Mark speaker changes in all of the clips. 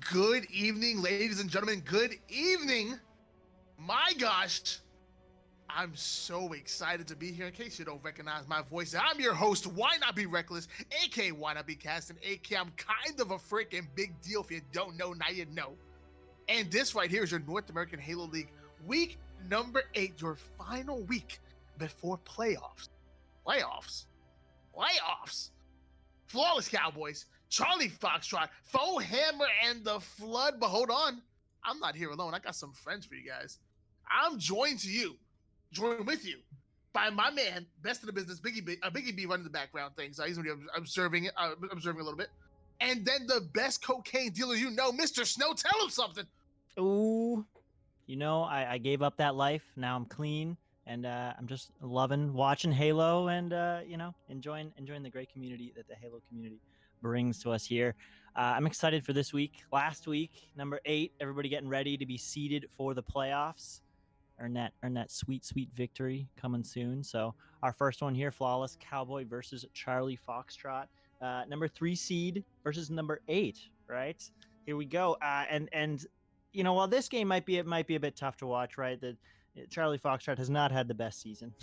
Speaker 1: Good evening, ladies and gentlemen. Good evening. My gosh, I'm so excited to be here. In case you don't recognize my voice, I'm your host, Why Not Be Reckless, aka Why Not Be Casting, aka I'm kind of a freaking big deal. If you don't know, now you know. And this right here is your North American Halo League week number 8, your final week before playoffs. Playoffs. Flawless Cowboys, Charlie Foxtrot, Faux Hammer, and the Flood. But hold on, I'm not here alone. I got some friends for you guys. I'm joined with you by my man, best of the business, Biggie B running the background thing. So he's gonna be observing a little bit. And then the best cocaine dealer you know, Mr. Snow. Tell him something.
Speaker 2: Ooh, I gave up that life. Now I'm clean, and I'm just loving watching Halo and enjoying the great community that the Halo community brings to us here. I'm excited for this week. Last week, number 8, everybody getting ready to be seeded for the playoffs. Earn that sweet victory coming soon. So our first one here, Flawless Cowboy versus Charlie Foxtrot. Number 3 seed versus number 8. Right, here we go. And while this game might be a bit tough to watch, right? That Charlie Foxtrot has not had the best season,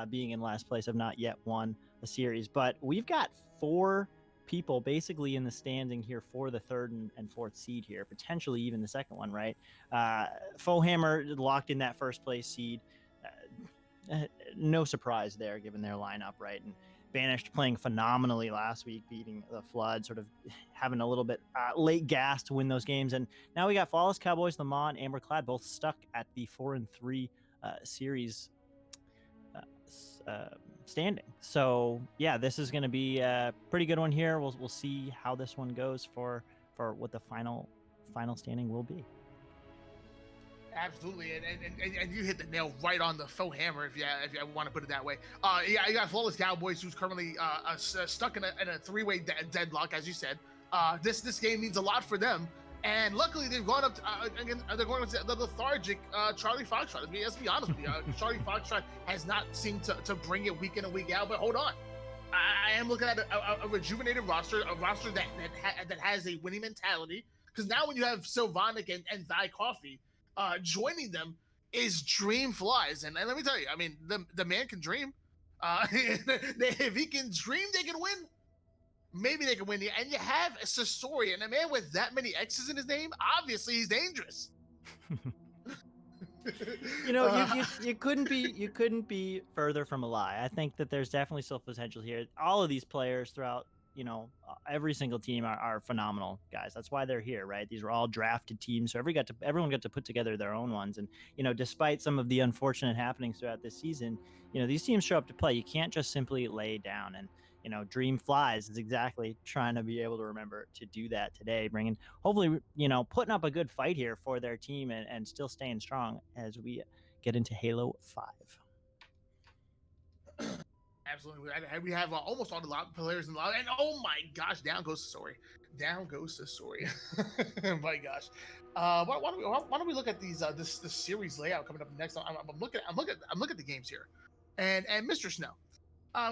Speaker 2: being in last place, have not yet won a series. But we've got 4 people basically in the standing here for the 3rd and 4th seed here, potentially even the 2nd one, right? Faux Hammer locked in that 1st place seed. No surprise there, given their lineup, right? And Banished playing phenomenally last week, beating the Flood, sort of having a little bit late gas to win those games. And now we got Flawless Cowboys, Lamont, Amberclad, both stuck at the 4-3 series standing. So yeah, this is going to be a pretty good one here. We'll see how this one goes for what the final standing will be.
Speaker 1: Absolutely, and you hit the nail right on the faux hammer, if you want to put it that way. Yeah, you got Flawless Cowboys, who's currently stuck in a 3-way deadlock, as you said. This game means a lot for them, and luckily they've gone up. They're going up to the lethargic Charlie Foxtrot. Let's be honest with you, Charlie Foxtrot has not seemed to bring it week in and week out. But hold on, I am looking at a rejuvenated roster, a roster that has a winning mentality. Because now when you have Sylvanic and Thy Coffee. Joining them is dream flies, and let me tell you, I mean, the man can dream. If he can dream, they can win. Maybe they can win. And you have Sasori, and a man with that many X's in his name, obviously he's dangerous.
Speaker 2: You couldn't be further from a lie. I think that there's definitely still potential here. All of these players throughout, every single team are phenomenal guys. That's why they're here, right? These are all drafted teams, so everyone got to put together their own ones. And despite some of the unfortunate happenings throughout this season, these teams show up to play. You can't just simply lay down. And Dream Flies is exactly trying to be able to remember to do that today, hopefully putting up a good fight here for their team and still staying strong as we get into Halo 5.
Speaker 1: Absolutely. We have almost all the players in the lot. And oh my gosh, down goes Sasori. My gosh. Why don't we look at these this series layout coming up next? I'm looking at the games here. And Mr. Snow.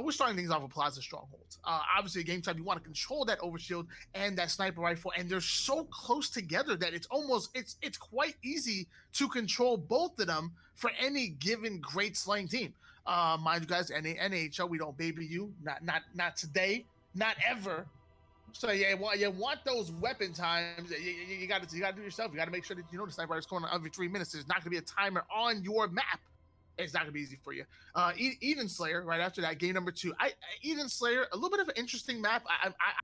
Speaker 1: We're starting things off with Plaza Strongholds. Obviously, a game type you want to control that overshield and that sniper rifle, and they're so close together that it's quite easy to control both of them for any given great slaying team. Mind you guys, NHL, we don't baby you, not today, not ever. So yeah, you want those weapon times. You got to do yourself. You got to make sure that the sniper is going on every 3 minutes. There's not going to be a timer on your map. It's not gonna be easy for you. Eden Slayer, right after that, game number 2. Eden Slayer, a little bit of an interesting map.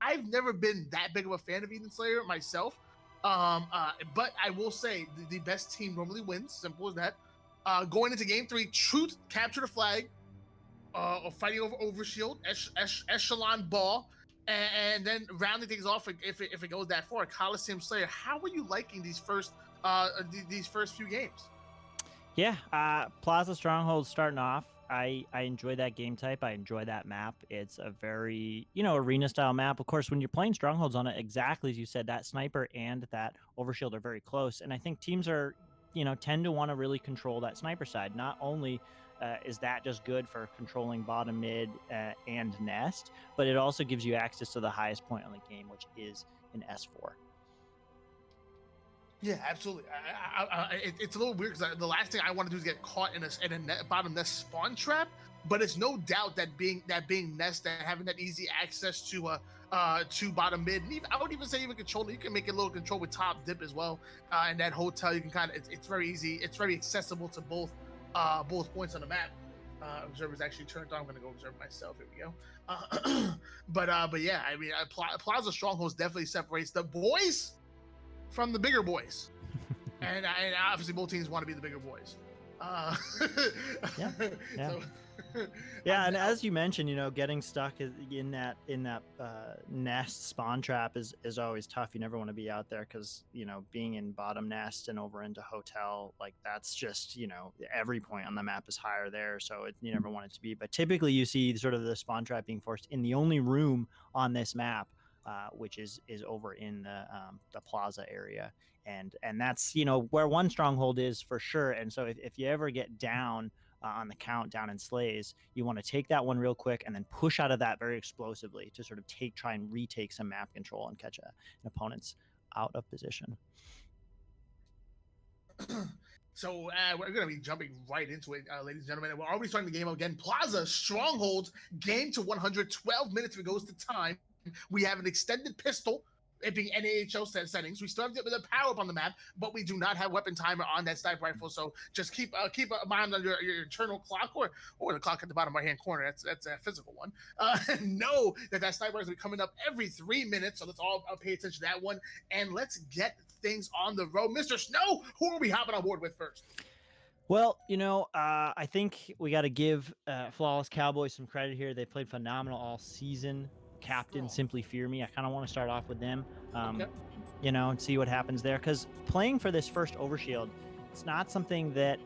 Speaker 1: I've never been that big of a fan of Eden Slayer myself, but I will say the best team normally wins. Simple as that. Going into game 3, Truth capture the flag, fighting over Overshield, Echelon Ball, and then rounding things off if it goes that far. Coliseum Slayer. How are you liking these first few games?
Speaker 2: Yeah, Plaza Stronghold starting off. I enjoy that game type. I enjoy that map. It's a very, arena style map. Of course, when you're playing Strongholds on it, exactly as you said, that sniper and that Overshield are very close. And I think teams are, tend to want to really control that sniper side. Not only is that just good for controlling bottom, mid, and nest, but it also gives you access to the highest point on the game, which is an S4.
Speaker 1: Yeah, absolutely. It's a little weird because the last thing I want to do is get caught in a bottom nest spawn trap. But it's no doubt that being nest and having that easy access to bottom mid, and even, I would even say even control. You can make a little control with top dip as well. And that hotel, you can kind of it's very easy. It's very accessible to both points on the map. Observer's actually turned on. I'm gonna go observe myself. Here we go. But yeah, I mean, Plaza Strongholds definitely separates the boys from the bigger boys, and obviously both teams want to be the bigger boys.
Speaker 2: Yeah, yeah.
Speaker 1: So,
Speaker 2: Yeah, and as you mentioned, getting stuck in that nest spawn trap is always tough. You never want to be out there because being in bottom nest and over into hotel, like that's just every point on the map is higher there, so you never want it to be. But typically, you see sort of the spawn trap being forced in the only room on this map, which is over in the plaza area, and that's where one stronghold is for sure. And so if you ever get down on the count down in slays, you want to take that one real quick and then push out of that very explosively to sort of try and retake some map control and catch an opponent's out of position.
Speaker 1: So we're going to be jumping right into it, ladies and gentlemen. We're already starting the game again. Plaza Strongholds, game to 112 minutes if it goes to time. We have an extended pistol, it being NAHL settings. We still have the power up on the map, but we do not have weapon timer on that sniper rifle. So just keep a mind on your internal clock or the clock at the bottom right hand corner. That's a physical one. Know that sniper is going to be coming up every 3 minutes. So let's all pay attention to that one. And let's get things on the road. Mr. Snow, who are we hopping on board with first?
Speaker 2: Well, I think we got to give Flawless Cowboys some credit here. They played phenomenal all season. Captain Simply Fear Me. I kind of want to start off with them,
Speaker 1: Okay.
Speaker 2: and see what happens there. Because playing for this first overshield, it's not something that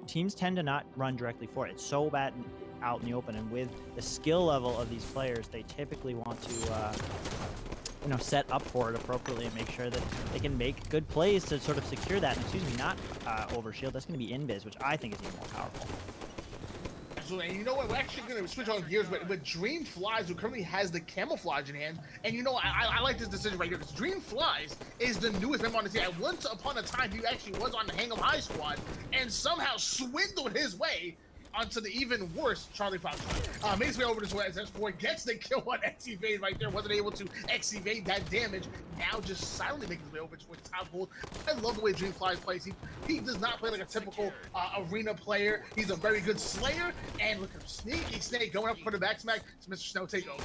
Speaker 2: teams tend to not run directly for it. It's so bad out in the open, and with the skill level of these players, they typically want to set up for it appropriately and make sure that they can make good plays to sort of secure that. And excuse me, not overshield. That's going to be invis, which I think is even more powerful.
Speaker 1: And you know what? We're actually going to switch on gears, but Dream Flies, who currently has the camouflage in hand, and I like this decision right here because Dream Flies is the newest member on the team. And once upon a time, he actually was on the Hang 'em High squad and somehow swindled his way onto the even worse Charlie Fox. Made his way over to S4, gets the kill on X-Evade right there, wasn't able to X-Evade that damage. Now just silently making his way over to top gold. I love the way Dream Flies plays. He does not play like a typical arena player. He's a very good slayer, and look at him, sneaky snake going up for the back smack. So Mr. Snow, take over.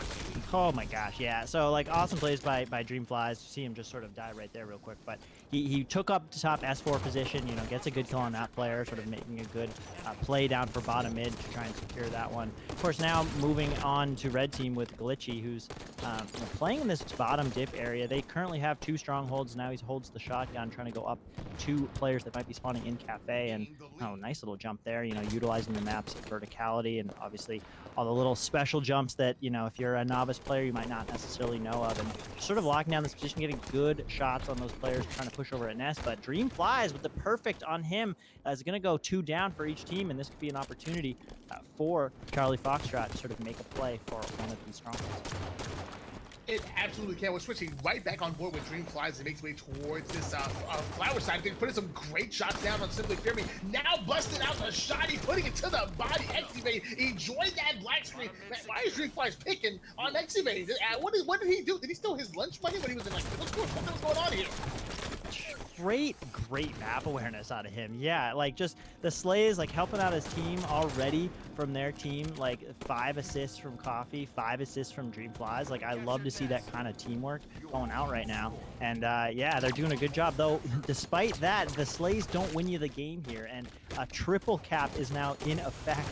Speaker 2: Oh my gosh, yeah. So awesome plays by Dream Flies. You see him just sort of die right there real quick, but he took up the top S4 position, gets a good kill on that player, sort of making a good play down for bottom mid to try and secure that one. Of course, now moving on to red team with Glitchy, who's playing in this bottom dip area. They currently have 2 strongholds. Now he holds the shotgun, trying to go up 2 players that might be spawning in cafe, and nice little jump there, utilizing the map's verticality and obviously all the little special jumps that, if you're a novice player, you might not necessarily know of, and sort of locking down this position, getting good shots on those players, trying to push over at Nest. But Dream Flies with the perfect on him is going to go 2 down for each team, and this could be an opportunity for Charlie Foxtrot to sort of make a play for one of these strongholds.
Speaker 1: It absolutely can. We're switching right back on board with Dream Flies and makes its way towards this flower side. They're putting some great shots down on Simply Fear Me. Now busting out the shotty, putting it to the body. X-Evade enjoyed that black screen. Why is Dream Flies picking on X-Evade? What did he do? Did he steal his lunch money when he was in what's going on here?
Speaker 2: Great map awareness out of him. Yeah, just the slays, helping out his team already from their team. 5 assists from Coffee, 5 assists from Dream Flies. I love to see that kind of teamwork going out right now. And yeah, they're doing a good job, though. Despite that, the slays don't win you the game here, and a triple cap is now in effect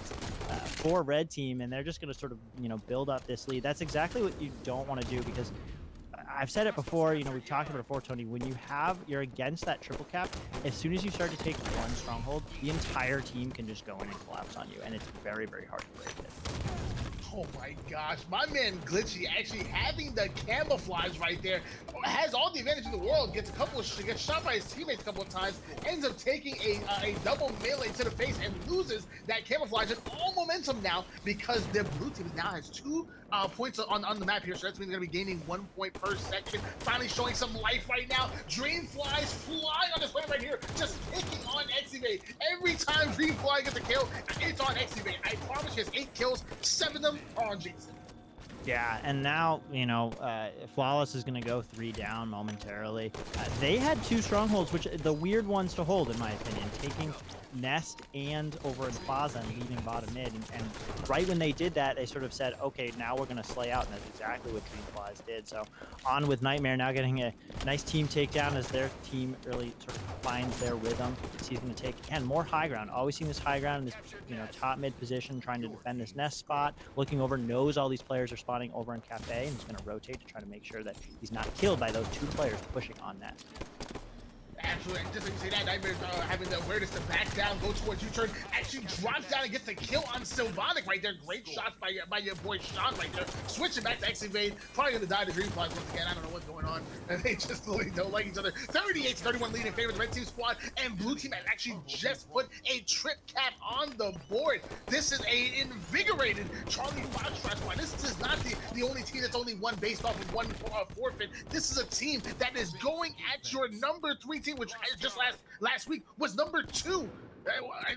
Speaker 2: for red team, and they're just going to sort of build up this lead. That's exactly what you don't want to do, because I've said it before, we've talked about it before, Tony, when you're against that triple cap, as soon as you start to take one stronghold, the entire team can just go in and collapse on you, and it's very, very hard to break it.
Speaker 1: Oh my gosh, my man Glitchy actually having the camouflage right there, has all the advantage in the world, gets shot by his teammates a couple of times, ends up taking a double melee to the face and loses that camouflage and almost momentum now because the blue team now has 2 points on the map here, so that's means they're going to be gaining 1 point per second. Finally showing some life right now. Dreamflies flying on this planet right here, just picking on Xyve. Every time Dreamfly gets a kill, it's on Xyve. I promise he has 8 kills, 7 of them are on Jason.
Speaker 2: Yeah, and now, you know, Flawless is going to go 3 down momentarily. They had 2 strongholds, which the weird ones to hold, in my opinion, taking Nest and over in Plaza and leaving bottom mid. And right when they did that, they sort of said, okay, now we're going to slay out, and that's exactly what Dreamflies did. So on with Nightmare, now getting a nice team takedown as their team really sort of finds their rhythm. So he's going to take, again, more high ground. Always seeing this high ground in this, you know, top mid position, trying to defend this Nest spot. Looking over, knows all these players are spotting over in Cafe, and he's going to rotate to try to make sure that he's not killed by those 2 players pushing on Nest.
Speaker 1: Absolutely, and just like you say that, Nightmare's having the awareness to back down, go towards U-turn, actually drops down and gets the kill on Sylvonic right there. Great shots by your boy Sean right there. Switching back to Xyve, probably gonna die to Dreamflies once again. I don't know what's going on. And they just really don't like each other. 38-31 lead in favor of the red team squad, and blue team has actually just put a trip cap on the board. This is a invigorated Charlie Foxtrot squad. This is not the only team that's only won based off of 1 forfeit. This is a team that is going at your number 3 team, which just last week was number 2.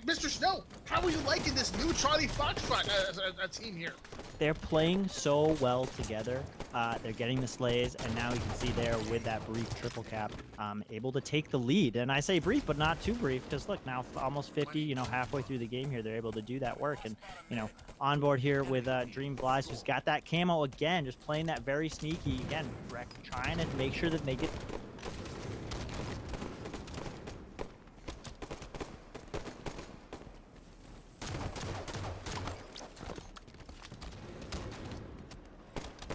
Speaker 1: Mr. Snow, how are you liking this new Charlie Foxtrot team here?
Speaker 2: They're playing so well together. They're getting the slays, and now you can see there with that brief triple cap, able to take the lead. And I say brief, but not too brief, because look, now almost 50, you know, halfway through the game here, they're able to do that work. And, you know, on board here with Dreamflies, who's got that camo again, just playing that very sneaky, again, trying to make sure that they get...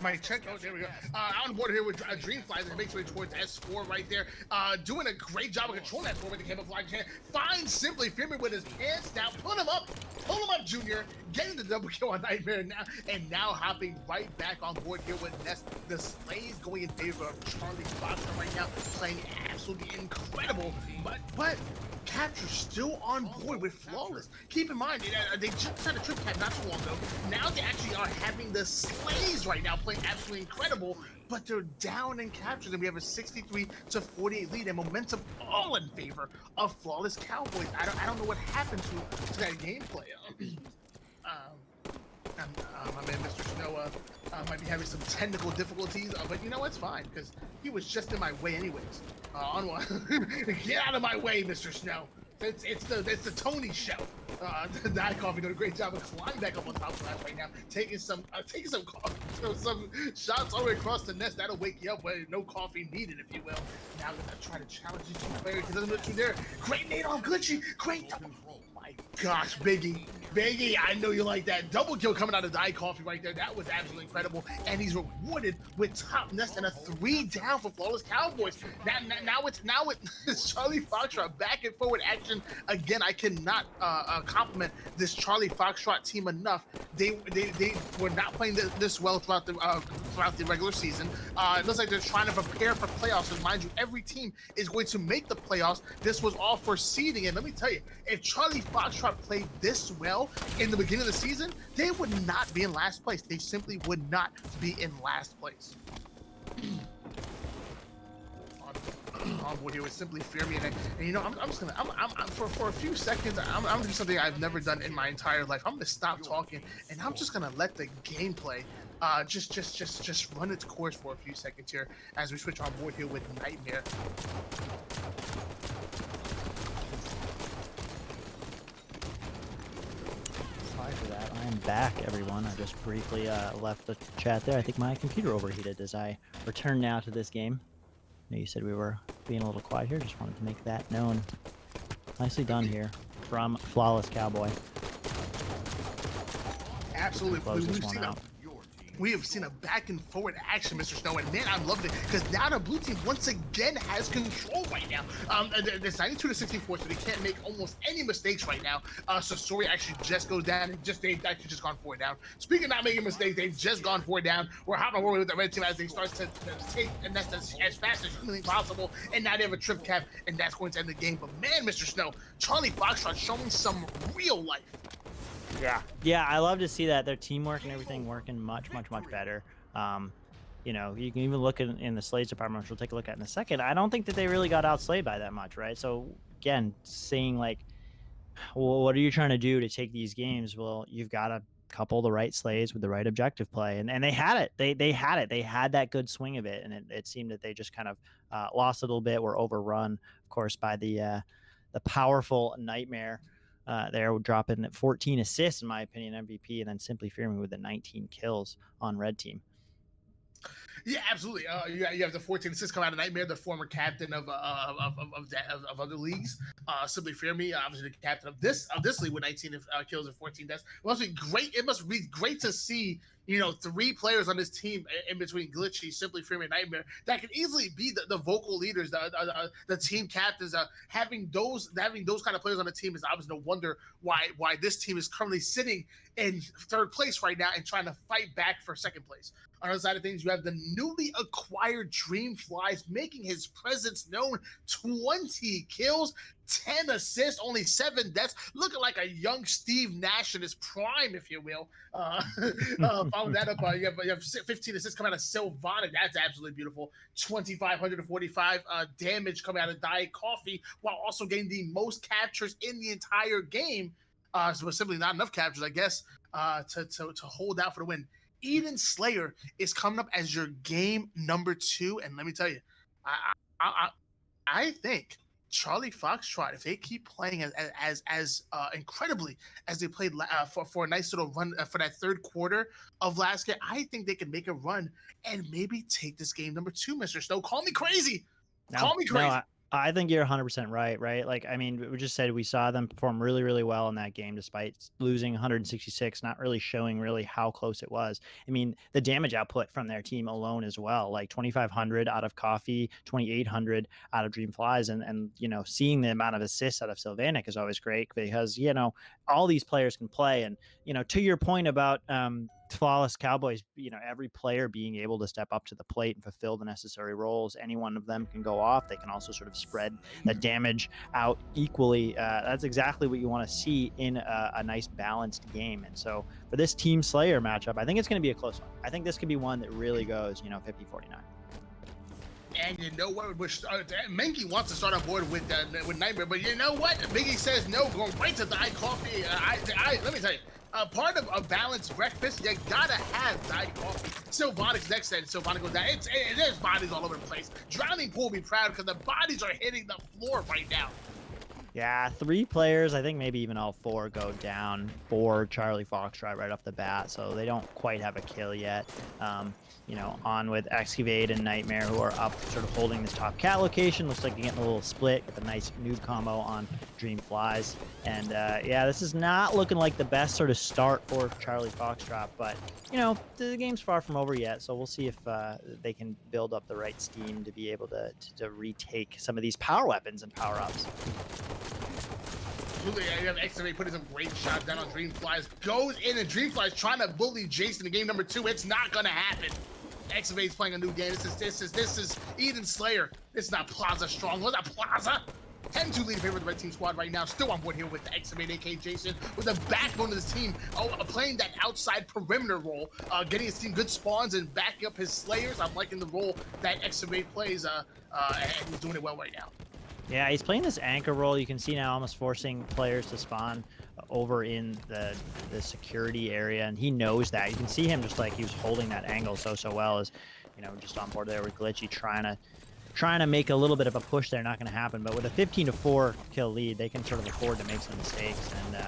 Speaker 1: My check. Oh, there we go. On board here with Dreamflies and makes way towards S4 right there. Doing a great job of controlling that 4 with the camouflage. Finds Simply Fearman with his pants down. Pull him up, Junior. Getting the double kill on Nightmare now, and now hopping right back on board here with Nest. The slays going in favor of Charlie Fox right now, playing absolutely incredible. But Capture still on board with Flawless. Keep in mind, they just had a trip cap not too long ago. Now they actually are having the slays right now, playing absolutely incredible, but they're down in captures, and we have a 63-48 lead, and momentum all in favor of Flawless Cowboys. I don't know what happened to that gameplay. My man, Mr. Snow, might be having some technical difficulties, but you know it's fine because he was just in my way anyways. Get out of my way, Mr. Snow. It's the Tony show. That coffee doing a great job of climbing back up on top of that right now, taking some shots all the way across the nest. That'll wake you up where no coffee needed, if you will. Now I'm gonna try to challenge these 2 players. He doesn't look through there. Great nade on Glitchy. Great double. Oh my gosh, Biggie, I know you like that double kill coming out of Die Coffee right there. That was absolutely incredible, and he's rewarded with top nest and a 3 down for Flawless Cowboys. Now it's Charlie Foxtrot back and forward action again. I cannot compliment this Charlie Foxtrot team enough. They were not playing this well throughout the regular season. It looks like they're trying to prepare for playoffs. And mind you, every team is going to make the playoffs. This was all for seeding, and let me tell you, if Charlie Foxtrot played this well in the beginning of the season, they would not be in last place. They simply would not be in last place. On board here with Simply Fear Me, and you know, I'm just gonna, for a few seconds, I'm gonna do something I've never done in my entire life. I'm gonna stop talking, and I'm just gonna let the gameplay just run its course for a few seconds here as we switch on board here with Nightmare.
Speaker 2: Sorry for that. I am back, everyone. I just briefly left the chat there. I think my computer overheated as I return now to this game. I know you said we were being a little quiet here. Just wanted to make that known. Nicely done here from Flawless Cowboy.
Speaker 1: Absolutely. We have seen a back and forward action, Mr. Snow, and man, I'm loving it because now the blue team once again has control right now. It's 92-64, so they can't make almost any mistakes right now. So Sori actually just goes down, and they've actually just gone 4 down. Speaking of not making mistakes, they've just gone 4 down. We're hopping over with the red team as they start to take, and that's as fast as humanly possible. And now they have a trip cap, and that's going to end the game. But man, Mr. Snow, Charlie Foxtrot showing some real life.
Speaker 2: Yeah, I love to see that their teamwork and everything working much better. Um, you know, you can even look in the Slays department, which we'll take a look at in a second. I don't think that they really got outslayed by that much, right? So again, seeing like, well, what are you trying to do to take these games? Well, you've got to couple the right slays with the right objective play, and they had it. They had it. They had that good swing of it, and it seemed that they just kind of lost a little bit. Were overrun, of course, by the powerful Nightmare. There dropping 14 assists, in my opinion, MVP, and then Simply Fear Me with the 19 kills on Red Team.
Speaker 1: Yeah, absolutely. You have the 14 assists come out of Nightmare, the former captain of other leagues. Simply Fear Me, obviously the captain of this league with 19 kills and 14 deaths. It must be great. It must be great to see, you know, 3 players on this team in between Glitchy, Simply Fear Me, and Nightmare that could easily be the vocal leaders, the team captains. Having those kind of players on the team is obviously no wonder why this team is currently sitting in 3rd place right now and trying to fight back for 2nd place. On the other side of things, you have the newly acquired Dreamflies making his presence known. 20 kills, 10 assists, only 7 deaths, looking like a young Steve Nash in his prime, if you will. Follow that up, you have 15 assists coming out of Sylvanas. That's absolutely beautiful. 2,545 damage coming out of Diet Coffee, while also getting the most captures in the entire game. So it's simply not enough captures, I guess, to hold out for the win. Eden Slayer is coming up as your game number 2, and let me tell you, I think Charlie Foxtrot, if they keep playing as incredibly as they played for a nice little run for that 3rd quarter of last game, I think they can make a run and maybe take this game number 2, Mr. Snow. Call me crazy. Call me crazy.
Speaker 2: No, I think you're 100% right? Like, I mean, we just said we saw them perform really well in that game, despite losing 166, not really showing really how close it was. I mean, the damage output from their team alone as well, like 2,500 out of Coffee, 2,800 out of Dreamflies, and you know, seeing the amount of assists out of Sylvanas is always great because, you know, all these players can play. And, you know, to your point about Flawless Cowboys, you know, every player being able to step up to the plate and fulfill the necessary roles. Any one of them can go off. They can also sort of spread the damage out equally. That's exactly what you want to see in a nice balanced game. And so for this Team Slayer matchup, I think it's going to be a close one. I think this could be one that really goes, you know, 50-49.
Speaker 1: And you know what? Menke wants to start on board with Nightmare, but you know what? Biggie says no, going right to Diet Coffee. Let me tell you, part of a balanced breakfast, you gotta have Diet Coffee. Sylvanas next, and Sylvanas goes down. There's bodies all over the place. Drowning Pool will be proud because the bodies are hitting the floor right now.
Speaker 2: Yeah, 3 players, I think maybe even all 4 go down for Charlie Foxtrot right off the bat, so they don't quite have a kill yet. You know, on with Excavate and Nightmare, who are up sort of holding this top cat location. Looks like you're getting a little split with a nice noob combo on Dreamflies. And yeah, this is not looking like the best sort of start for Charlie Foxtrot, but, you know, the game's far from over yet, so we'll see if they can build up the right steam to be able to retake some of these power weapons and power-ups.
Speaker 1: Absolutely, you have Excavate putting some great shots down on Dreamflies. Goes in, and Dreamflies trying to bully Jason in game number 2. It's not gonna happen. Excavate's playing a new game. This is Eden Slayer. This is not Plaza Strong. What's that, Plaza? 10-2 lead favor of the Red Team squad right now. Still on board here with the Excavate, aka Jason, with the backbone of this team, playing that outside perimeter role, getting his team good spawns and backing up his Slayers. I'm liking the role that Excavate plays, and he's doing it well right now.
Speaker 2: Yeah, he's playing this anchor role. You can see now almost forcing players to spawn over in the security area, and he knows that. You can see him just like he was holding that angle so well, as, you know, just on board there with Glitchy trying to make a little bit of a push there. Not going to happen, but with a 15-4 kill lead, they can sort of afford to make some mistakes, and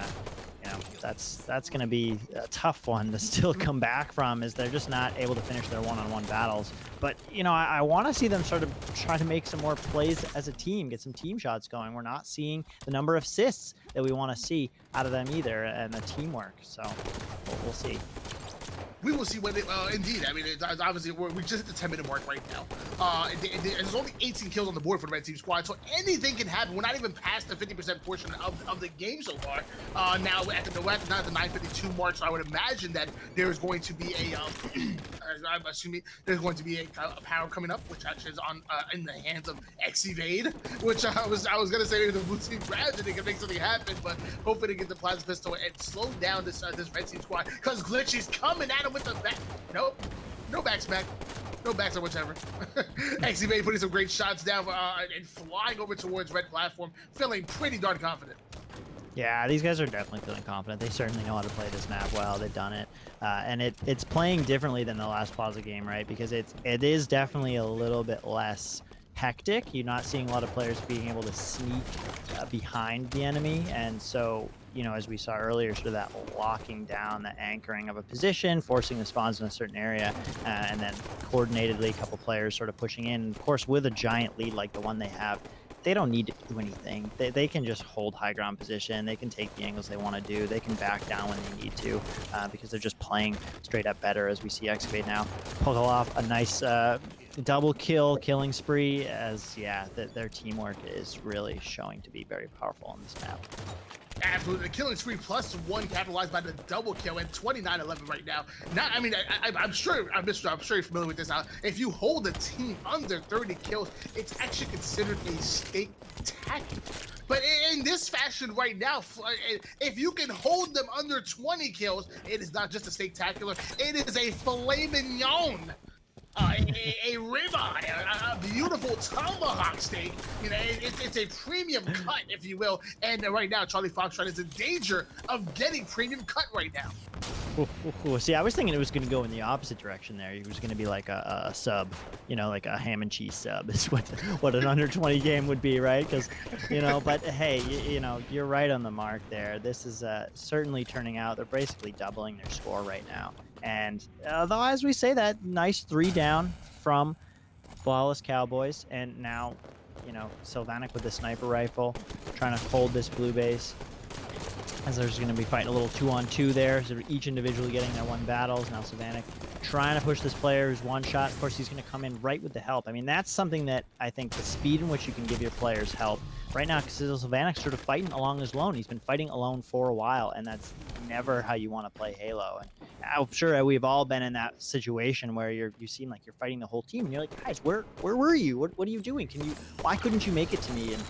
Speaker 2: you know, that's going to be a tough one to still come back from, is they're just not able to finish their one-on-one battles. But, you know, I want to see them sort of try to make some more plays as a team, get some team shots going. We're not seeing the number of assists that we want to see out of them either, and the teamwork. So we'll see.
Speaker 1: we will see when it, indeed. I mean, it's obviously we just hit the 10-minute mark right now. There's only 18 kills on the board for the red team squad, so anything can happen. We're not even past the 50% portion of the game so far. Now at the 9:52 mark, so I would imagine that there's going to be a, I'm assuming there's going to be a power coming up, which actually is on in the hands of X-Evade, which I was gonna say maybe the blue team grabs it, they can make something happen, but hopefully they get the plasma pistol and slow down this red team squad, because Glitchy's coming at him with the back. Nope, no backsmack. No backs or whatever. X-Evade putting some great shots down and flying over towards red platform, feeling pretty darn confident.
Speaker 2: Yeah, these guys are definitely feeling confident. They certainly know how to play this map well. They've done it, and it's playing differently than the last Plaza game, right? Because it is definitely a little bit less hectic. You're not seeing a lot of players being able to sneak behind the enemy, and so, you know, as we saw earlier, sort of that locking down, the anchoring of a position, forcing the spawns in a certain area, and then coordinatedly a couple players sort of pushing in. Of course, with a giant lead like the one they have, they don't need to do anything. They can just hold high ground position. They can take the angles they want to do. They can back down when they need to, because they're just playing straight up better, as we see Excavate now pull off a nice double killing spree, as yeah, their teamwork is really showing to be very powerful on this map.
Speaker 1: Absolutely, the killing spree +1 capitalized by the double kill at 29-11 right now. Now, I mean, I'm sure you're familiar with this. If you hold a team under 30 kills, it's actually considered a stake tactic. But in this fashion right now, if you can hold them under 20 kills, it is not just a stake-tacular, it is a filet mignon. A ribeye, a beautiful tomahawk steak. You know, it's a premium cut, if you will. And right now, Charlie Foxtrot is in danger of getting premium cut right now.
Speaker 2: See, I was thinking it was going to go in the opposite direction there. It was going to be like a sub, you know, like a ham and cheese sub is what an under 20 game would be, right? Because, you know, but hey, you know, you're right on the mark there. This is certainly turning out. They're basically doubling their score right now. And although, as we say that, nice 3 down from Flawless Cowboys. And now, you know, Sylvanek with the sniper rifle trying to hold this blue base, as there's going to be fighting a little 2-on-2 there, so each individually getting their 1 battles. Now Sylvanek trying to push this player who's 1 shot. Of course, he's going to come in right with the help. I mean, that's something that I think, the speed in which you can give your players help. Right now, Sylvanek's sort of fighting along his lone. He's been fighting alone for a while, and that's never how you want to play Halo. And I'm sure we've all been in that situation where you seem like you're fighting the whole team, and you're like, guys, where were you? What are you doing? Why couldn't you make it to me? And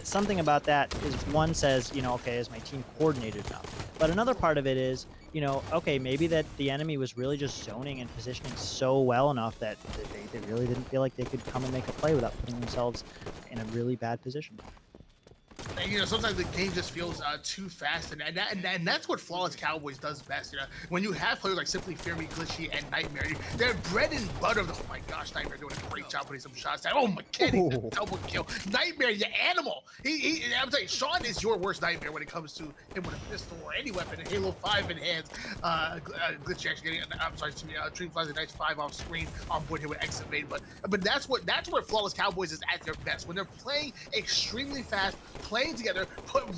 Speaker 2: something about that is, one says, you know, okay, is my team coordinated enough? But another part of it is, you know, okay, maybe that the enemy was really just zoning and positioning so well enough that they really didn't feel like they could come and make a play without putting themselves in a really bad position.
Speaker 1: And, you know, sometimes the game just feels too fast, and that's what Flawless Cowboys does best. You know, when you have players like Simply Fury, Glitchy, and Nightmare, they're bread and butter. Oh my gosh, Nightmare doing a great job putting some shots down. Oh my Kenny, double kill. Nightmare, you animal. I'm telling you, Sean is your worst nightmare when it comes to him with a pistol or any weapon in Halo 5 in hands. Glitchy actually getting, I'm sorry, Dream Flies a nice 5 off screen on board here with X-Evade, but that's where Flawless Cowboys is at their best, when they're playing extremely fast, playing together,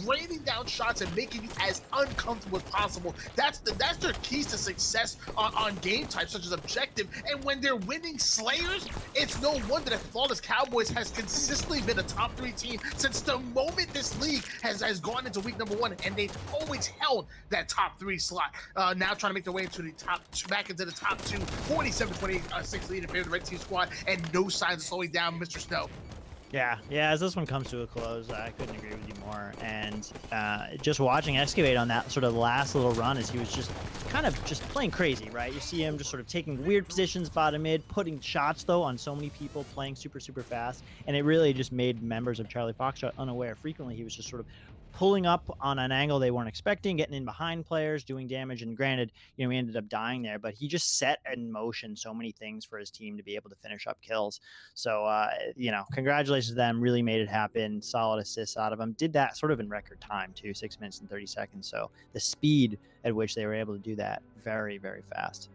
Speaker 1: raining down shots and making you as uncomfortable as possible. That's their keys to success on game types such as objective. And when they're winning Slayers, it's no wonder that Flawless Cowboys has consistently been a top 3 team since the moment this league has gone into week number 1, and they've always held that top 3 slot. Now trying to make their way into the back into the top 2, 47-26 lead in favor of the red team squad, and no signs of slowing down Mr. Snow.
Speaker 2: Yeah, as this one comes to a close, I couldn't agree with you more. And just watching Excavate on that sort of last little run, as he was just kind of just playing crazy, right? You see him just sort of taking weird positions bottom mid, putting shots, though, on so many people, playing super, super fast. And it really just made members of Charlie Foxtrot unaware. Frequently, he was just sort of pulling up on an angle they weren't expecting, getting in behind players, doing damage. And granted, you know, he ended up dying there, but he just set in motion so many things for his team to be able to finish up kills. So, you know, congratulations to them. Really made it happen. Solid assists out of them. Did that sort of in record time, too, 6 minutes and 30 seconds. So the speed at which they were able to do that, very, very fast.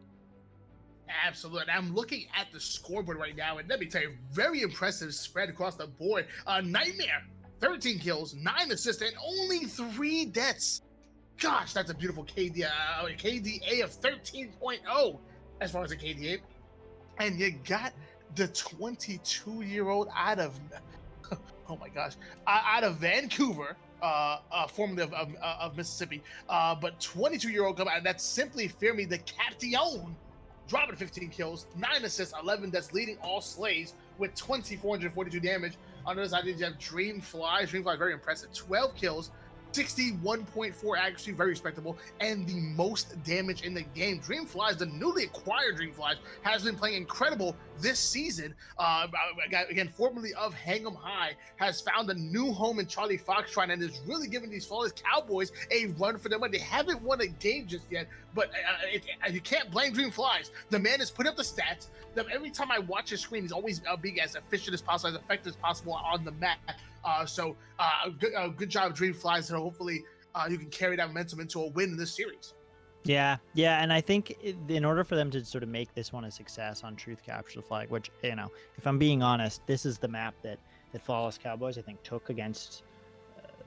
Speaker 1: Absolutely. I'm looking at the scoreboard right now, and let me tell you, very impressive spread across the board. Nightmare, 13 kills, 9 assists, and only 3 deaths. Gosh, that's a beautiful KDA of 13.0. as far as the KD8. And you got the 22-year-old out of, oh my gosh, out of Vancouver, formerly of Mississippi, but 22-year-old come out, and that's Simply Fear Me, the Captain, dropping 15 kills, 9 assists, 11 that's leading all slays with 2,442 damage. On the other side, you have Dreamfly. Dreamfly, very impressive, 12 kills, 61.4 accuracy, very respectable, and the most damage in the game. Dreamflies, the newly acquired Dreamflies, has been playing incredible this season. Again, formerly of Hang'em High, has found a new home in Charlie Foxtrot and is really giving these flawless Cowboys a run for their money. They haven't won a game just yet, but you can't blame Dreamflies. The man has put up the stats. Every time I watch his screen, he's always being as efficient as possible, as effective as possible on the map. Good job, Dreamflies, and hopefully you can carry that momentum into a win in this series.
Speaker 2: Yeah, and I think in order for them to sort of make this one a success on Truth Capture the Flag, which, you know, if I'm being honest, this is the map that Flawless Cowboys, I think, took against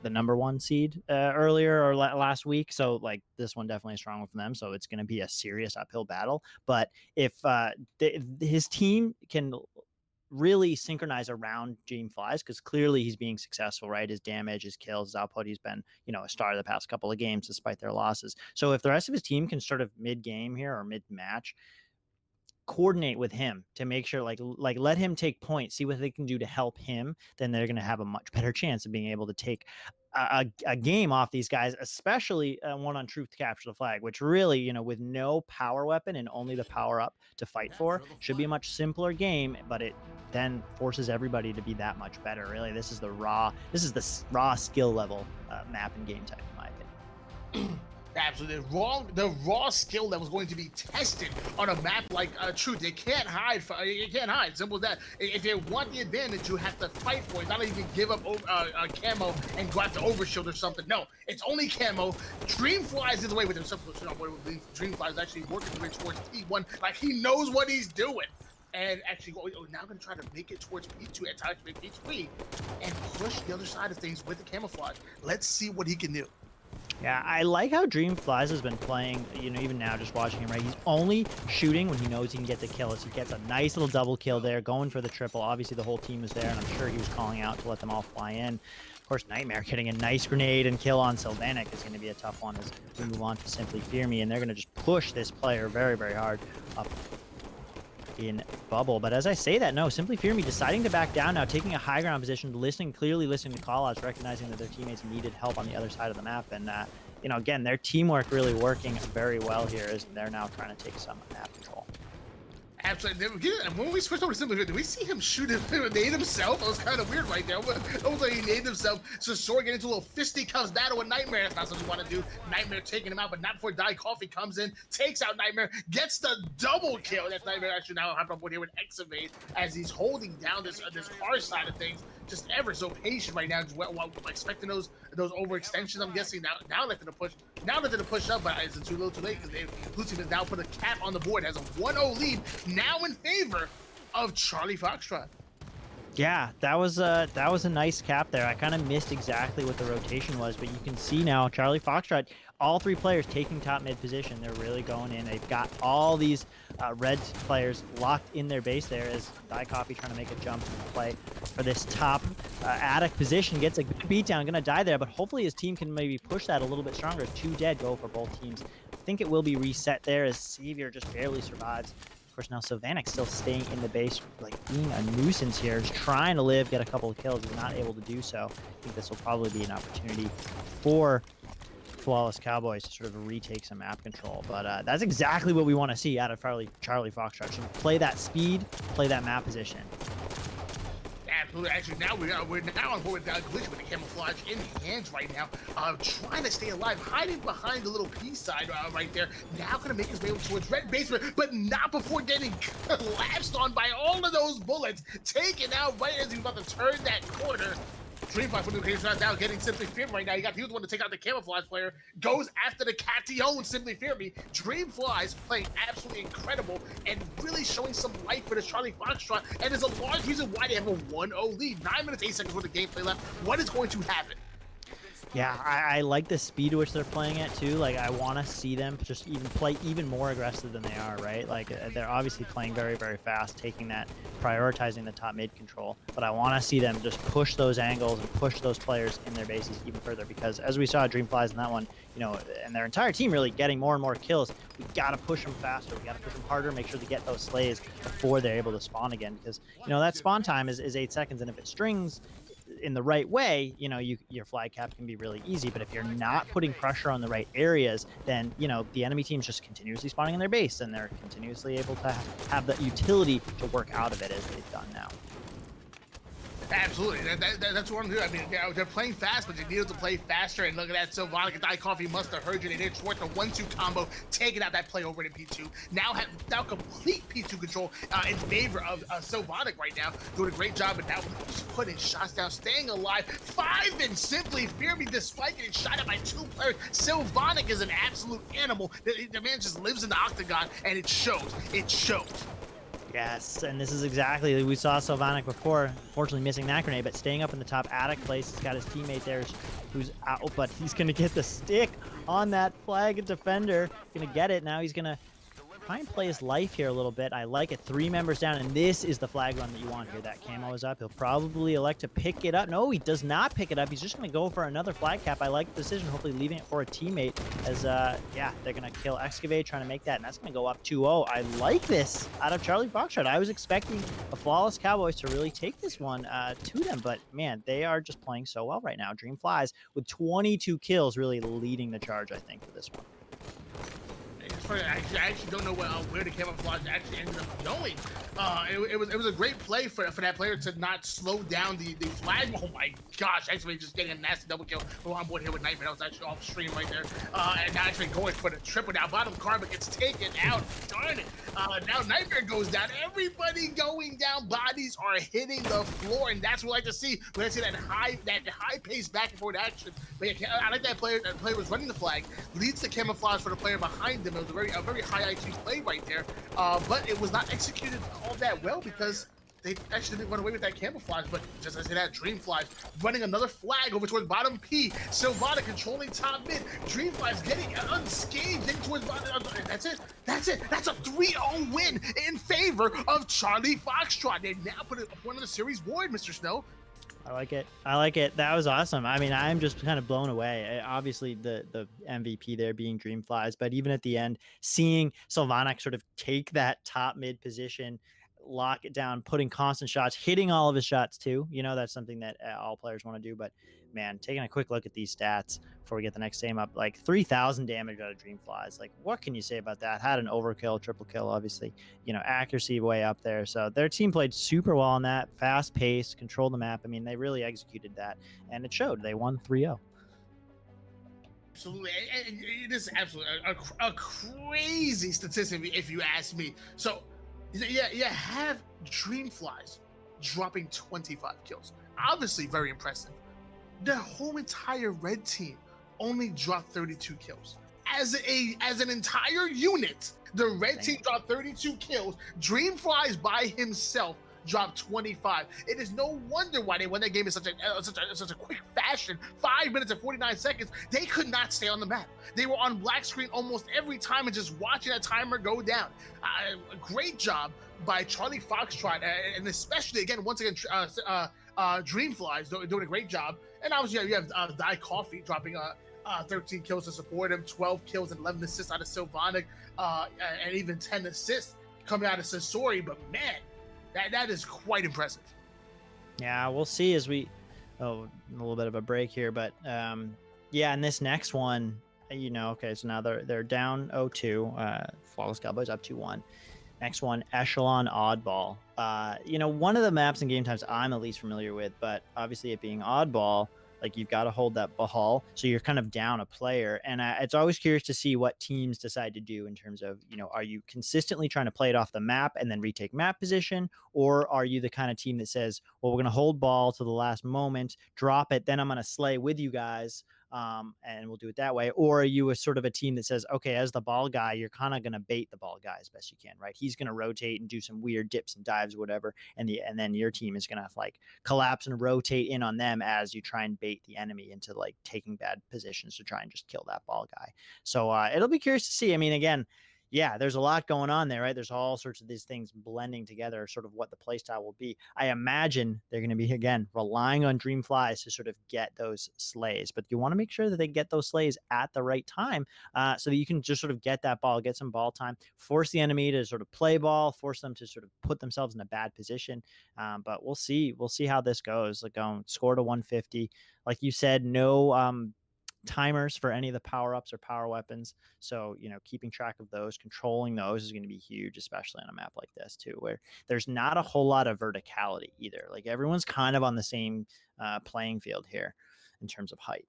Speaker 2: the #1 seed earlier or last week. So, like, this one definitely is strong for them. So it's going to be a serious uphill battle. But if his team can really synchronize around Dreamflies, because clearly he's being successful, right? His damage, his kills, his output, he's been, you know, a star the past couple of games despite their losses. So if the rest of his team can sort of mid-game here or mid-match coordinate with him to make sure, like let him take points, see what they can do to help him, then they're going to have a much better chance of being able to take a game off these guys, especially one on Truth to Capture the Flag, which really, you know, with no power weapon and only the power up to fight for, should be a much simpler game, but it then forces everybody to be that much better. Really, this is the raw skill level map and game type, in my opinion.
Speaker 1: Absolutely. The raw skill that was going to be tested on a map like Truth. You can't hide. You can't hide. Simple as that. If you want the advantage, you have to fight for it. Not even give up camo and go after overshield or something. No, it's only camo. Dreamflies is the way with himself. Dreamflies is actually working his way towards P1. Like, he knows what he's doing. And actually, now I'm going to try to make it towards P2 and try to make P3 and push the other side of things with the camouflage. Let's see what he can do.
Speaker 2: Yeah, I like how Dreamflies has been playing, you know, even now just watching him, right? He's only shooting when he knows he can get the kill. So he gets a nice little double kill there, going for the triple. Obviously, the whole team was there, and I'm sure he was calling out to let them all fly in. Of course, Nightmare getting a nice grenade and kill on Sylvanek is going to be a tough one as we move on to Simply Fear Me, and they're going to just push this player very, very hard up in bubble. But as I say that, no, Simply Fear Me deciding to back down now, taking a high ground position, clearly listening to call-outs, recognizing that their teammates needed help on the other side of the map. And, you know, again, their teamwork really working very well here as they're now trying to take some map control.
Speaker 1: Absolutely. When we switched over to Simply Fear, did we see him shoot him, nade himself? It was kind of weird right there. It was like he named himself. So Sora getting into a little fisticuffs battle with Nightmare. That's not something you want to do. Nightmare taking him out, but not before Die Coffee comes in, takes out Nightmare, gets the double kill. That's Nightmare actually now hopped on board here with Exavade as he's holding down this hard side of things. Just ever so patient right now, while expecting those overextensions. I'm guessing now let them push. Now let them push up, but it's too little, too late because Blue Team has now put a cap on the board. Has a 1-0 lead now in favor of Charlie Foxtrot.
Speaker 2: Yeah, that was a nice cap there. I kind of missed exactly what the rotation was, but you can see now Charlie Foxtrot, all three players taking top mid position. They're really going in. They've got all these red players locked in their base there as Die Coffee trying to make a jump play for this top attic position. Gets a good beatdown, gonna die there, but hopefully his team can maybe push that a little bit stronger. 2 dead go for both teams. I think it will be reset there as Savior just barely survives. Of course, now Sylvanek still staying in the base, like being a nuisance here. He's trying to live, get a couple of kills. He's not able to do so. I think this will probably be an opportunity for Flawless Cowboys to sort of retake some map control. But that's exactly what we want to see out of Charlie Foxtrot. So play that speed, play that map position.
Speaker 1: Absolutely. Actually, now we're now on board with Glitch with the camouflage in hands right now, trying to stay alive, hiding behind the little P side right there. Now gonna make his way towards red basement, but not before getting collapsed on by all of those bullets, taken out right as he's about to turn that corner. Dreamfly putting the case right now, getting Simply Fear Me right now. He was the one to take out the camouflage player. Goes after the Cation, Simply Fear Me. Dreamfly's playing absolutely incredible and really showing some life for this Charlie Foxtrot. And there's a large reason why they have a 1-0 lead. 9 minutes, 8 seconds worth of gameplay left. What is going to happen?
Speaker 2: Yeah, I like the speed at which they're playing it too. Like, I want to see them just even play even more aggressive than they are, right? Like, they're obviously playing very, very fast, taking that, prioritizing the top mid control. But I want to see them just push those angles and push those players in their bases even further, because as we saw Dreamflies in that one, and their entire team really getting more and more kills. We got to push them faster. We got to push them harder, make sure they get those slays before they're able to spawn again, because that spawn time is 8 seconds, and if it strings in the right way, your flag cap can be really easy. But if you're not putting pressure on the right areas, then the enemy team's just continuously spawning in their base, and they're continuously able to have the utility to work out of it as they've done now.
Speaker 1: Absolutely, that's what I'm doing. I mean, they're playing fast, but they needed to play faster. And look at that, Sylvanica and Coffee must have heard you. They did short the 1-2 combo, taking out that play over to P2. Now complete P2 control in favor of Sylvanica right now, doing a great job. And now just putting shots down, staying alive. 5 and simply fear me, despite getting shot at by 2 players. Sylvanica is an absolute animal. The man just lives in the octagon, and it shows. It shows.
Speaker 2: Yes, and this is exactly, we saw Sylvanica before, fortunately missing that grenade, but staying up in the top attic place. He's got his teammate there who's out, but he's going to get the stick on that flag defender. Going to get it. Now he's going to try and play his life here a little bit. I like it. 3 members down, and this is the flag run that you want here. That camo is up. He'll probably elect to pick it up. No, he does not pick it up. He's just going to go for another flag cap. I like the decision, hopefully leaving it for a teammate, as, yeah, they're going to kill Excavate, trying to make that, and that's going to go up 2-0. I like this out of Charlie Foxtrot. I was expecting the Flawless Cowboys to really take this one to them, but, man, they are just playing so well right now. Dream Flies with 22 kills really leading the charge, I think, for this one.
Speaker 1: I actually don't know where the camouflage actually ended up going. It was a great play for that player to not slow down the flag. Oh my gosh, actually just getting a nasty double kill. We're on board here with Nightmare. That was actually off stream right there. And now actually going for the triple. Now bottom Karma gets taken out. Darn it. Now Nightmare goes down. Everybody going down. Bodies are hitting the floor, and that's what we like to see. We like to see that high pace back and forth action. But yeah, I like that player. That player was running the flag, leads the camouflage for the player behind them. It was a very high IQ play right there, but it was not executed all that well because they actually didn't run away with that camouflage. But just as I say that, Dreamflies running another flag over towards bottom P. Sylvana controlling top mid. Dreamflies getting unscathed in towards bottom. That's it. That's it. That's a 3-0 win in favor of Charlie Foxtrot. They now put it one of the series board, Mr. Snow.
Speaker 2: I like it. I like it. That was awesome. I mean, I'm just kind of blown away. Obviously, the MVP there being Dreamflies, but even at the end, seeing Sylvanak sort of take that top mid position, lock it down, putting constant shots, hitting all of his shots too. That's something that all players want to do. But man, taking a quick look at these stats before we get the next game up, like 3,000 damage out of Dreamflies. Like, what can you say about that? Had an overkill, triple kill, obviously. Accuracy way up there. So their team played super well on that, fast pace, controlled the map. I mean, they really executed that, and it showed. They won 3-0.
Speaker 1: Absolutely, it is absolutely a crazy statistic if you ask me. So, yeah, you have Dreamflies dropping 25 kills. Obviously, very impressive. The whole entire red team only dropped 32 kills. As an entire unit, the red team dropped 32 kills. Dreamflies by himself dropped 25. It is no wonder why they won that game in such a quick fashion. 5 minutes and 49 seconds. They could not stay on the map. They were on black screen almost every time and just watching that timer go down. A great job by Charlie Foxtrot, and especially again, once again, Dreamflies doing a great job. And obviously, you have Die Coffee dropping 13 kills to support him, 12 kills and 11 assists out of Sylvanak, and even 10 assists coming out of Sasori. But man, that is quite impressive.
Speaker 2: Yeah, we'll see as a little bit of a break here, but yeah, and this next one, okay, so now they're down 0-2, Flawless Cowboys up 2-1. Next one, Echelon Oddball. One of the maps and game types I'm at least familiar with, but obviously it being Oddball, like, you've got to hold that ball, so you're kind of down a player. And it's always curious to see what teams decide to do in terms of, are you consistently trying to play it off the map and then retake map position? Or are you the kind of team that says, well, we're going to hold ball to the last moment, drop it, then I'm going to slay with you guys, and we'll do it that way. Or are you a sort of a team that says, okay, as the ball guy, you're kind of going to bait the ball guy as best you can, right? He's going to rotate and do some weird dips and dives or whatever, and then your team is going to like collapse and rotate in on them as you try and bait the enemy into like taking bad positions to try and just kill that ball guy. So it'll be curious to see. I mean, again, yeah, there's a lot going on there, right? There's all sorts of these things blending together, sort of what the play style will be. I imagine they're going to be, again, relying on Dreamflies to sort of get those slays, but you want to make sure that they get those slays at the right time so that you can just sort of get that ball, get some ball time, force the enemy to sort of play ball, force them to sort of put themselves in a bad position. But we'll see how this goes. Like, score to 150. Like you said, no timers for any of the power-ups or power weapons, so keeping track of those, controlling those is going to be huge, especially on a map like this too, where there's not a whole lot of verticality either. Like, everyone's kind of on the same playing field here in terms of height.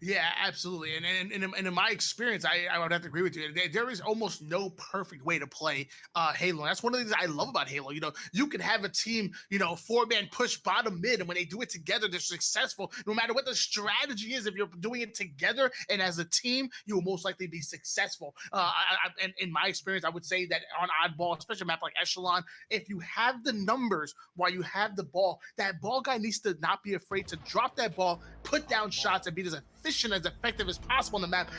Speaker 1: Yeah, absolutely. And in my experience, I would have to agree with you. There is almost no perfect way to play Halo. That's one of the things I love about Halo. You can have a team, 4-man push bottom mid, and when they do it together, they're successful. No matter what the strategy is, if you're doing it together and as a team, you will most likely be successful. And in my experience, I would say that on oddball, especially a map like Echelon, if you have the numbers while you have the ball, that ball guy needs to not be afraid to drop that ball, put down shots, and be as efficient, as effective as possible on the map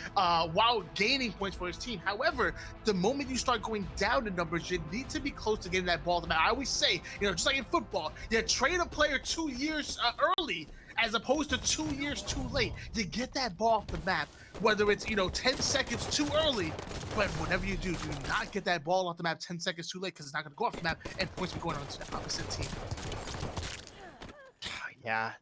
Speaker 1: while gaining points for his team. However, the moment you start going down in numbers, you need to be close to getting that ball to the map. I always say, just like in football, you trade a player 2 years early as opposed to 2 years too late. You get that ball off the map, whether it's 10 seconds too early, but whatever you do not get that ball off the map 10 seconds too late, because it's not going to go off the map and points will be going on to the opposite team.
Speaker 2: Yeah,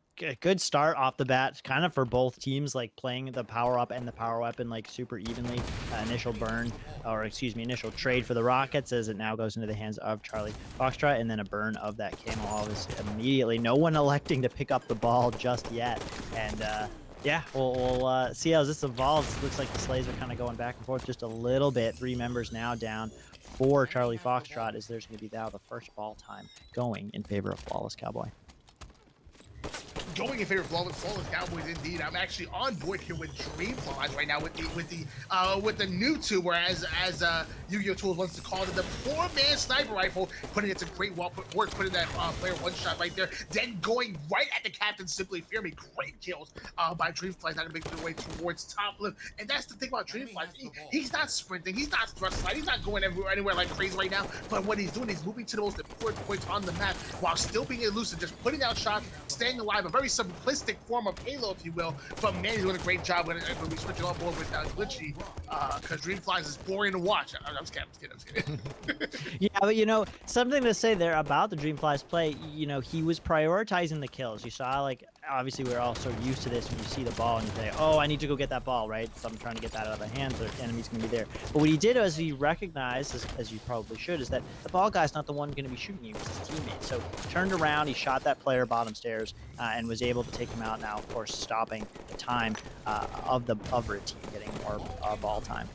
Speaker 2: good start off the bat, kind of for both teams, like playing the power up and the power weapon like super evenly. Initial trade for the Rockets as it now goes into the hands of Charlie Foxtrot, and then a burn of that camo obviously immediately. No one electing to pick up the ball just yet, and yeah, we'll see how this evolves. Looks like the slays are kind of going back and forth just a little bit. 3 members now down for Charlie Foxtrot, as there's going to be now the first ball time going in favor of Flawless Cowboy.
Speaker 1: Going in favor of Flawless Cowboys, indeed. I'm actually on board here with Dreamflies right now with the new two, whereas as Yu-Gi-Oh! Tools wants to call it the poor-man sniper rifle, putting it to great work, putting that player one shot right there, then going right at the captain, Simply Fear Me. Great kills by Dreamflies, not gonna make their way towards top left. And that's the thing about Dreamflies. He's not sprinting, he's not thrust sliding, he's not going anywhere like crazy right now. But what he's doing, he's moving to the most important points on the map while still being elusive, just putting out shots, staying alive. A very simplistic form of Halo, if you will. But man, he's doing a great job when we switch on board with Glitchy, because Dreamflies is boring to watch. I'm just kidding.
Speaker 2: Yeah, but something to say there about the Dreamflies play, he was prioritizing the kills. You saw, like, obviously we're all so used to this when you see the ball and you say, oh, I need to go get that ball, right? So I'm trying to get that out of the hands, or the enemy's gonna be there. But what he did was he recognized, as you probably should, is that the ball guy's not the one gonna be shooting you, it's his teammate. So he turned around, he shot that player bottom stairs, and was able to take him out. Now, of course, stopping the time of the other team getting more ball time.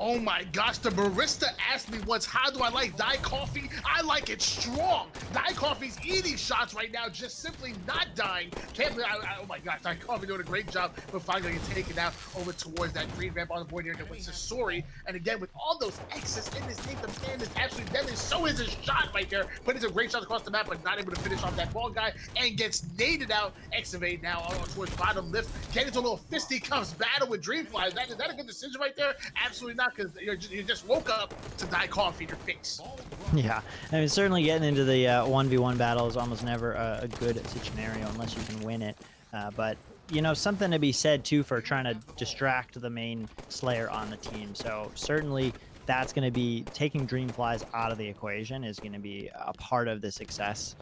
Speaker 1: Oh my gosh, the barista asked me once, how do I like Dye Coffee? I like it strong. Dye Coffee's eating shots right now, just simply not dying. Can't believe, oh my gosh, Dye Coffee doing a great job, but finally getting taken out over towards that green vamp on the board here with Sasori. And again, with all those X's in this thing, the man is absolutely deadly. So is his shot right there, but it's a great shot across the map, but not able to finish off that ball guy, and gets naded out. Excavate now towards bottom left, getting into a little fisticuffs battle with Dreamfly. Is that a good decision right there? Absolutely not, because you just woke up to Dye Coffee in your face.
Speaker 2: Yeah, I mean, certainly getting into the 1v1 battle is almost never a good scenario unless you can win it. But something to be said too for trying to distract the main Slayer on the team. So certainly that's going to be taking Dreamflies out of the equation is going to be a part of the success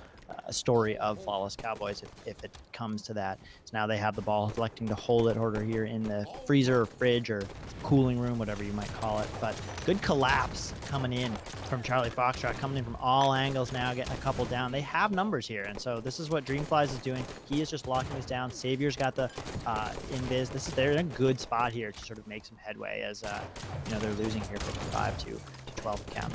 Speaker 2: story of Flawless Cowboys if it comes to that. So now they have the ball, electing to hold it order here in the freezer or fridge or cooling room, whatever you might call it. But good collapse coming in from Charlie Foxtrot, coming in from all angles now, getting a couple down. They have numbers here, and so this is what Dreamflies is doing. He is just locking this down. Savior's got the invis. They're in a good spot here to sort of make some headway as they're losing here 55 to 12 count.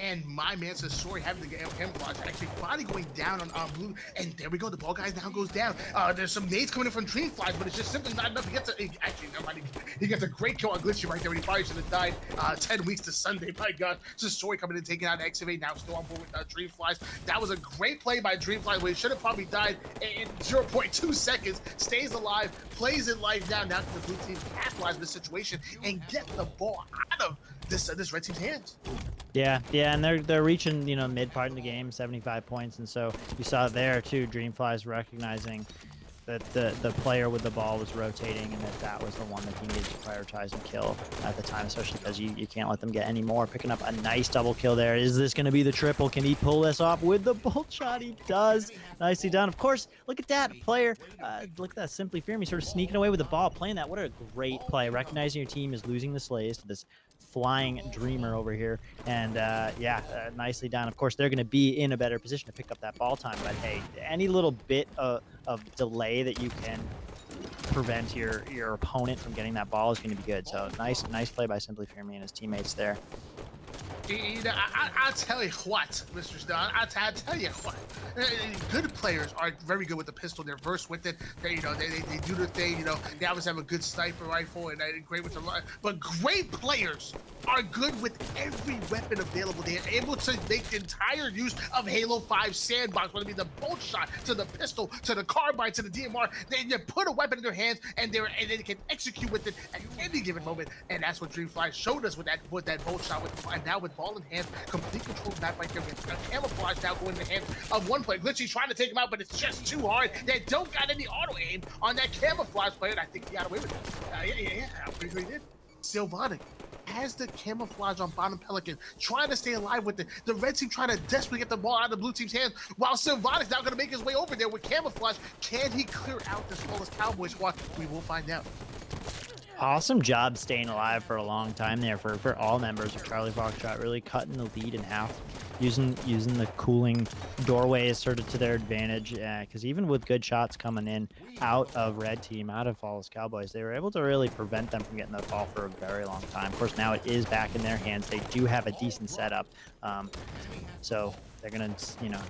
Speaker 1: And my man Sasori having the camouflage actually finally going down on blue. And there we go. The ball guy now goes down. There's some nades coming in from Dreamflies, but it's just simply not enough. He gets a great kill on Glitchy right there. He probably should have died 10 weeks to Sunday. My God. Sasori coming in, taking out Excavate. Now still on board with Dreamflies. That was a great play by Dreamflies, where he should have probably died in 0.2 seconds. Stays alive, plays it life down. Now the blue team capitalize this situation and get the ball out of this red team's hands.
Speaker 2: Yeah, and they're reaching, you know, mid part in the game, 75 points, and so you saw there too, Dreamflies recognizing that the player with the ball was rotating, and that was the one that he needed to prioritize and kill at the time, especially because you can't let them get any more. Picking up a nice double kill there. Is this going to be the triple? Can he pull this off with the bolt shot? He does. Nicely done. Of course, look at that player. Look at that Simply Fear Me sort of sneaking away with the ball, playing that. What a great play. Recognizing your team is losing the slays to this flying dreamer over here, and nicely done. Of course, they're going to be in a better position to pick up that ball time, but hey, any little bit of delay that you can prevent your opponent from getting that ball is going to be good. So nice play by Simply Fear Me and his teammates there.
Speaker 1: You know, I'll tell you what, Mr. Snow. I'll tell you what. Good players are very good with the pistol. They're versed with it. They do the thing. You know, they obviously have a good sniper rifle and they're great with the. But great players are good with every weapon available. They are able to make the entire use of Halo 5 sandbox, whether it be the bolt shot, to the pistol, to the carbine, to the DMR. They put a weapon in their hands and they can execute with it at any given moment. And that's what Dreamfly showed us with that bolt shot. And now with ball in hand, complete control of that right there. A camouflage now going in the hands of one player. Glitchy's trying to take him out, but it's just too hard. They don't got any auto aim on that camouflage player, and I think he got away with it. Yeah, I'm pretty sure he did. Sylvatic has the camouflage on bottom Pelican, trying to stay alive with it. The red team trying to desperately get the ball out of the blue team's hands, while Sylvatic's now going to make his way over there with camouflage. Can he clear out this flawless Cowboy squad? We will find out.
Speaker 2: Awesome job staying alive for a long time there for all members of Charlie Foxtrot, really cutting the lead in half, using the cooling doorways sort of to their advantage, because even with good shots coming in out of red team, out of Flawless Cowboys, they were able to really prevent them from getting the ball for a very long time. Of course, now it is back in their hands. They do have a decent setup, so they're gonna,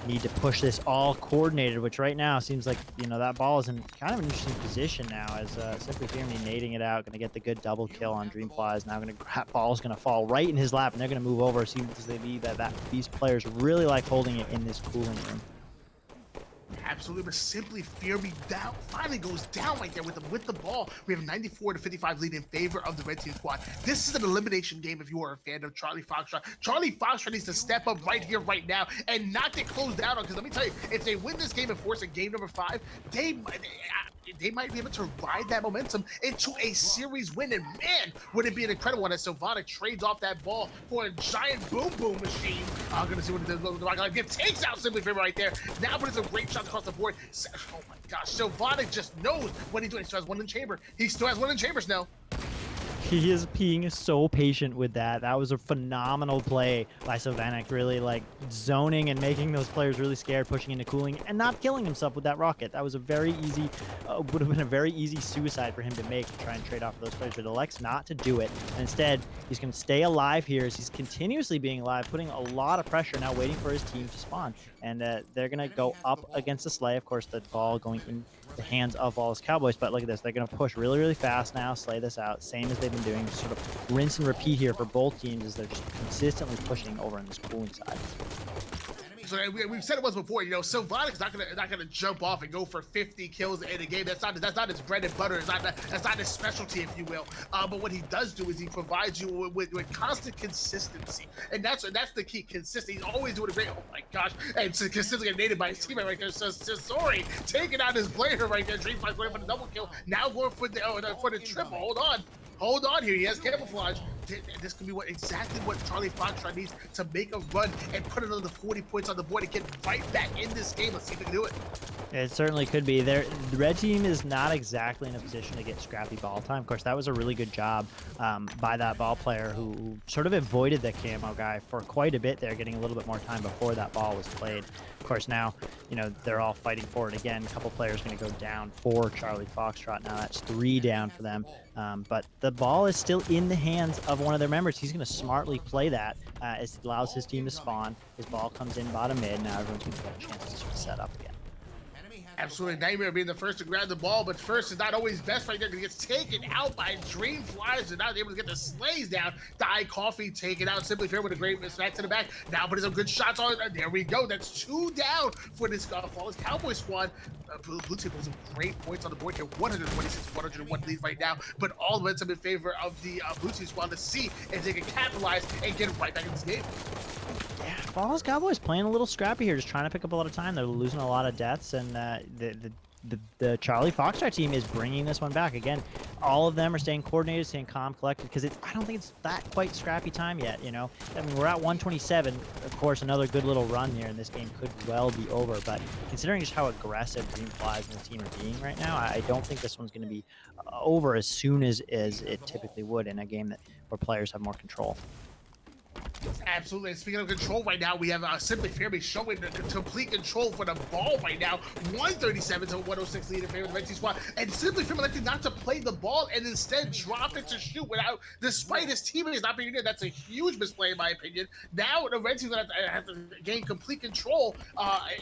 Speaker 2: need to push this all coordinated, which right now seems like, that ball is in kind of an interesting position now, as Simply Fear Me nading it out, gonna get the good double kill on Dreamflies. Now gonna grab ball's gonna fall right in his lap, and they're gonna move over. Seems to be that these players really like holding it in this cooling room.
Speaker 1: Absolutely, but Simply Fear Me down finally goes down right there with the ball. We have 94-55 lead in favor of the red team squad. This is an elimination game if you are a fan of Charlie Foxtrot. Charlie Foxtrot needs to step up right here, right now, and not get closed down on, because let me tell you, if they win this game and force a game number 5, they might be able to ride that momentum into a series win. And man, would it be an incredible one as Sylvatic trades off that ball for a giant boom machine. I'm gonna see what it takes out Simply Fear Me right there. Now, but it's a great shot across the board. Oh my gosh, Sylvatic just knows what he's doing. He still has one in chamber. He still has one in chambers now.
Speaker 2: He is being so patient with that. That was a phenomenal play by Sylvatic, really like zoning and making those players really scared, pushing into cooling and not killing himself with that rocket. That was a very easy, would have been a very easy suicide for him to make, to try and trade off of those players, but elects not to do it. And instead, he's going to stay alive here as he's continuously being alive, putting a lot of pressure now, waiting for his team to spawn. And they're going to go up against the Slay. Of course, the ball going in the hands of Flawless Cowboys, but look at this. They're going to push really fast now, slay this out, same as they've been doing, sort of rinse and repeat here for both teams as they're just consistently pushing over on this cooling side.
Speaker 1: So we've said it once before, Sylvatic's not gonna jump off and go for 50 kills in a game. That's not his bread and butter. That's not his specialty, if you will. But what he does do is he provides you with constant consistency, and that's the key. Consistent. He's always doing a great. Oh my gosh! And so consistently nated by his teammate right there. So sorry, taking out his player right there. Dreamfly going for the double kill. Now going for the triple. Hold on here. He has camouflage. This could be exactly what Charlie Foxtrot needs to make a run and put another 40 points on the board and get right back in this game. Let's see if they can do it.
Speaker 2: It certainly could be. The red team is not exactly in a position to get scrappy ball time. Of course, that was a really good job by that ball player who sort of avoided the camo guy for quite a bit there, getting a little bit more time before that ball was played. Of course, now, they're all fighting for it again. A couple players going to go down for Charlie Foxtrot now. That's 3 down for them. But the ball is still in the hands of one of their members. He's going to smartly play that as it allows his team to spawn. His ball comes in bottom mid. Now everyone's going to get a chance to sort of set up again.
Speaker 1: Absolutely Nightmare being the first to grab the ball, but first is not always best right there because he gets taken out by Dream Flyers and not able to get the slays down. Die Coffee taken out. Simply Fair with a great smack to the back. Now putting some good shots on. There we go. That's 2 down for this Flawless Cowboy squad. Blue Team pulls some great points on the board here. 126-101 lead right now, but all momentum in favor of the Blue Team squad. Let's see if they can capitalize and get right back in this game.
Speaker 2: Yeah, Flawless Cowboys playing a little scrappy here, just trying to pick up a lot of time. They're losing a lot of deaths, and the Charlie Foxtrot team is bringing this one back. Again, all of them are staying coordinated, staying calm, collected, because I don't think it's that quite scrappy time yet, you know? I mean, we're at 127. Of course, another good little run here, and this game could well be over, but considering just how aggressive Dream Flies and the team are being right now, I don't think this one's going to be over as soon as it typically would in a game where players have more control.
Speaker 1: Absolutely. And speaking of control right now, we have Simply Fair showing the complete control for the ball right now. 137 to 106 lead in favor of the Red Team squad. And Simply Fair elected not to play the ball and instead drop it to shoot without, despite his teammates not being there. That's a huge misplay in my opinion. Now the Red Team's going to have to gain complete control.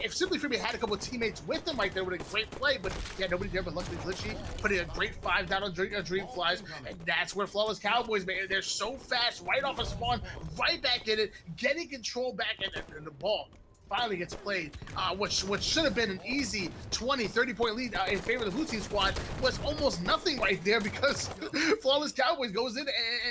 Speaker 1: If Simply Fair had a couple of teammates with him right there with a great play, but yeah, nobody there but luckily Glitchy putting a great 5 down on Dream Flies. And that's where Flawless Cowboys, man, they're so fast, right off a spawn, right back in it, getting control back, and the ball finally gets played. What should have been an easy 20-30 point lead in favor of the Blue Team squad was almost nothing right there because Flawless Cowboys goes in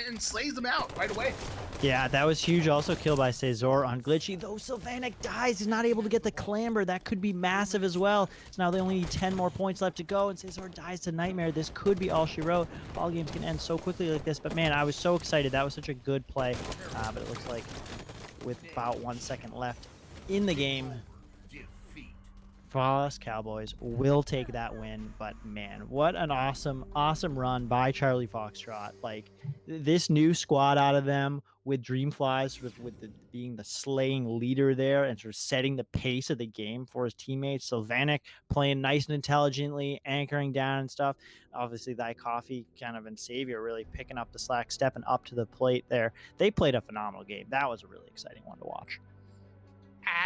Speaker 1: and slays them out right away.
Speaker 2: Yeah, that was huge. Also killed by Cesar on Glitchy. Though Sylvanek dies, he's not able to get the Clamber. That could be massive as well. So now they only need 10 more points left to go, and Cesar dies to Nightmare. This could be all she wrote. Ball games can end so quickly like this, but man, I was so excited. That was such a good play. But it looks like with about 1 second left in the game, Flawless Cowboys will take that win. But man, what an awesome run by Charlie Foxtrot. Like, this new squad out of them with Dreamflies being the slaying leader there and sort of setting the pace of the game for his teammates. Sylvanek playing nice and intelligently, anchoring down and stuff. Obviously, Thy Coffee kind of in Savior really picking up the slack, stepping up to the plate there. They played a phenomenal game. That was a really exciting one to watch.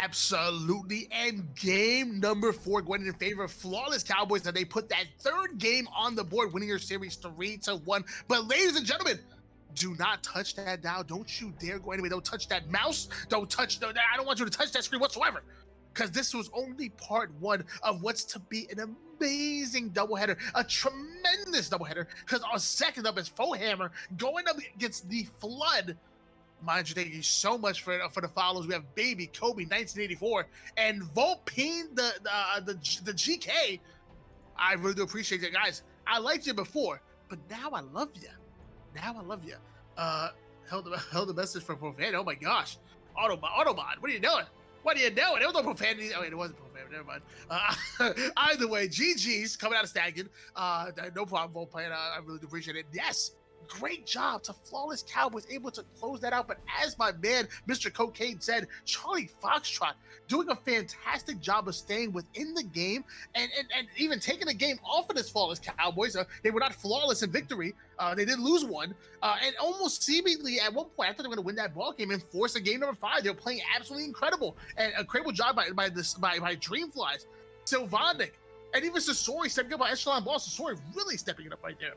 Speaker 1: Absolutely. And game number 4 going in favor of Flawless Cowboys, and they put that 3rd game on the board, winning your series 3-1. But ladies and gentlemen, do not touch that dial. Don't you dare go anywhere. Don't touch that mouse. Don't touch I don't want you to touch that screen whatsoever, because this was only part 1 of what's to be an amazing doubleheader, a tremendous doubleheader, because our second up is Fohammer going up against the Flood. Mind you, thank you so much for the follows. We have Baby Kobe 1984 and Volpine the GK. I really do appreciate it, guys. I liked you before, but now I love you. Now I love you. Held the message for profanity. Oh my gosh, Autobot, what are you doing? What are you doing? It was no profanity. Oh, wait, it wasn't profanity. Never mind. Either way, GG's coming out of Stagnant. No problem, Volpine. I really do appreciate it. Yes. Great job to Flawless Cowboys, able to close that out. But as my man, Mr. Cocaine said, Charlie Foxtrot doing a fantastic job of staying within the game and even taking the game off of this Flawless Cowboys. They were not flawless in victory. They did lose one. And almost seemingly at one point, I thought they were going to win that ball game and force a game number 5. They were playing absolutely incredible. And a incredible job by Dreamflies, Sylvanek, and even Sasori stepping up by Echelon Ball. Sasori really stepping it up right there.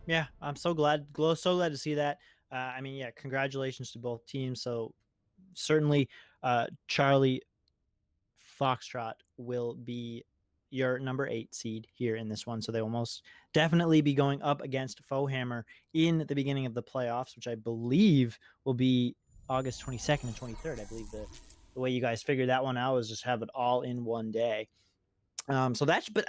Speaker 2: Yeah, I'm so glad to see that. I mean, yeah, congratulations to both teams. So certainly Charlie Foxtrot will be your number 8 seed here in this one, so they will most definitely be going up against Fohammer in the beginning of the playoffs, which I believe will be August 22nd and 23rd. I believe the way you guys figured that one out was just have it all in one day. So that's, but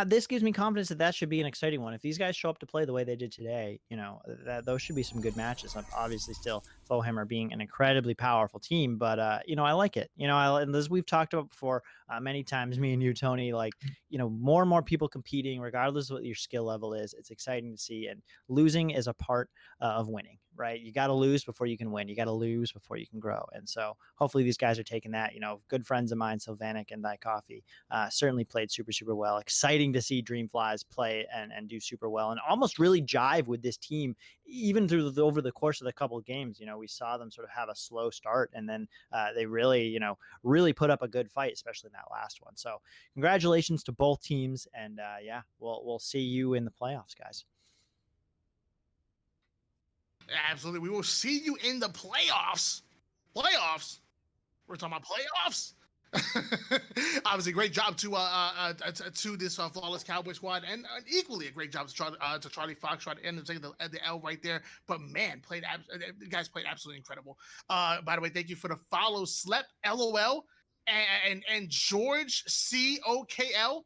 Speaker 2: this gives me confidence that should be an exciting one. If these guys show up to play the way they did today, you know, those should be some good matches. Obviously, still Fohammer being an incredibly powerful team, but you know, I like it. You know, and as we've talked about before many times, me and you, Tony, like, you know, more and more people competing, regardless of what your skill level is. It's exciting to see, and losing is a part of winning, right? You got to lose before you can win. You got to lose before you can grow. And so hopefully these guys are taking that. Good friends of mine, Sylvanik and Thy Coffee, certainly played super, super well. Exciting to see Dreamflies play and do super well and almost really jive with this team, even over the course of the couple of games. We saw them sort of have a slow start, and then they really put up a good fight, especially in that last one. So congratulations to both teams. And yeah, we'll see you in the playoffs, guys.
Speaker 1: Absolutely. We will see you in the playoffs. Playoffs? We're talking about playoffs? Obviously, great job to this flawless Cowboy squad, and equally a great job to Charlie Fox, trying to end the L right there. But man, the guys played absolutely incredible. By the way, thank you for the follow, Slept LOL, and George COKL.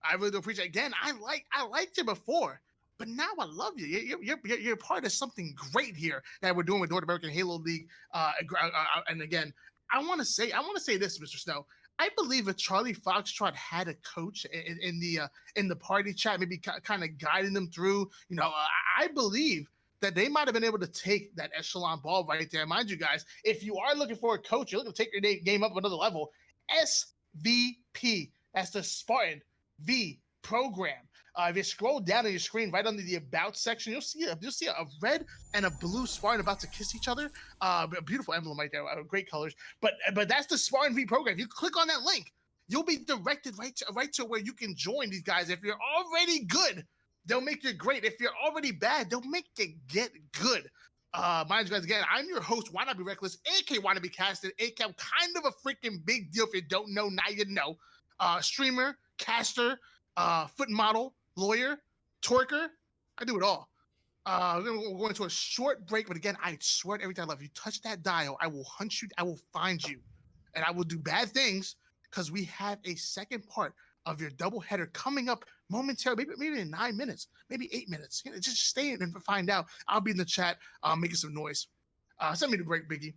Speaker 1: I really do appreciate it. Again, I liked you before, but now I love you. You're part of something great here that we're doing with North American Halo League. And again, I want to say this, Mr. Snow. I believe if Charlie Foxtrot had a coach in the party chat, maybe kind of guiding them through, I believe that they might have been able to take that echelon ball right there. Mind you, guys, if you are looking for a coach, you're looking to take your game up another level. SVP, that's the Spartan V program. If you scroll down on your screen, right under the About section, you'll see a red and a blue Spartan about to kiss each other. A beautiful emblem right there, great colors. But that's the Spartan V program. If you click on that link, you'll be directed right to where you can join these guys. If you're already good, they'll make you great. If you're already bad, they'll make you get good. Mind you guys, again, I'm your host, Why Not Be Reckless, AK Why Not Be Casted, AK kind of a freaking big deal. If you don't know, now you know. Streamer, caster, foot model, lawyer, twerker. I do it all. We're going to a short break, but again, I swear to everything I love, if you touch that dial, I will hunt you, I will find you, and I will do bad things because we have a second part of your doubleheader coming up momentarily, maybe in 9 minutes, maybe 8 minutes. Just stay in and find out. I'll be in the chat making some noise. Send me the break, Biggie.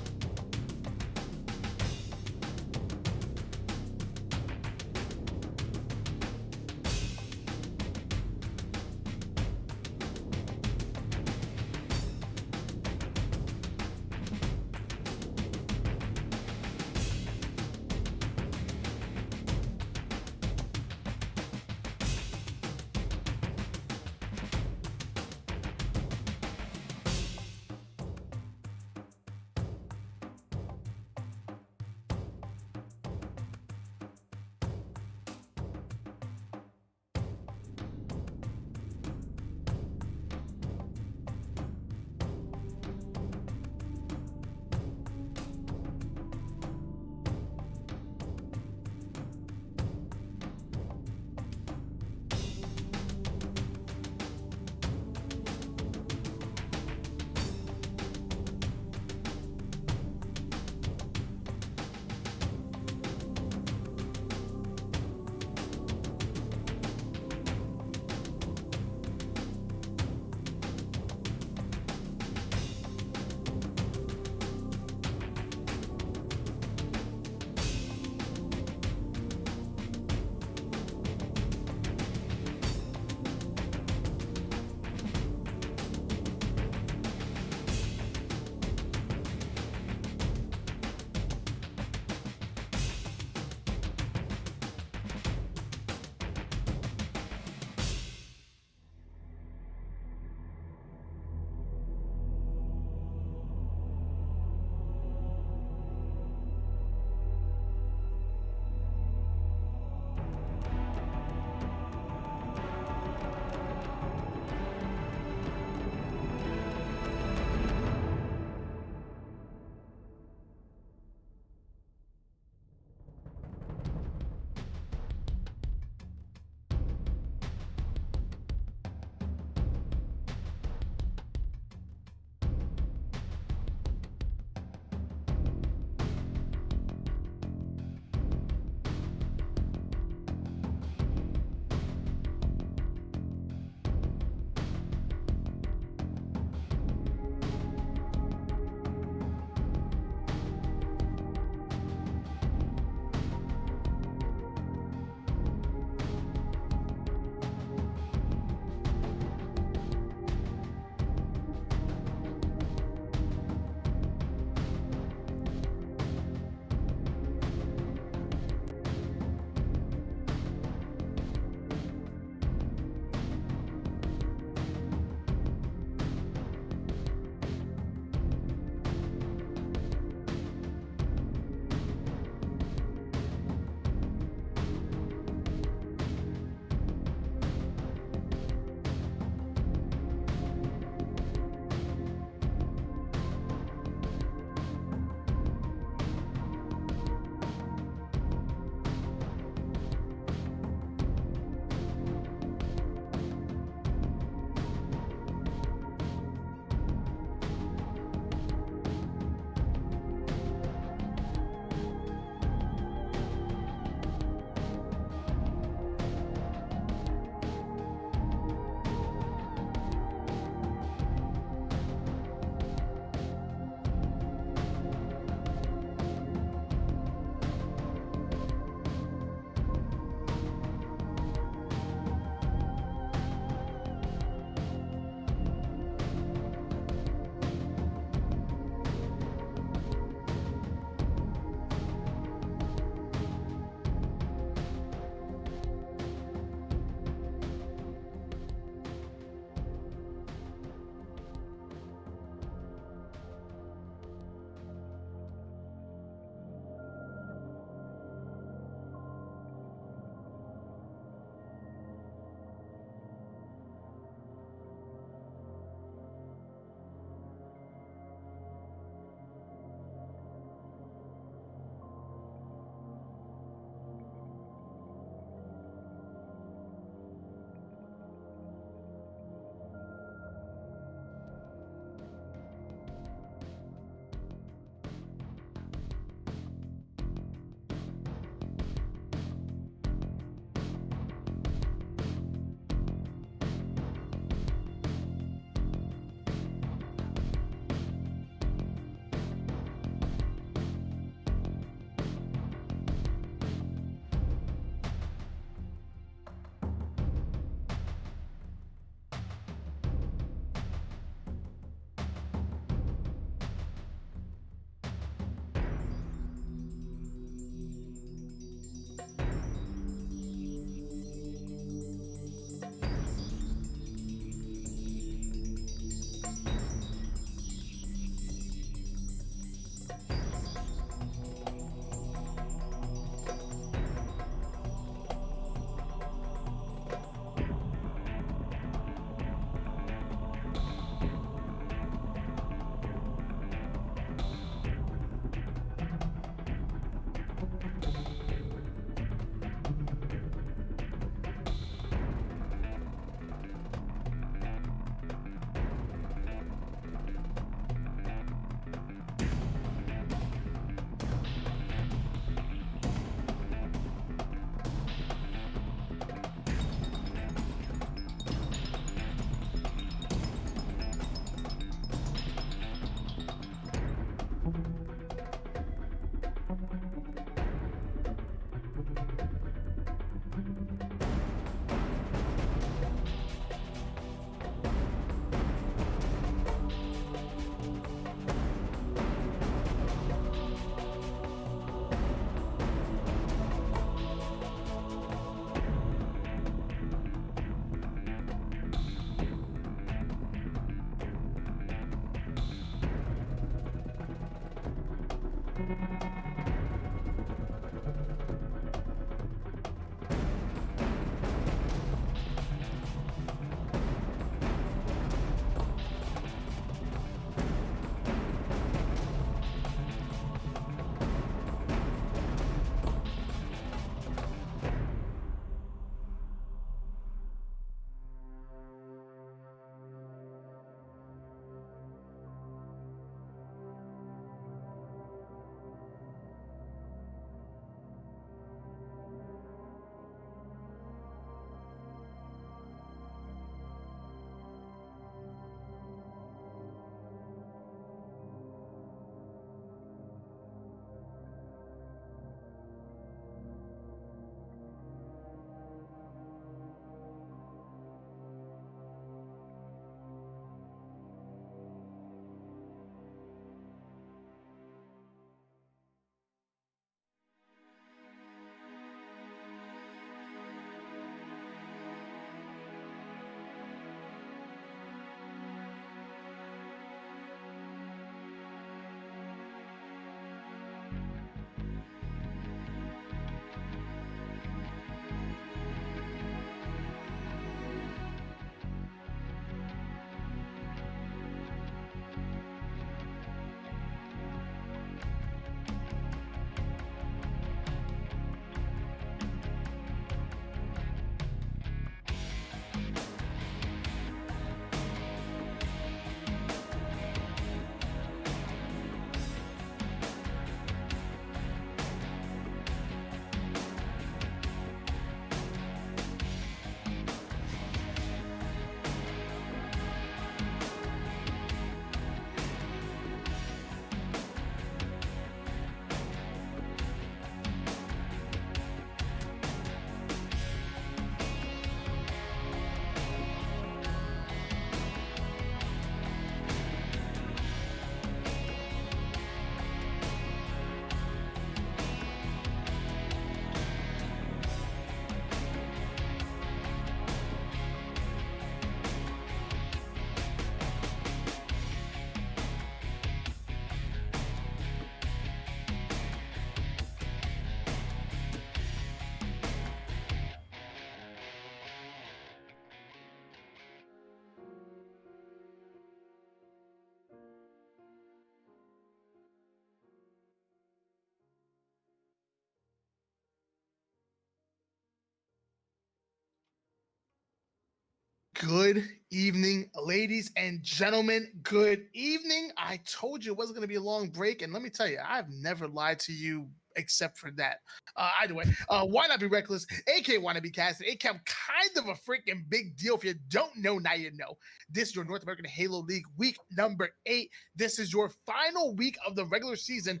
Speaker 1: Good evening, ladies and gentlemen. Good evening. I told you it wasn't going to be a long break, and let me tell you, I've never lied to you except for that. Either way, why not be reckless? AK wanna be casted. AK, I'm kind of a freaking big deal. If you don't know, now you know. This is your North American Halo League week number 8. This is your final week of the regular season.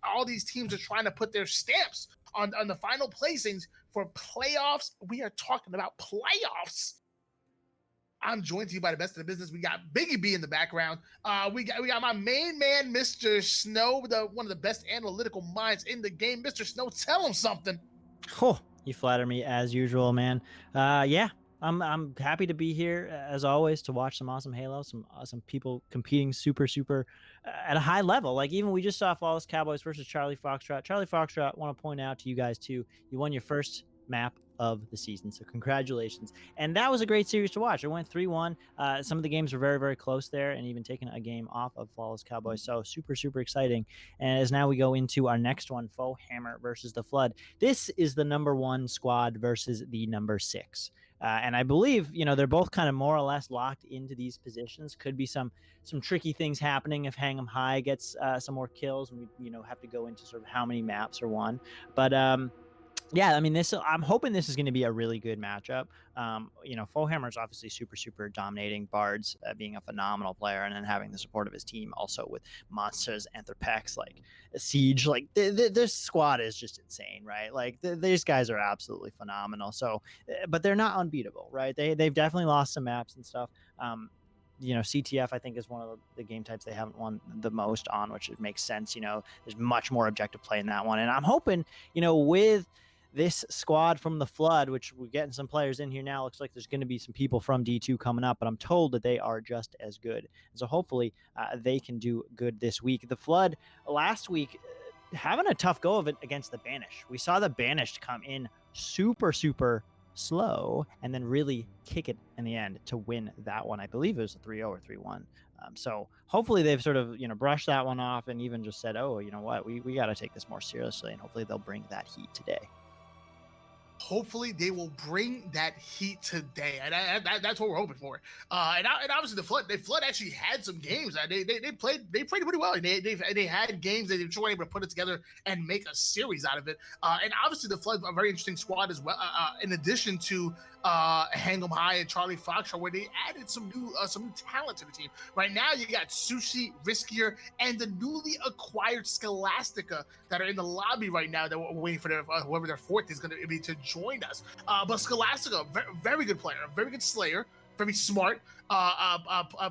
Speaker 1: All these teams are trying to put their stamps on the final placings for playoffs. We are talking about playoffs. I'm joined to you by the best of the business. We got Biggie B in the background. We got my main man, Mr. Snow, one of the best analytical minds in the game. Mr. Snow, tell him something.
Speaker 2: Oh, you flatter me as usual, man. Yeah, I'm happy to be here as always to watch some awesome Halo, some people competing super at a high level. Like even we just saw Flawless Cowboys versus Charlie Foxtrot. Charlie Foxtrot, want to point out to you guys too, you won your first map of the season, so congratulations. And that was a great series to watch. It went 3-1. Some of the games were very close there, and even taking a game off of Flawless Cowboys. So super exciting. And as now we go into our next one, Foe Hammer versus the Flood. This is the number 1 squad versus the number 6. And I believe, they're both kind of more or less locked into these positions. Could be some tricky things happening if Hang 'em High gets some more kills, and we have to go into sort of how many maps are won. But yeah, I mean, I'm hoping this is going to be a really good matchup. Foehammer is obviously super dominating. Bard's being a phenomenal player, and then having the support of his team also with Monsters, Anthropex, like Siege. Like this squad is just insane, right? Like these guys are absolutely phenomenal. So, but they're not unbeatable, right? They've definitely lost some maps and stuff. CTF I think is one of the game types they haven't won the most on, which makes sense. There's much more objective play in that one, and I'm hoping, with this squad from the Flood, which we're getting some players in here now. Looks like there's going to be some people from D2 coming up, but I'm told that they are just as good. And so hopefully they can do good this week. The Flood last week having a tough go of it against the Banished. We saw the Banished come in super slow and then really kick it in the end to win that one. I believe it was a 3-0 or 3-1. So hopefully they've sort of, brushed that one off and even just said, oh, you know what, we got to take this more seriously, and hopefully they'll bring that heat today.
Speaker 1: Hopefully they will bring that heat today, and that's what we're hoping for. And obviously the Flood actually had some games. They played pretty well. And they had games that they were able to put it together and make a series out of it. And obviously the Flood, a very interesting squad as well. In addition to Hang 'em High and Charlie Foxtrot, where they added some new talent to the team. Right now you got Sushi, Riskier, and the newly acquired Scholastica that are in the lobby right now. That we're waiting for whoever their fourth is going to be to join us. But Scholastica, very good player, very good slayer, very smart,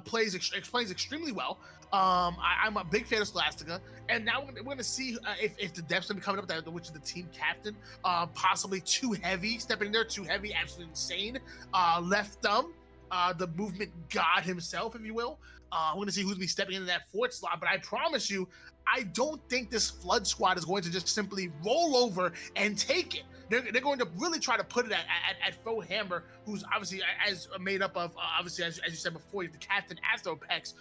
Speaker 1: plays extremely well. I'm a big fan of Scholastica, and now we're going to see if the depth's going to be coming up, which is the team captain, possibly too heavy, stepping in there, too heavy, absolutely insane. Left thumb, the movement god himself, if you will. We're going to see who's going to be stepping into that fourth slot, but I promise you, I don't think this Flood squad is going to just simply roll over and take it. They're going to really try to put it at Foe Hammer, who's obviously as made up of obviously as you said before, the captain Astropex,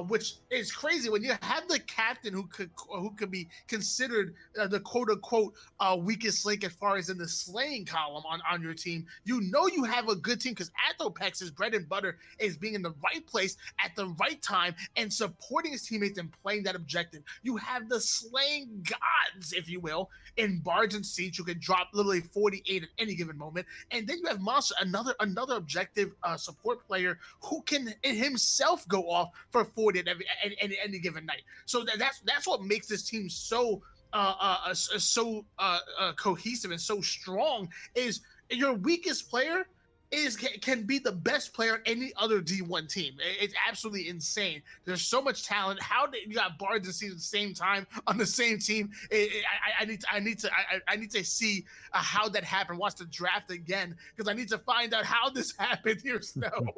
Speaker 1: which is crazy when you have the captain who could be considered the quote unquote weakest link as far as in the slaying column on your team. You have a good team because Athopex's bread and butter is being in the right place at the right time and supporting his teammates and playing that objective. You have the slaying gods, if you will, in Bards and Siege, who can drop literally 48 at any given moment. And then you have Monster, another objective support player who can himself go off for 40 at any given night. So that's what makes this team so cohesive and so strong. Is your weakest player can be the best player any other D1 team. It's absolutely insane. There's so much talent. How did you got Bards and Siege at the same time on the same team? I need to see how that happened. Watch the draft again because I need to find out how this happened here, Snow.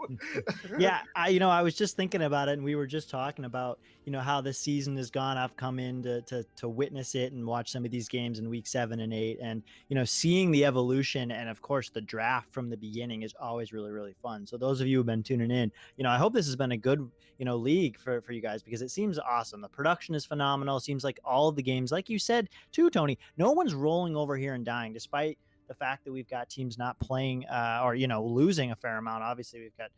Speaker 2: Yeah, I was just thinking about it, and we were just talking about how this season has gone. I've come in to witness it and watch some of these games in week 7 and 8, and seeing the evolution and of course the draft from the beginning is always really fun. So those of you who've been tuning in, I hope this has been a good league for you guys, because it seems awesome. The production is phenomenal. It seems like all of the games, like you said too, Tony, no one's rolling over here and dying, despite the fact that we've got teams not playing or losing a fair amount. Obviously, we've got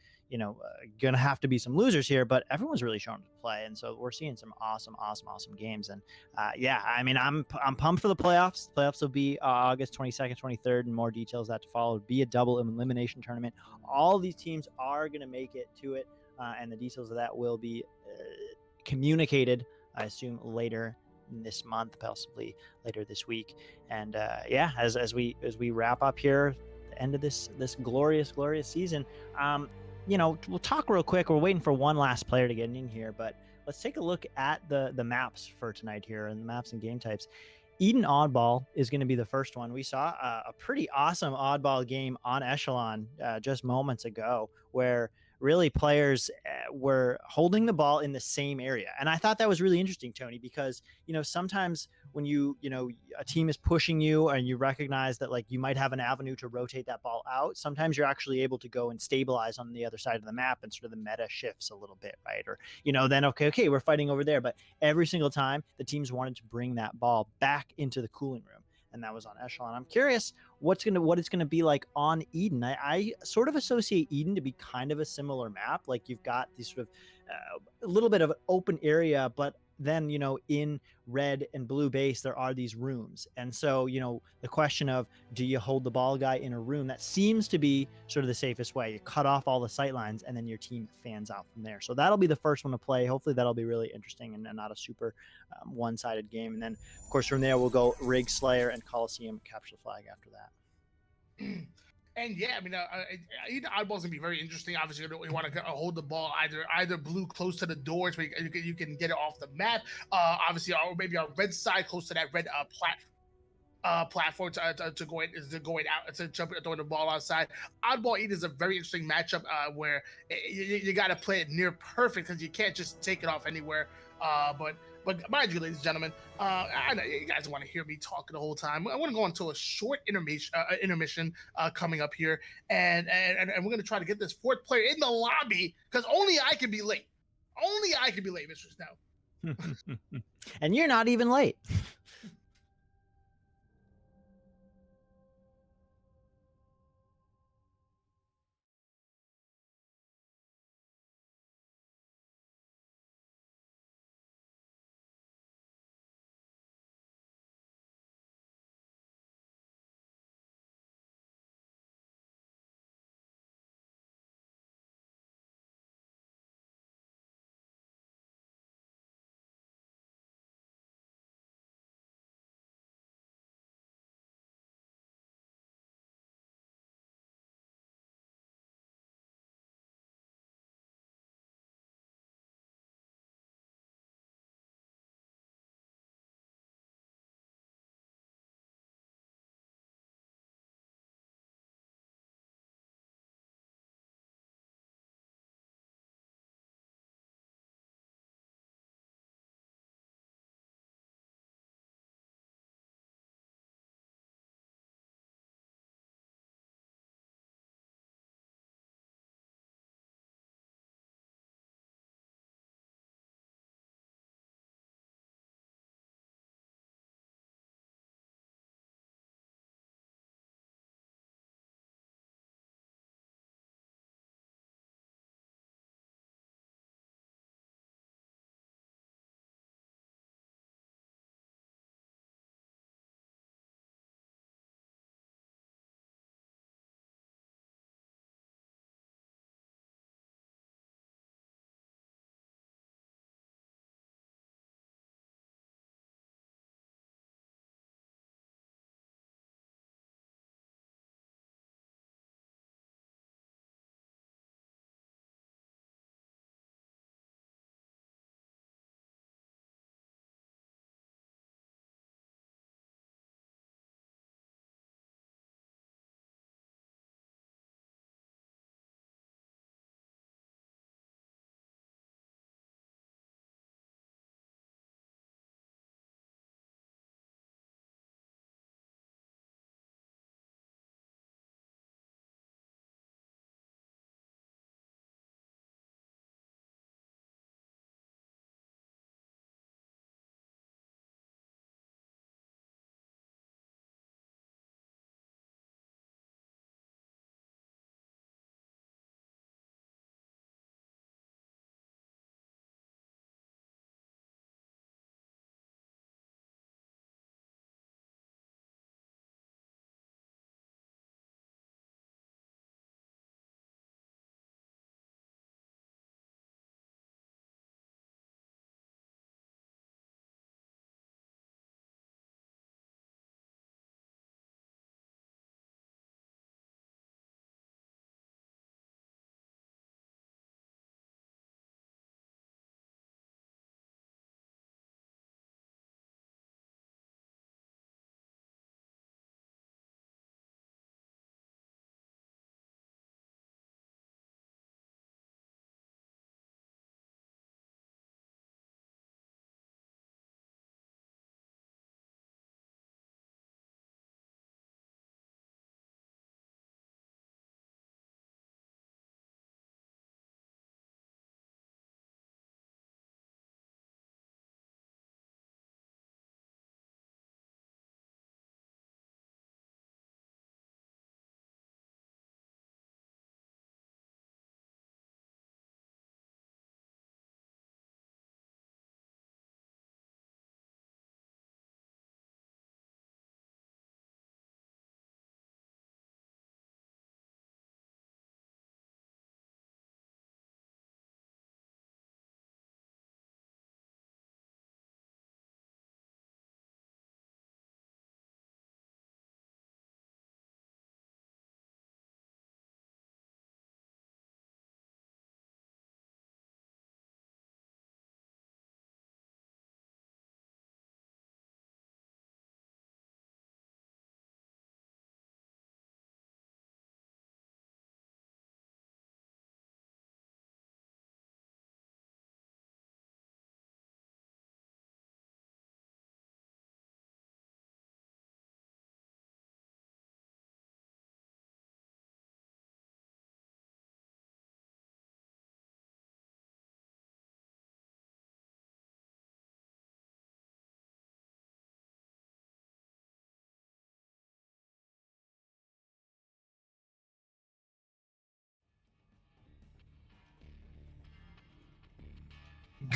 Speaker 2: gonna have to be some losers here, but everyone's really showing to play, and so we're seeing some awesome games. And yeah, I mean, I'm pumped for the playoffs. Playoffs will be August 22nd, 23rd, and more details that to follow. It'll be a double elimination tournament. All these teams are gonna make it to it, and the details of that will be communicated, I assume, later this month, possibly later this week. And yeah, as we wrap up here, the end of this glorious season, we'll talk real quick. We're waiting for one last player to get in here, but let's take a look at the maps for tonight here, and the maps and game types. Eden Oddball is going to be the first one. We saw a pretty awesome Oddball game on Echelon just moments ago, where really players were holding the ball in the same area. And I thought that was really interesting, Tony, because, sometimes when a team is pushing you and you recognize that like you might have an avenue to rotate that ball out, sometimes you're actually able to go and stabilize on the other side of the map, and sort of the meta shifts a little bit, right? Or, then, okay, we're fighting over there. But every single time the teams wanted to bring that ball back into the cooling room. And that was on Echelon. I'm curious what it's gonna be like on Eden. I sort of associate Eden to be kind of a similar map. Like you've got these sort of a little bit of open area, but then in red and blue base there are these rooms. And so the question of, do you hold the ball guy in a room? That seems to be sort of the safest way. You cut off all the sight lines and then your team fans out from there. So that'll be the first one to play. Hopefully that'll be really interesting and not a super one-sided game. And then of course from there we'll go Rig, Slayer, and Coliseum, capture the flag after that.
Speaker 1: And yeah, I mean, oddball's gonna be very interesting. Obviously, you want to hold the ball either blue close to the doors where you can get it off the map. Obviously, or maybe on red side close to that red platform to going out to jump throwing the ball outside. Oddball Eden is a very interesting matchup where you got to play it near perfect because you can't just take it off anywhere. But mind you, ladies and gentlemen, I know you guys want to hear me talking the whole time. I want to go into a short intermission coming up here, and we're going to try to get this fourth player in the lobby because only I can be late. Only I can be late, Mr. Snow.
Speaker 2: And you're not even late.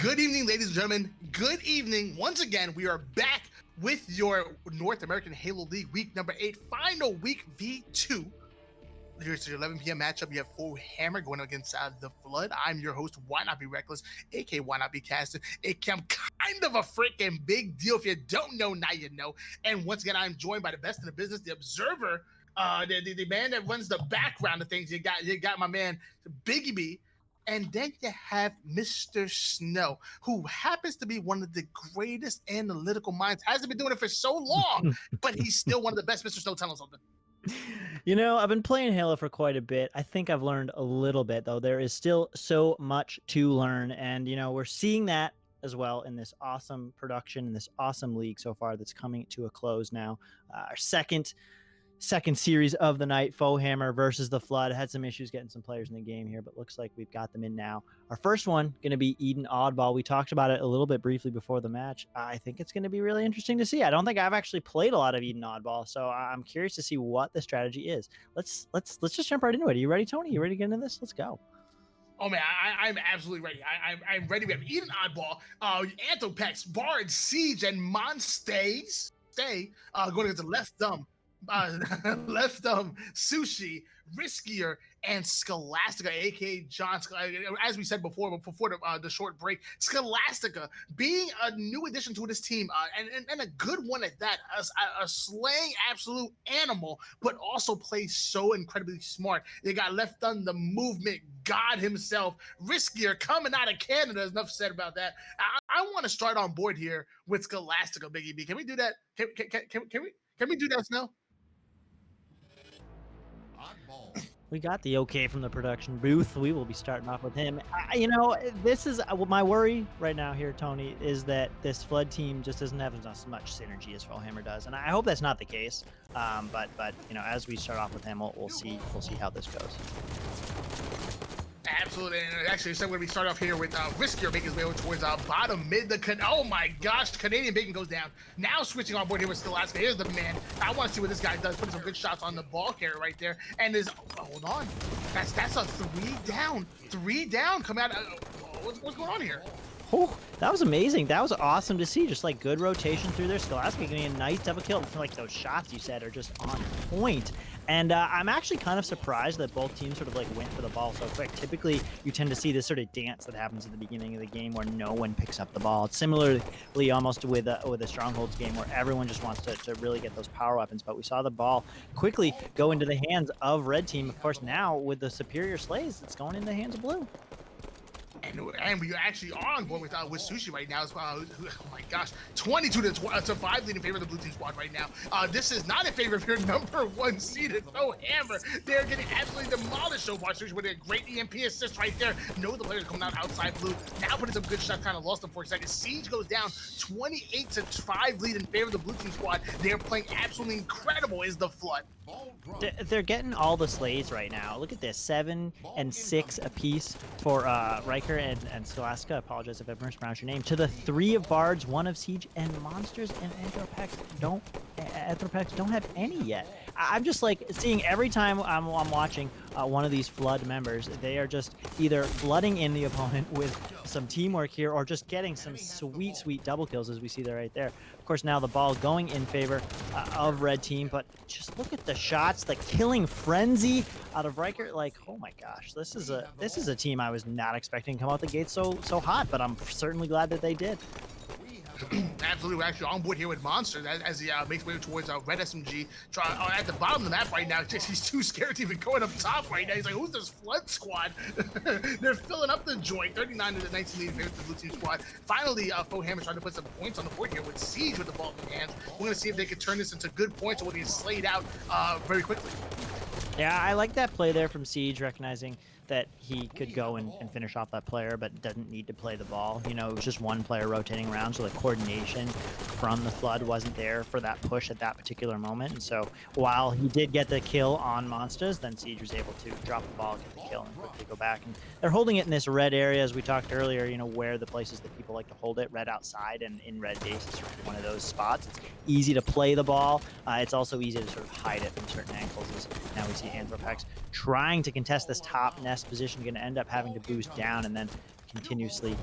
Speaker 1: Good evening, ladies and gentlemen. Good evening. Once again, we are back with your North American Halo League week number 8, final week V2. Here's your 11 p.m. matchup. You have Full Hammer going against the Flood. I'm your host, Why Not Be Reckless, aka Why Not Be Casted. I'm kind of a freaking big deal. If you don't know, now you know. And once again, I'm joined by the best in the business, the Observer, the man that runs the background of things. You got my man Biggie B. And then you have Mr. Snow, who happens to be one of the greatest analytical minds. Hasn't been doing it for so long, but he's still one of the best. Mr. Snow, tell us something.
Speaker 2: You know, I've been playing Halo for quite a bit. I think I've learned a little bit, though. There is still so much to learn. And, you know, we're seeing that as well in this awesome production, in this awesome league so far that's coming to a close now. Our second series of the night, Faux Hammer versus the Flood. Had some issues getting some players in the game here, but looks like we've got them in now. Our first one going to be Eden Oddball. We talked about it a little bit briefly before the match. I think it's going to be really interesting to see. I don't think I've actually played a lot of Eden Oddball, so I'm curious to see what the strategy is. Let's just jump right into it. Are you ready, Tony? You ready to get into this? Let's go.
Speaker 1: Oh man, I'm absolutely ready. I'm ready. We have Eden Oddball, Anthropex, Bard, Siege, and Monstays. Going against the Left Thumb. Sushi, Riskier, and Scholastica, aka John. As we said before the short break, Scholastica being a new addition to this team, and a good one at that. A slaying absolute animal, but also plays so incredibly smart. They got Left Thumb, the movement god himself. Riskier coming out of Canada. Enough said about that. I want to start on board here with Scholastica, Biggie B. Can we do that? Can we do that, Snow?
Speaker 2: We got the okay from the production booth. We will be starting off with him. You know, this is my worry right now here, Tony, is that this Flood team just doesn't have as much synergy as Faux Hammer does, and I hope that's not the case. But you know, as we start off with him, we'll see how this goes.
Speaker 1: Absolutely, and actually, so when we start off here with Riskier making his way over towards bottom mid. Oh my gosh, Canadian Bacon goes down. Now switching on board here with Scholastica. Here's the man. I want to see what this guy does. Putting some good shots on the ball carrier right there. And hold on, that's a 3 down. 3 down. Come out. What's going on here?
Speaker 2: Oh, that was amazing. That was awesome to see. Just like good rotation through there. Scholastica getting a nice double kill. Like those shots you said are just on point. And I'm actually kind of surprised that both teams sort of like went for the ball so quick. Typically, you tend to see this sort of dance that happens at the beginning of the game where no one picks up the ball. It's similarly almost with a Strongholds game where everyone just wants to really get those power weapons. But we saw the ball quickly go into the hands of Red Team. Of course, now with the superior slays, it's going into the hands of Blue.
Speaker 1: And we actually are on board with Sushi right now as well. Oh my gosh, 22 to 5 lead in favor of the Blue Team squad right now. This is not in favor of your number 1 seeded Faux Hammer. They're getting absolutely demolished so far. Sushi with a great EMP assist right there. No, the players coming out outside Blue. Now putting some good shots, kind of lost them for a second. Siege goes down, 28 to 5 lead in favor of the Blue Team squad. They're playing absolutely incredible is the Flood.
Speaker 2: They're getting all the slays right now. Look at this, 7 and 6 apiece for Riker and Scholastica. I apologize if I mispronounced your name. To the 3 of Bards, 1 of Siege, and Monsters and Anthropex don't have any yet. I'm just like seeing every time I'm watching one of these Flood members, they are just either flooding in the opponent with some teamwork here or just getting some sweet double kills as we see there right there. Of course, now the ball going in favor of Red Team, but just look at the shots, the killing frenzy out of Riker. Like, oh my gosh, this is a team I was not expecting to come out the gate so hot, but I'm certainly glad that they did.
Speaker 1: Absolutely, we're actually on board here with Monster as he makes way towards Red SMG. At the bottom of the map right now, he's too scared to even going up top right now. He's like, who's this Flood squad? They're filling up the joint. 39 to 19 lead in favor of the Blue Team squad. Finally, Faux Hammer trying to put some points on the board here with Siege with the ball in hand. We're going to see if they can turn this into good points or what he's slayed out very quickly.
Speaker 2: Yeah, I like that play there from Siege, recognizing that he could go and finish off that player, but doesn't need to play the ball. You know, it was just one player rotating around, so the coordination from the Flood wasn't there for that push at that particular moment. And so while he did get the kill on Monsters, then Siege was able to drop the ball, get the kill, and quickly go back. And they're holding it in this red area, as we talked earlier, you know, where the places that people like to hold it, red outside and in red base is sort of one of those spots. It's easy to play the ball. It's also easy to sort of hide it from certain angles. As now we see Anthropex trying to contest this top nest position, going to end up having to boost down and then continuously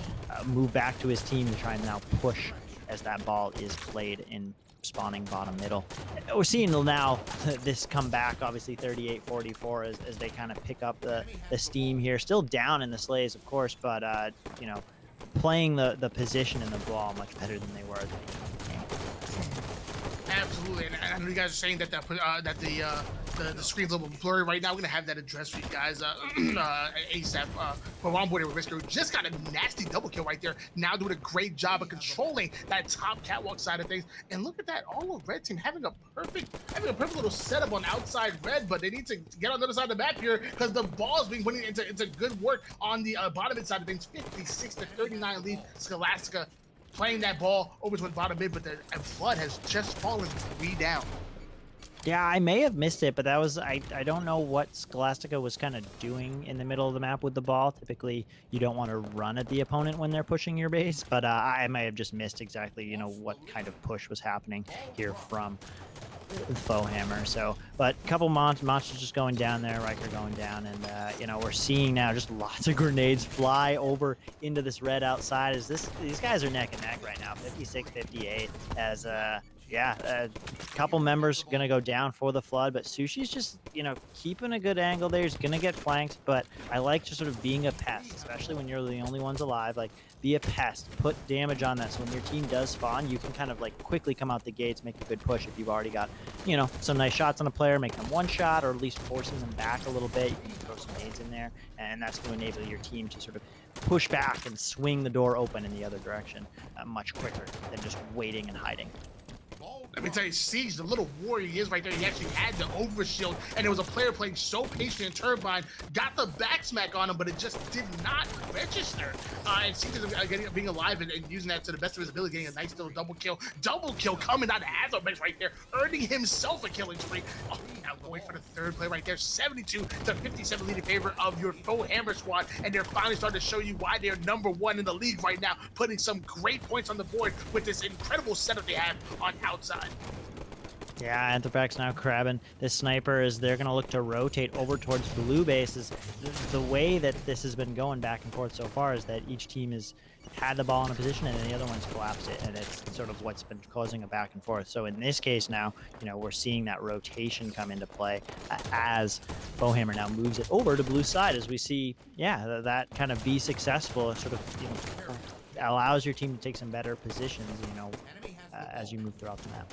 Speaker 2: move back to his team to try and now push as that ball is played in spawning bottom middle. We're seeing now this come back, obviously 38-44, as they kind of pick up the steam here. Still down in the slays, of course, but you know, playing the position in the ball much better than they were at the beginning of the game.
Speaker 1: Absolutely, and I know you guys are saying that the screen's a little blurry right now. We're gonna have that addressed for you guys ASAP. But we're on board with Risker, who just got a nasty double kill right there. Now doing a great job of controlling that top catwalk side of things. And look at that, all of red team having a perfect little setup on outside red, but they need to get on the other side of the map here because the ball is being put into good work on the bottom mid side of things. 56-39 lead. Scholastica playing that ball over to the bottom mid, but the Flood has just fallen 3 down.
Speaker 2: Yeah, I may have missed it, but that was, I don't know what Scholastica was kind of doing in the middle of the map with the ball. Typically, you don't want to run at the opponent when they're pushing your base, but I may have just missed exactly, you know, what kind of push was happening here from Foehammer. So, but a couple monsters just going down there, Riker going down, and you know, we're seeing now just lots of grenades fly over into this red outside. As these guys are neck and neck right now, 56-58, as yeah, a couple members gonna go down for the Flood, but Sushi's just, you know, keeping a good angle there. He's gonna get flanked, but I like just sort of being a pest, especially when you're the only ones alive. Like, be a pest, put damage on that, so when your team does spawn, you can kind of like quickly come out the gates, make a good push if you've already got, you know, some nice shots on a player, make them one shot, or at least forcing them back a little bit. You can throw some nades in there, and that's going to enable your team to sort of push back and swing the door open in the other direction much quicker than just waiting and hiding.
Speaker 1: Let me tell you, Siege, the little warrior he is right there, he actually had the overshield, and there was a player playing so patient in Turbine, got the back smack on him, but it just did not register. And Siege is being alive and using that to the best of his ability, getting a nice little double kill coming out of Azobix right there, earning himself a killing spree. Oh, now going for the third play right there, 72-57 lead in favor of your Foehammer squad, and they're finally starting to show you why they're #1 in the league right now, putting some great points on the board with this incredible setup they have on outside.
Speaker 2: Yeah, Anthrapax now crabbing this sniper as they're going to look to rotate over towards blue bases. The way that this has been going back and forth so far is that each team has had the ball in a position and then the other one's collapsed it, and it's sort of what's been causing a back and forth. So in this case now, you know, we're seeing that rotation come into play as Foehammer now moves it over to blue side, as we see, yeah, that kind of be successful, sort of, you know, allows your team to take some better positions, you know, as you move throughout the map.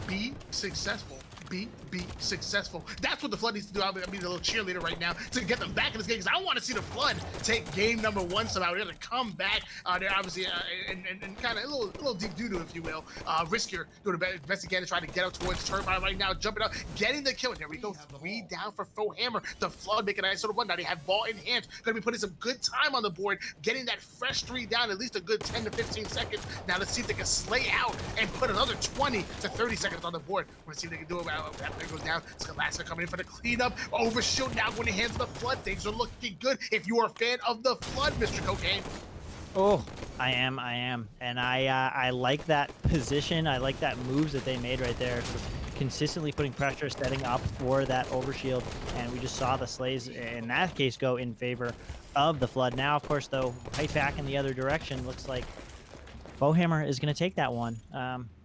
Speaker 1: Be successful. Be successful. That's what the Flood needs to do. I'll be the little cheerleader right now to get them back in this game, because I want to see the Flood take game #1 somehow. They're going to come back. They're obviously and kind of a little deep doo-doo, if you will. Riskier doing the best he can to try to get up towards Turbine right now, jumping up, getting the kill. And there we go, 3 down for Foehammer. The Flood making a nice little run. Now they have ball in hand. Going to be putting some good time on the board, getting that fresh 3 down, at least a good 10 to 15 seconds. Now let's see if they can slay out and put another 20 to 30 seconds on the board. We're going to see if they can do it. After it goes down, Scholastica coming in for the cleanup. Overshield now going to hands of the Flood. Things are looking good if you are a fan of the Flood, Mr. Cocaine.
Speaker 2: Oh, I am, and I like that position. I like that moves that they made right there, consistently putting pressure, setting up for that overshield, and we just saw the slays in that case go in favor of the Flood. Now, of course, though, right back in the other direction, looks like Foehammer is going to take that one.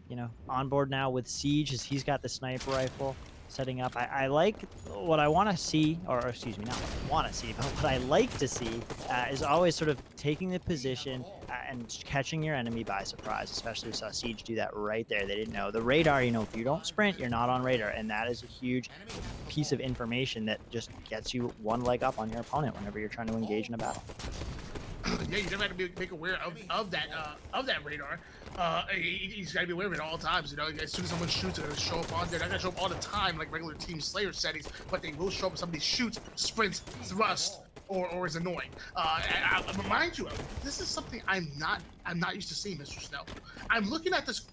Speaker 2: You know, on board now with Siege, as he's got the sniper rifle setting up. I like what I want to see, or excuse me, not what I want to see, but what I like to see is always sort of taking the position and catching your enemy by surprise. Especially we saw Siege do that right there. They didn't know. The radar, you know, if you don't sprint, you're not on radar, and that is a huge piece of information that just gets you one leg up on your opponent whenever you're trying to engage in a battle.
Speaker 1: Yeah, you never have to be aware of that radar. He's got to be aware of it at all times. You know, as soon as someone shoots, they're going to show up on there. They're not going to show up all the time like regular Team Slayer settings, but they will show up if somebody shoots, sprints, thrusts, or is annoying. I remind you, this is something I'm not used to seeing, Mr. Snell. I'm looking at this.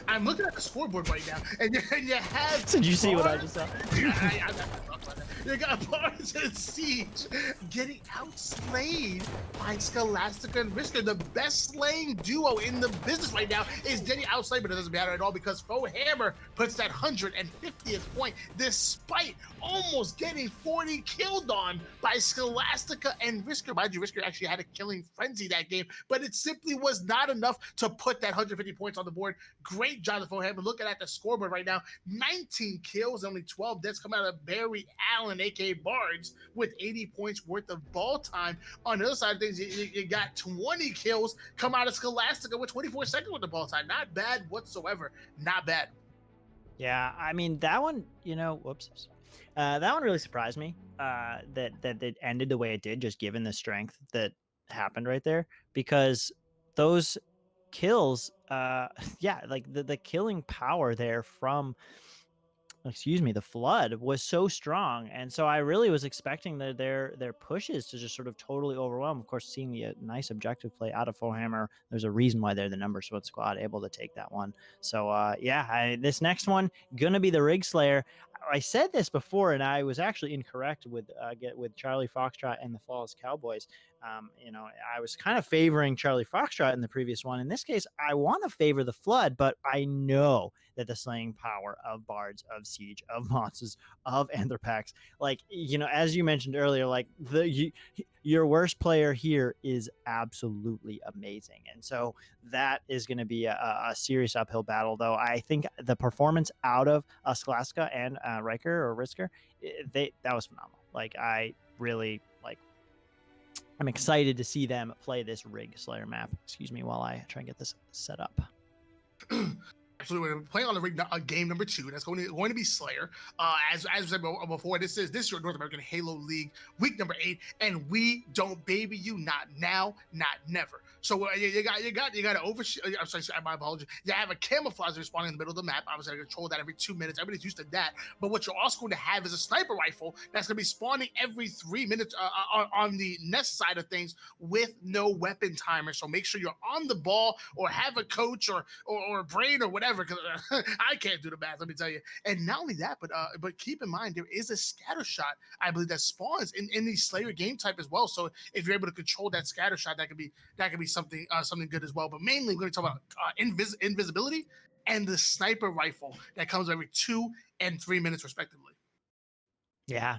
Speaker 1: I'm looking at the scoreboard right now, and you have.
Speaker 2: Did you see what I just saw?
Speaker 1: I'm not talking about that. You got Barnes and Siege getting outslayed by Scholastica and Risker. The best slaying duo in the business right now is getting outslayed, but it doesn't matter at all because Faux Hammer puts that 150th point despite almost getting 40 killed on by Scholastica and Risker. Mind you, Risker actually had a killing frenzy that game, but it simply was not enough to put that 150 points on the board. Great job, Faux Hammer. Looking at the scoreboard right now, 19 kills, only 12 deaths come out of Barry Allen, aka Bards, with 80 points worth of ball time. On the other side of things, you got 20 kills come out of Scholastica with 24 seconds with the ball time. Not bad whatsoever. Not bad.
Speaker 2: Yeah, I mean that one, whoops. That one really surprised me. That it ended the way it did, just given the strength that happened right there, because those kills, yeah, like the killing power there from, the flood was so strong, and so I really was expecting their pushes to just sort of totally overwhelm. Of course, seeing the nice objective play out of Faux Hammer, there's a reason why they're the number one squad able to take that one. So yeah, this next one gonna be the Rig Slayer. I said this before, and I was actually incorrect with Charlie Foxtrot and the Falls Cowboys. I was kind of favoring Charlie Foxtrot in the previous one. In this case, I want to favor the Flood, but I know that the slaying power of Bards, of Siege, of Monsters, of Anthrapax, as you mentioned earlier, your worst player here is absolutely amazing. And so that is going to be a serious uphill battle, though. I think the performance out of Scholastica and Risker, that was phenomenal. I really I'm excited to see them play this Rig Slayer map. Excuse me while I try and get this set up.
Speaker 1: Absolutely, we're playing on the rig game number 2. That's going to be Slayer. As I said before, this is your North American Halo League week number 8, and we don't baby you, not now, not never. So you got to I'm sorry, my apologies. You have a camouflage respawning in the middle of the map. Obviously, I control that every 2 minutes. Everybody's used to that. But what you're also going to have is a sniper rifle that's going to be spawning every 3 minutes on the nest side of things with no weapon timer. So make sure you're on the ball or have a coach or a brain or whatever, because I can't do the math, let me tell you. And not only that, but keep in mind there is a scatter shot, I believe, that spawns in the Slayer game type as well. So if you're able to control that scatter shot, that could be something good as well. But mainly we're going to talk about invisibility and the sniper rifle that comes every 2 and 3 minutes respectively.
Speaker 2: Yeah,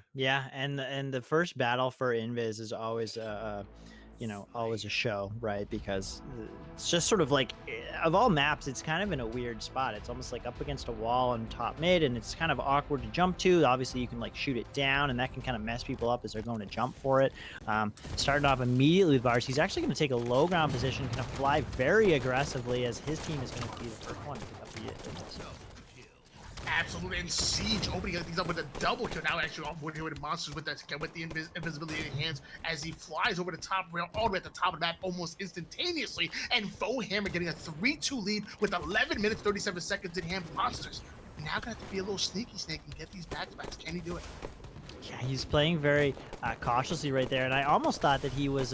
Speaker 2: and the first battle for Invis is always always a show, right? Because it's just sort of of all maps, it's kind of in a weird spot. It's almost like up against a wall on top mid, and it's kind of awkward to jump to. Obviously, you can shoot it down, and that can kind of mess people up as they're going to jump for it. Starting off immediately with Bars, he's actually going to take a low ground position, going to fly very aggressively as his team is going to be the first one to pick up the
Speaker 1: Absolutely, and Siege opening things up with a double kill. Now actually off with Monsters with the invisibility in hands as he flies over the top rail all the way at the top of the map almost instantaneously. And Faux Hammer getting a 3-2 lead with 11 minutes 37 seconds in hand. Monsters now gonna have to be a little sneaky snake and get these back-to-backs. Can he do it?
Speaker 2: Yeah, he's playing very cautiously right there, and I almost thought that he was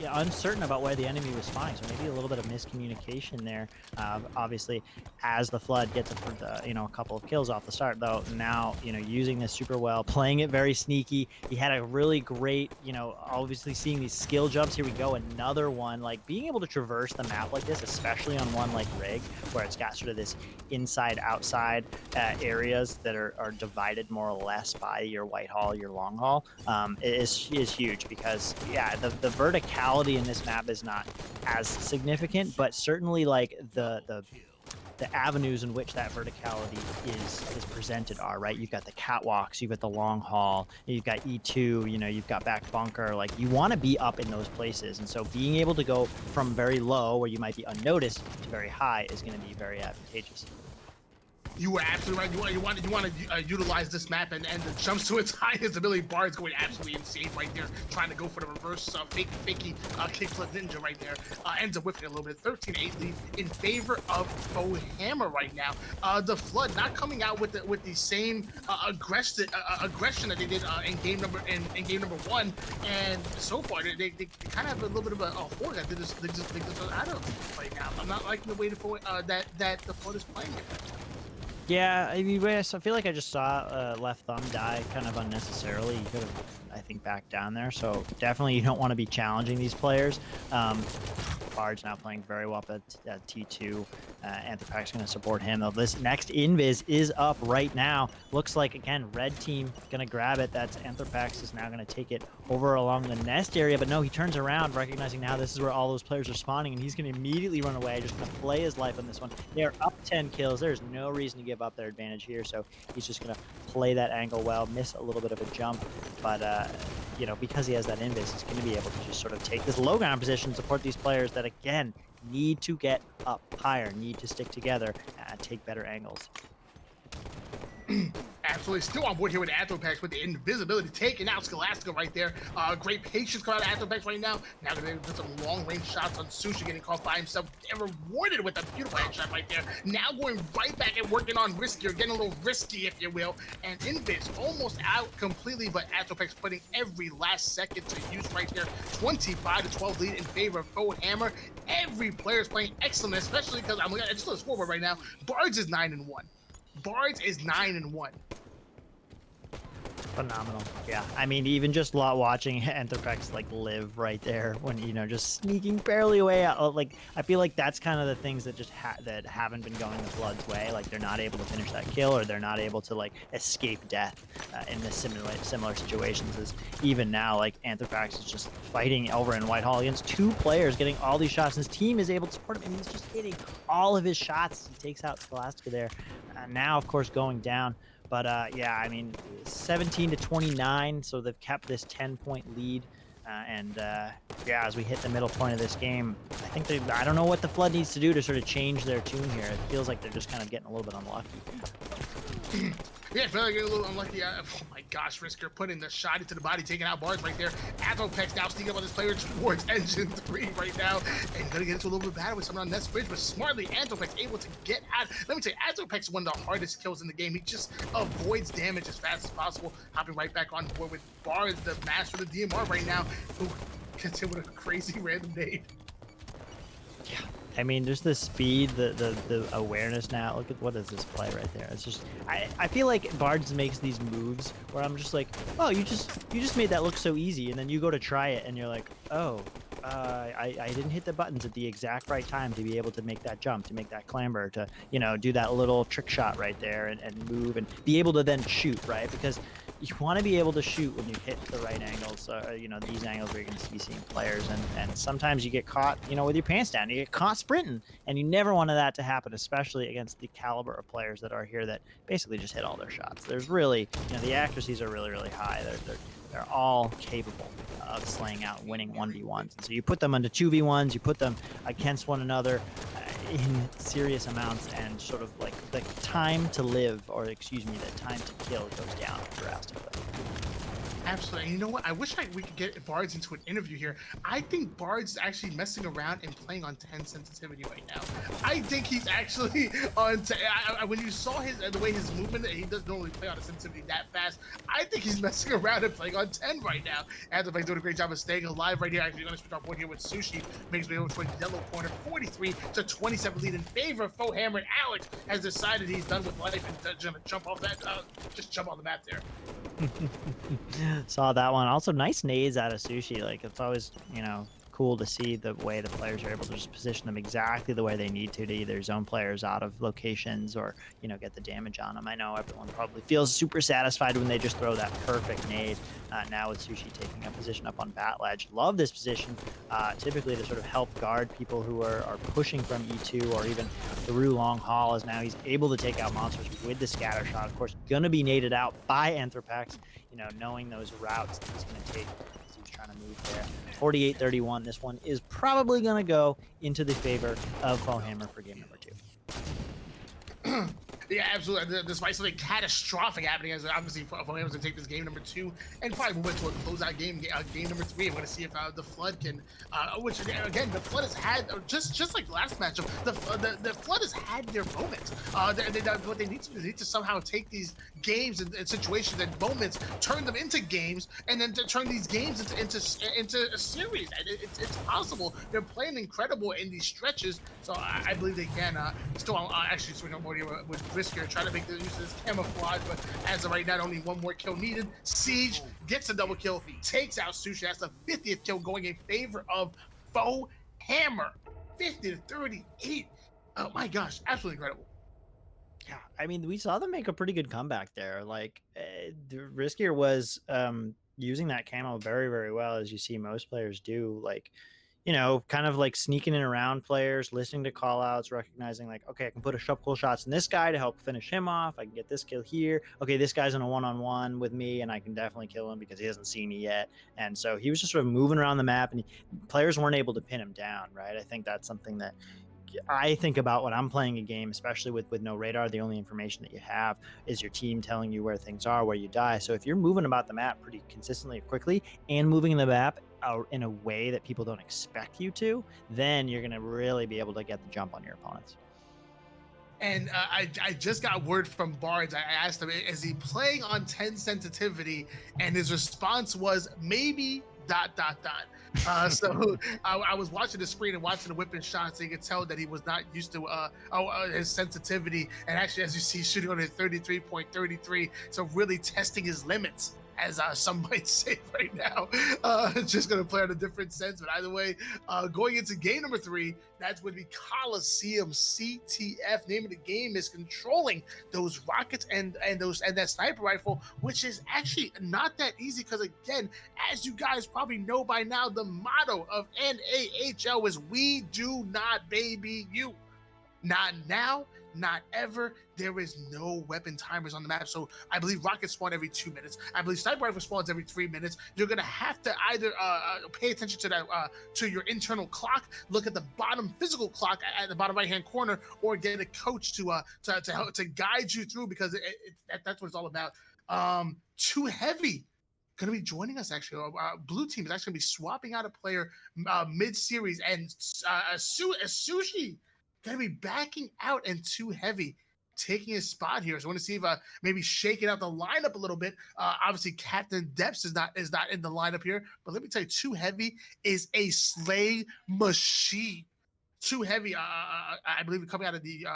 Speaker 2: uncertain about where the enemy was spawning, so maybe a little bit of miscommunication there. Obviously, as the Flood gets a couple of kills off the start, though, now using this super well, playing it very sneaky. He had a really great, obviously seeing these skill jumps. Here we go, another one. Being able to traverse the map like this, especially on one like Rig, where it's got sort of this inside-outside areas that are divided more or less by your white hall, your long haul, is huge, because the verticality in this map is not as significant, but certainly the avenues in which that verticality is presented are, right? You've got the catwalks, you've got the long haul, you've got E2, you've got back bunker. You want to be up in those places, and so being able to go from very low, where you might be unnoticed, to very high is going to be very advantageous.
Speaker 1: You were absolutely right. You want to utilize this map and the jumps to its highest ability. Bard's going absolutely insane right there, trying to go for the reverse fakey kickflip ninja right there. Ends up whiffing a little bit. 13-8 lead in favor of Faux Hammer right now. The Flood not coming out with the same aggression that they did in game number 1, and so far they kind of have a little bit of a horde that they just out of right now. I'm not liking the way that the Flood is playing it.
Speaker 2: Yeah, I mean, I feel like I just saw left thumb die kind of unnecessarily. He could have, I think, backed down there. So definitely you don't want to be challenging these players. Bard's now playing very well at T2. Anthropac's going to support him. Though this next invis is up right now. Looks like, again, red team going to grab it. That's Anthropax is now going to take it over along the nest area. But no, he turns around, recognizing now this is where all those players are spawning, and he's going to immediately run away. Just going to play his life on this one. They are up 10 kills. There's no reason to give up their advantage here. So he's just going to play that angle well, miss a little bit of a jump. But, you know, because he has that invis, he's going to be able to just sort of take this low ground position, support these players that, again, need to get up higher, need to stick together, and take better angles.
Speaker 1: Absolutely, still on board here with Anthropax with the invisibility taking out Scholastica right there. Great patience coming out of Anthropax right now. Now they're able to put some long-range shots on Sushi, getting caught by himself and rewarded with a beautiful headshot right there. Now going right back and working on riskier, getting a little risky, if you will. And Invis almost out completely, but Anthropax putting every last second to use right there. 25-12 lead in favor of Faux Hammer. Every player is playing excellent, especially because I'm looking at just the scoreboard right now. Bards is 9-1. Bards is 9-1.
Speaker 2: Phenomenal. Yeah, I mean, even just watching Anthropax like live right there when, you know, just sneaking barely away out. Like, I feel like that's kind of the things that just that haven't been going the Flood's way. Like, they're not able to finish that kill, or they're not able to like escape death in the similar situations. As even now, like, Anthropax is just fighting over in Whitehall against two players, getting all these shots, and his team is able to support him, and he's just hitting all of his shots. He takes out Scholastica there. Now, of course, going down. But yeah, I mean, 17-29, so they've kept this 10-point lead. Yeah, as we hit the middle point of this game, I think I don't know what the Flood needs to do to sort of change their tune here. It feels like they're just kind of getting a little bit unlucky.
Speaker 1: Yeah, I feel like getting a little unlucky. Oh my gosh, Risker putting the shot into the body, taking out Bards right there. Athropex now sneaking up on this player towards Engine 3 right now. And gonna get into a little bit of battle with someone on Nest Bridge, but smartly, Athropex able to get out. Let me tell you, Athropex is one of the hardest kills in the game. He just avoids damage as fast as possible, hopping right back on board with Bards, the master of the DMR right now, who gets hit with a crazy random nade.
Speaker 2: Yeah. I mean, just the speed, the awareness now. Look at what is this play right there. It's just, I feel like Bards makes these moves where I'm just like, oh, you just made that look so easy, and then you go to try it and you're like, oh, I didn't hit the buttons at the exact right time to be able to make that jump, to make that clamber, to, you know, do that little trick shot right there and move and be able to then shoot, right? Because you want to be able to shoot when you hit the right angles, you know, these angles where you're going to be seeing players, and sometimes you get caught, you know, with your pants down, you get caught sprinting, and you never wanted that to happen, especially against the caliber of players that are here that basically just hit all their shots. There's really, you know, the accuracies are really, really high. They're all capable of slaying out, winning 1v1s. And so you put them into 2v1s, you put them against one another in serious amounts, and sort of like the time to live, or excuse me, the time to kill goes down drastically.
Speaker 1: Absolutely. And you know what? I wish we could get Bards into an interview here. I think Bards is actually messing around and playing on 10 sensitivity right now. I think he's actually on 10. When you saw the way his movement, he doesn't normally play on a sensitivity that fast. I think he's messing around and playing on 10 right now. Anthropac's doing a great job of staying alive right here. Actually, going to switch our board here with Sushi. Makes me over to a yellow corner. 43-27 lead in favor of Faux Hammer. And Alex has decided he's done with life and going to jump off that, just jump on the map there.
Speaker 2: Saw that one. Also, nice nades out of Sushi. Like, it's always, you know, cool to see the way the players are able to just position them exactly the way they need to either zone players out of locations or, you know, get the damage on them. I know everyone probably feels super satisfied when they just throw that perfect nade. Now with Sushi taking a position up on Bat Ledge. Love this position, typically to sort of help guard people who are pushing from E2 or even through Long Haul, as now he's able to take out monsters with the scatter shot. Of course, gonna be naded out by Anthropax, you know, knowing those routes that he's gonna take. Trying to move there. 48-31. This one is probably going to go into the favor of Faux Hammer for game number 2.
Speaker 1: Yeah, absolutely. Despite something catastrophic happening, as obviously Faux Hammer's going to take this game number 2 and probably move into a closeout game, game number 3. I'm going to see if the Flood can, which again, the Flood has had, just like the last matchup, the Flood has had their moments. What they need to do, they need to somehow take these games and situations and moments, turn them into games, and then to turn these games into a series. It's possible. They're playing incredible in these stretches, so I believe they can. Still, actually swing on board here with Riskier trying to make the use of this camouflage, but as of right now, only one more kill needed. Siege gets a double kill, takes out Sushi. That's the 50th kill going in favor of Faux Hammer. 50-38. Oh my gosh, absolutely incredible.
Speaker 2: Yeah, I mean, we saw them make a pretty good comeback there. Like, Riskier was using that camo very, very well, as you see most players do. Like, you know, kind of like sneaking in around players, listening to call outs, recognizing like, okay, I can put a couple shots in this guy to help finish him off. I can get this kill here. Okay, this guy's in a one-on-one with me, and I can definitely kill him because he doesn't see me yet. And so he was just sort of moving around the map, and players weren't able to pin him down, right? I think that's something that I think about when I'm playing a game, especially with no radar. The only information that you have is your team telling you where things are, where you die. So if you're moving about the map pretty consistently quickly and moving in the map in a way that people don't expect you to, then you're going to really be able to get the jump on your opponents.
Speaker 1: And I just got word from Bards. I asked him, is he playing on 10 sensitivity? And his response was maybe ... So I was watching the screen and watching the whipping shots, so you could tell that he was not used to his sensitivity. And actually, as you see, shooting on a 33.33, so really testing his limits, as some might say right now. Just going to play on a different sense. But either way, going into game number 3, that's going to be Coliseum CTF. Name of the game is controlling those rockets and that sniper rifle, which is actually not that easy because, again, as you guys probably know by now, the motto of NAHL is "We do not baby you." Not now, not ever. There is no weapon timers on the map. So I believe rockets spawn every 2 minutes. I believe sniper rifle spawns every 3 minutes. You're gonna have to either pay attention to that to your internal clock, look at the bottom physical clock at the bottom right hand corner, or get a coach to guide you through, because that's what it's all about. Too Heavy going to be joining us, actually. Blue team is actually going to be swapping out a player mid-series, and Sushi going to be backing out, and Too Heavy taking his spot here. So I want to see if maybe shaking out the lineup a little bit. Obviously, Captain Depths is not in the lineup here, but let me tell you, Too Heavy is a slay machine. Too Heavy, I believe, coming out of the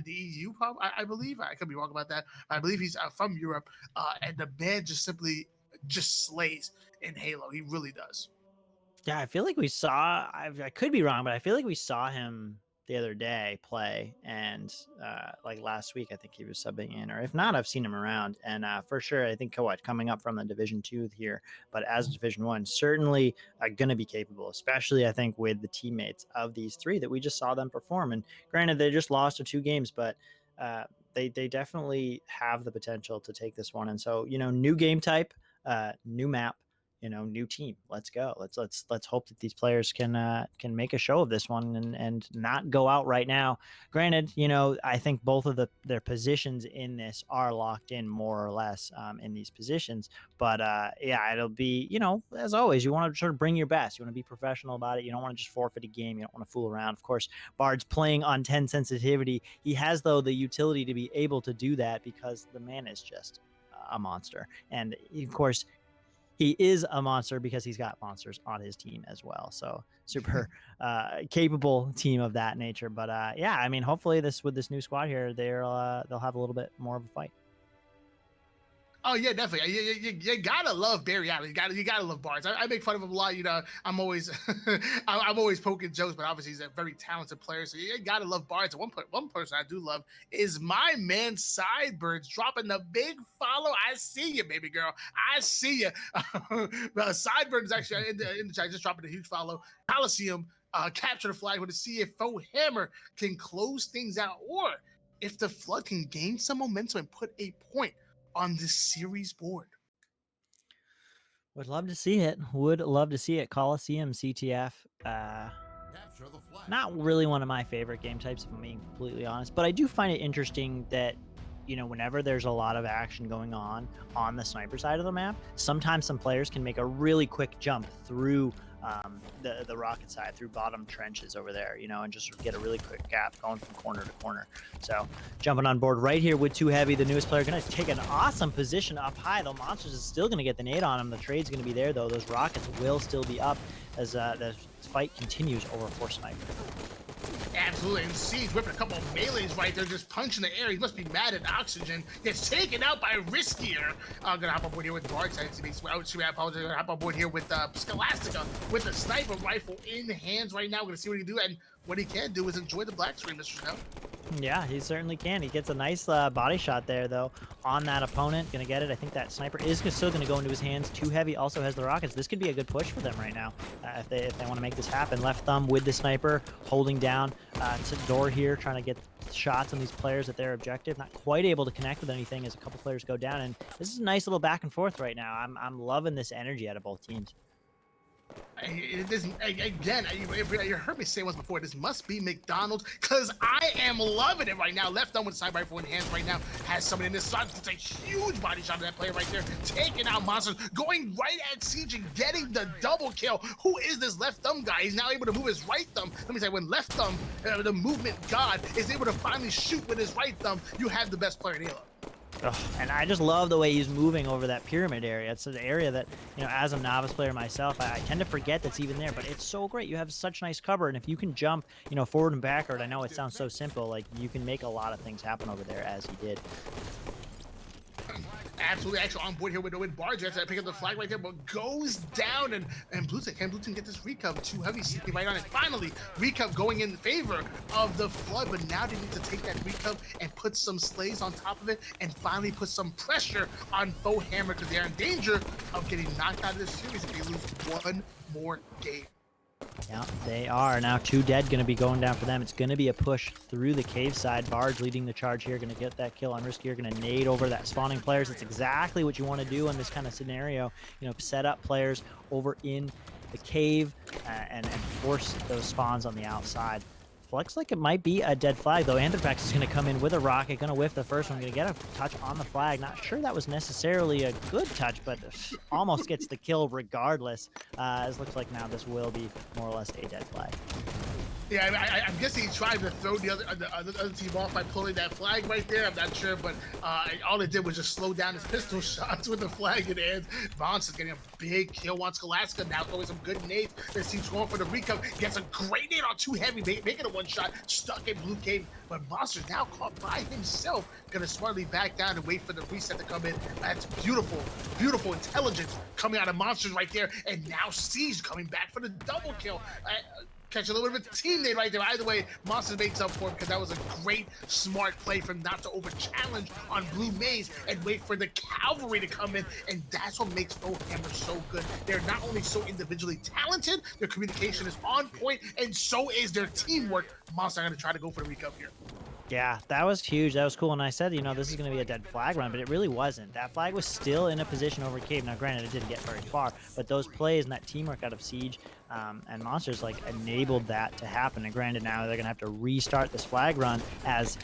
Speaker 1: EU, I believe. I could be wrong about that. I believe he's from Europe, and the man just slays in Halo. He really does.
Speaker 2: Yeah, I feel like we saw, I could be wrong, but I feel like we saw him the other day play, and like last week I think he was subbing in, or if not, I've seen him around. And for sure, I think coming up from the Division 2 here, but as Division 1, certainly gonna be capable, especially I think with the teammates of these 3 that we just saw them perform. And granted, they just lost to 2 games, but they definitely have the potential to take this one. And so, you know, new game type, new map, you know, new team. Let's go. Let's hope that these players can make a show of this one and not go out right now. Granted, you know, I think both of their positions in this are locked in more or less in these positions. But yeah, it'll be, you know, as always, you want to sort of bring your best. You want to be professional about it. You don't want to just forfeit a game. You don't want to fool around. Of course, Bard's playing on 10 sensitivity. He has, though, the utility to be able to do that because the man is just a monster. And of course, he is a monster because he's got monsters on his team as well. So super capable team of that nature. But yeah, I mean, hopefully with this new squad here, they'll have a little bit more of a fight.
Speaker 1: Oh yeah, definitely. You gotta love Barry Allen. You gotta love Bards. I make fun of him a lot. You know, I'm always I'm always poking jokes, but obviously he's a very talented player. So you gotta love Bards. One person I do love is my man Sideburns, dropping the big follow. I see you, baby girl. I see you. Sideburns actually in the chat, just dropping a huge follow. Coliseum, capture the flag with a see if Faux Hammer can close things out, or if the Flood can gain some momentum and put a point on this series board.
Speaker 2: Would love to see it. Would love to see it. Coliseum CTF. Not really one of my favorite game types, if I'm being completely honest, but I do find it interesting that, you know, whenever there's a lot of action going on the sniper side of the map, sometimes some players can make a really quick jump through the rocket side, through bottom trenches over there, you know, and just get a really quick gap going from corner to corner. So jumping on board right here with Too Heavy, the newest player, going to take an awesome position up high. The Monsters is still going to get the nade on him. The trade's going to be there, though. Those rockets will still be up as the fight continues over for Sniper.
Speaker 1: Absolutely, and Siege whipping a couple of melees right there, just punching the air. He must be mad at Oxygen. Gets taken out by Riskier. I'm gonna hop on board here with Bart. I apologize. Gonna hop on board here with Scholastica with the sniper rifle in hands right now. We're gonna see what he can do, and what he can do is enjoy the black screen, Mr. Snow.
Speaker 2: Yeah, he certainly can. He gets a nice body shot there, though, on that opponent. Gonna get it. I think that sniper is still gonna go into his hands. Too Heavy also has the rockets. This could be a good push for them right now if they want to make this happen. Left thumb with the sniper, holding down to door here, trying to get shots on these players at their objective. Not quite able to connect with anything as a couple players go down. And this is a nice little back and forth right now. I'm loving this energy out of both teams.
Speaker 1: Again, you heard me say once before, this must be McDonald's, because I am loving it right now. Left thumb with side rifle in hands right now, has somebody in this spot. It's a huge body shot of that player right there, taking out monsters, going right at Siege and getting the double kill. Who is this left thumb guy? He's now able to move his right thumb. Let me say, when left thumb, the movement god, is able to finally shoot with his right thumb, you have the best player in Halo.
Speaker 2: Oh, and I just love the way he's moving over that pyramid area. It's an area that, you know, as a novice player myself, I tend to forget that's even there, but it's so great. You have such nice cover, and if you can jump, you know, forward and backward, I know it sounds so simple, like you can make a lot of things happen over there, as he did.
Speaker 1: Absolutely, actually on board here with Barge. I pick up the flag right there, but goes down, and Blue Team, can Blue Team get this recov? Too Heavy sneaking right on it. Finally, recov going in favor of the Flood, but now they need to take that recov and put some slays on top of it, and finally put some pressure on Faux Hammer, because they're in danger of getting knocked out of this series if they lose one more game.
Speaker 2: Yeah, they are. Now 2 dead going to be going down for them. It's going to be a push through the cave side. Barge leading the charge here, going to get that kill on Riskier, going to nade over that spawning players. It's exactly what you want to do in this kind of scenario. You know, set up players over in the cave and force those spawns on the outside. Looks like it might be a dead flag, though. Anthrax is going to come in with a rocket, going to whiff the first one, going to get a touch on the flag. Not sure that was necessarily a good touch, but almost gets the kill regardless. It looks like now this will be more or less a dead flag.
Speaker 1: Yeah, I'm guessing he tried to throw the other team off by pulling that flag right there. I'm not sure, but all it did was just slow down his pistol shots with the flag in hand. Vance is getting a big kill on Scholastica, now throwing some good nades. This team's going for the recov, gets a great nade on Too Heavy, making a one-shot, stuck in Blue Cave, but Monster's now caught by himself. Gonna smartly back down and wait for the reset to come in. That's beautiful, beautiful intelligence coming out of Monsters right there, and now Siege coming back for the double kill. Catch a little bit of a teammate right there. Either way, Monsters makes up for him, because that was a great, smart play for him not to over-challenge on Blue Maze and wait for the cavalry to come in, and that's what makes Faux Hammer so good. They're not only so individually talented, their communication is on point, and so is their teamwork. Monster are going to try to go for the recov here.
Speaker 2: Yeah, that was huge. That was cool. And I said, you know, this is going to be a dead flag run, but it really wasn't. That flag was still in a position over cave. Now, granted, it didn't get very far, but those plays and that teamwork out of Siege and Monsters, like, enabled that to happen. And granted, now they're going to have to restart this flag run as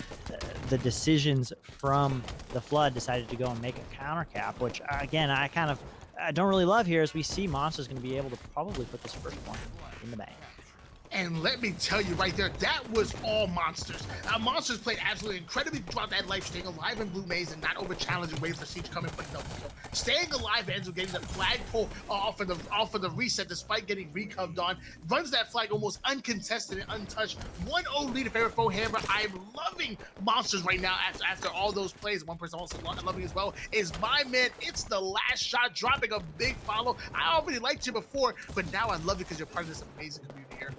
Speaker 2: the decisions from the Flood decided to go and make a counter cap, which, again, I don't really love here, as we see Monsters going to be able to probably put this first one in the bank.
Speaker 1: And let me tell you right there, that was all Monsters. Monsters played absolutely incredibly throughout that life, staying alive in Blue Maze and not over-challenging, waiting for Siege coming for the double kill. Staying alive ends with getting the flagpole off of the reset, despite getting recoved on. Runs that flag almost uncontested and untouched. 1-0 lead in favor of Faux Hammer. I'm loving Monsters right now after all those plays. One person also loving as well is my man. It's the last shot, dropping a big follow. I already liked you before, but now I love you because you're part of this amazing community here.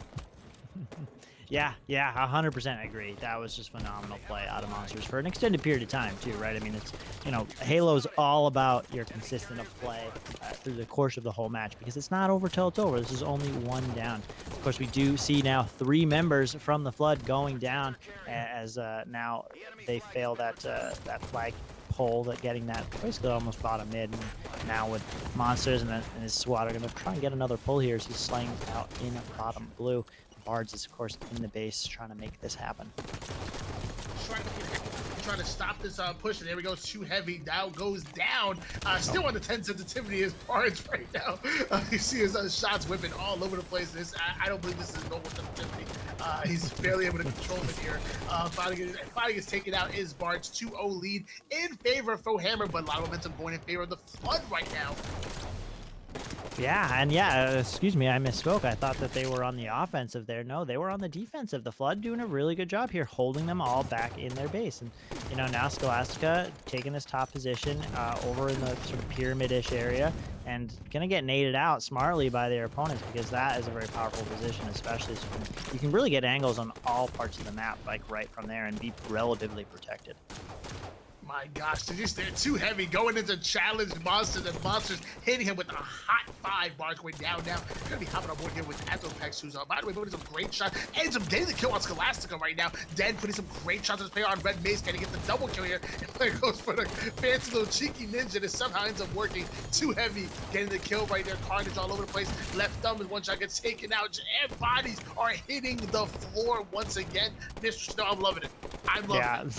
Speaker 2: Yeah, 100% agree. That was just phenomenal play out of Monsters for an extended period of time too, right? I mean, it's, you know, Halo's all about your consistent of play through the course of the whole match, because it's not over till it's over. This is only one down. Of course, we do see now 3 members from the Flood going down, as now they fail that flag pull, that getting that basically almost bottom mid. And now with Monsters and his squad are going to try and get another pull here as he's slaying out in bottom blue. Bards is, of course, in the base trying to make this happen.
Speaker 1: Trying to stop this push, and there we go. Too Heavy now goes down. Still on the 10 sensitivity is Bards right now. You see his shots whipping all over the place. I don't believe this is normal sensitivity. He's barely able to control it here. Finally gets taken out is Bards. 2-0 lead in favor of Faux Hammer, but a lot of momentum going in favor of the Flood right now.
Speaker 2: Yeah, and yeah, excuse me, I misspoke. I thought that they were on the offensive there. No, they were on the defensive. The Flood doing a really good job here, holding them all back in their base. And, you know, now Scholastica taking this top position over in the sort of pyramid-ish area and going to get naded out smartly by their opponents, because that is a very powerful position, especially so you can really get angles on all parts of the map, like right from there, and be relatively protected.
Speaker 1: My gosh, they're too heavy going into challenge monsters, and monsters hitting him with a hot 5 bars going down now. Gonna be hopping on board here with Atropex, who's by the way putting some great shots and some getting the kill on Scholastica right now. Den putting some great shots on his player on Red Mace, gonna get the double kill here. And player goes for the fancy little cheeky ninja that somehow ends up working. Too heavy, getting the kill right there. Carnage all over the place. Left thumb and one shot gets taken out. And bodies are hitting the floor once again. Mr. Snow, I'm loving it. I'm loving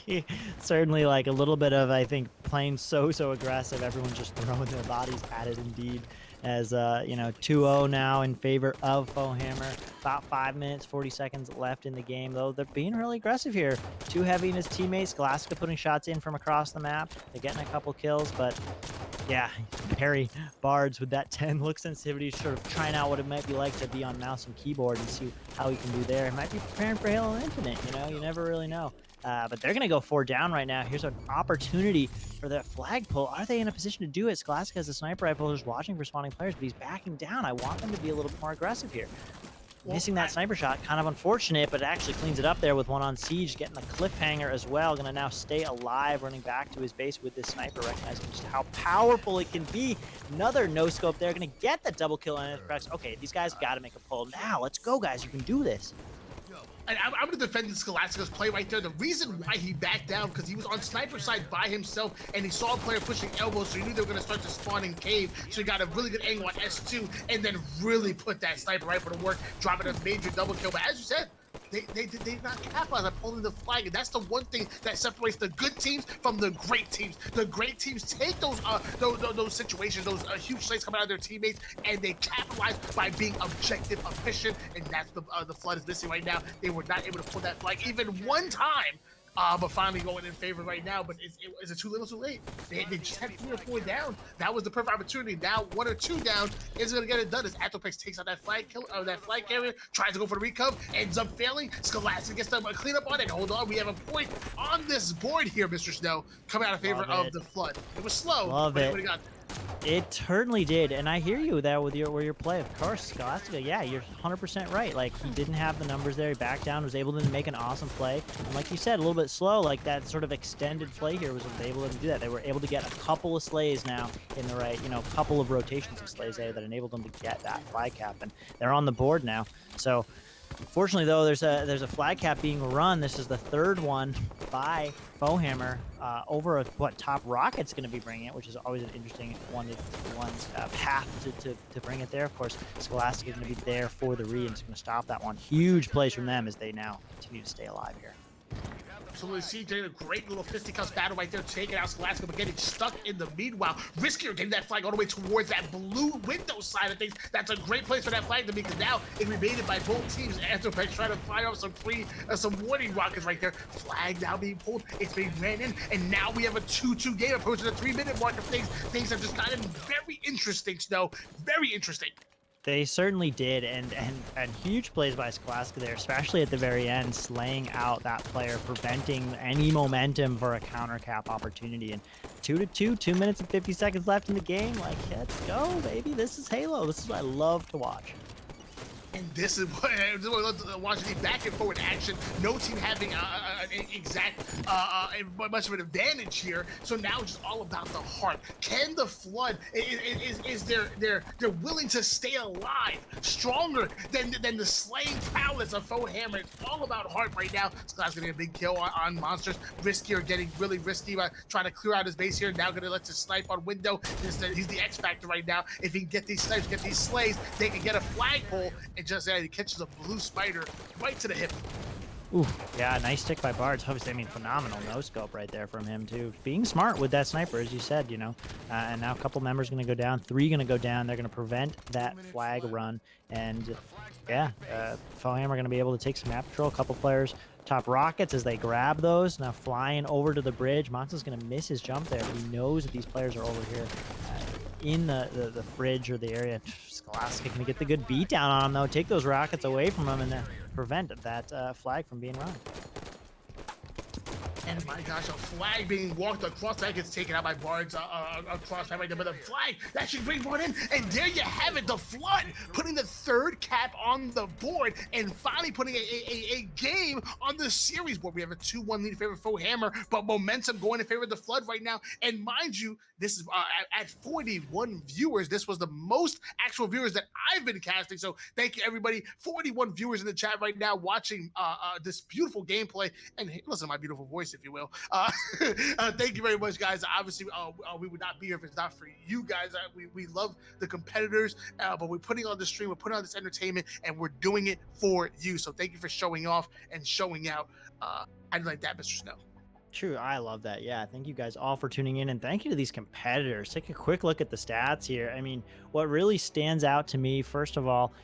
Speaker 2: it. Certainly. Like a little bit of, I think, playing so aggressive. Everyone's just throwing their bodies at it indeed. As you know, 2-0 now in favor of Foehammer. About 5 minutes 40 seconds left in the game, though they're being really aggressive here. Too heavy in his teammates. Scholastica putting shots in from across the map. They're getting a couple kills, but yeah, Perry Bards with that 10 look sensitivity, sort of trying out what it might be like to be on mouse and keyboard and see how he can do there. It might be preparing for Halo Infinite, you know, you never really know. But they're going to go 4 down right now. Here's an opportunity for that flag pull. Are they in a position to do it? Scholastica has a sniper rifle, just watching for spawning players, but he's backing down. I want them to be a little bit more aggressive here. Well, missing that sniper shot, kind of unfortunate, but it actually cleans it up there with one on siege, getting the cliffhanger as well. Going to now stay alive, running back to his base with this sniper, recognizing just how powerful it can be. Another no-scope there, going to get the double kill on it. Okay, these guys got to make a pull. Now, let's go, guys. You can do this.
Speaker 1: And I'm going to defend Scholastica's play right there. The reason why he backed down, because he was on sniper side by himself, and he saw a player pushing elbows, so he knew they were going to start to spawn in cave. So he got a really good angle on S2, and then really put that sniper rifle to work, dropping a major double kill. But as you said, they did not capitalize on pulling the flag, and that's the one thing that separates the good teams from the great teams. The great teams take those situations, those huge slates coming out of their teammates, and they capitalize by being objective, efficient, and that's the Flood is missing right now. They were not able to pull that flag even one time. But finally going in favor right now. But is it too little, too late? They just had 3 or 4 down. That was the perfect opportunity. Now 1 or 2 down isn't gonna get it done. As Atropex takes out that flag carrier, tries to go for the recove, ends up failing. Scholastic gets them a cleanup on it. Hold on, we have a point on this board here, Mr. Snow, coming out of favor of the Flood. It was slow.
Speaker 2: Love it.
Speaker 1: But it got
Speaker 2: It certainly did, and I hear you there with your play. Of course, Scholastica, yeah, you're 100% right. Like, he didn't have the numbers there. He backed down, was able to make an awesome play. And like you said, a little bit slow, like that sort of extended play here was able to do that. They were able to get a couple of slays now in the right, you know, couple of rotations of slays there that enabled them to get that flag cap, and they're on the board now. So, fortunately, though, there's a flag cap being run. This is the 3rd one by Foehammer over a, Top Rocket's going to be bringing it, which is always an interesting path to bring it there. Of course, Scholastic is going to be there for the re, and it's going to stop that one. Huge plays from them as they now continue to stay alive here.
Speaker 1: Absolutely, CJ, a great little fisticuffs battle right there, taking out Scholastica, but getting stuck in the meanwhile. Riskier getting that flag all the way towards that blue window side of things. That's a great place for that flag to be, because now it remained by both teams. Atropex trying to fire off some warning rockets right there. Flag now being pulled. It's being ran in, and now we have a 2-2 game approaching the 3-minute mark of things. Things have just gotten very interesting, Snow. Very interesting.
Speaker 2: They certainly did, and huge plays by Scholastica there, especially at the very end, slaying out that player, preventing any momentum for a counter cap opportunity. And 2-2, 2 minutes and 50 seconds left in the game. Like, let's go, baby. This is Halo. This is what I love to watch.
Speaker 1: And this is what watching the back and forward action. No team having an exact much of an advantage here. So now it's just all about the heart. Can the Flood is they're willing to stay alive, stronger than the slaying prowess of Foehammer? It's all about heart right now. Scott's getting a big kill on monsters. Riskier getting really risky by trying to clear out his base here. Now gonna let the snipe on window. He's the X factor right now. If he can get these snipes, get these slays, they can get a flagpole. And just he catches a blue spider right to the hip.
Speaker 2: Ooh, yeah, nice stick by Bards. Obviously, I mean, phenomenal no-scope right there from him, too. Being smart with that sniper, as you said, you know. And now a couple members going to go down. 3 going to go down. They're going to prevent that flag run. And, yeah, Foehammer going to be able to take some map control. A couple players. Top Rockets as they grab those. Now flying over to the bridge. Monta's going to miss his jump there. He knows that these players are over here. in the fridge or the area. Scholastica gonna get the good beat down on him though, take those rockets away from him, and then prevent that flag from being run.
Speaker 1: And my gosh, a flag being walked across, that gets taken out by Bards across right there, but the flag that should bring one in, and there you have it, the Flood putting the third cap on the board and finally putting a game on the series board. We have a 2-1 lead in favor of FoHammer, but momentum going in favor of the Flood right now. And mind you, this is at 41 viewers. This was the most actual viewers that I've been casting. So thank you, everybody. 41 viewers in the chat right now watching this beautiful gameplay. And hey, listen to my beautiful voice, if you will. Thank you very much, guys. Obviously, we would not be here if it's not for you guys. We love the competitors, but we're putting on the stream, we're putting on this entertainment, and we're doing it for you. So thank you for showing off and showing out. How do you like that, Mr. Snow?
Speaker 2: True, I love that. Yeah, thank you guys all for tuning in, and thank you to these competitors. Take a quick look at the stats here. I mean, what really stands out to me, first of all,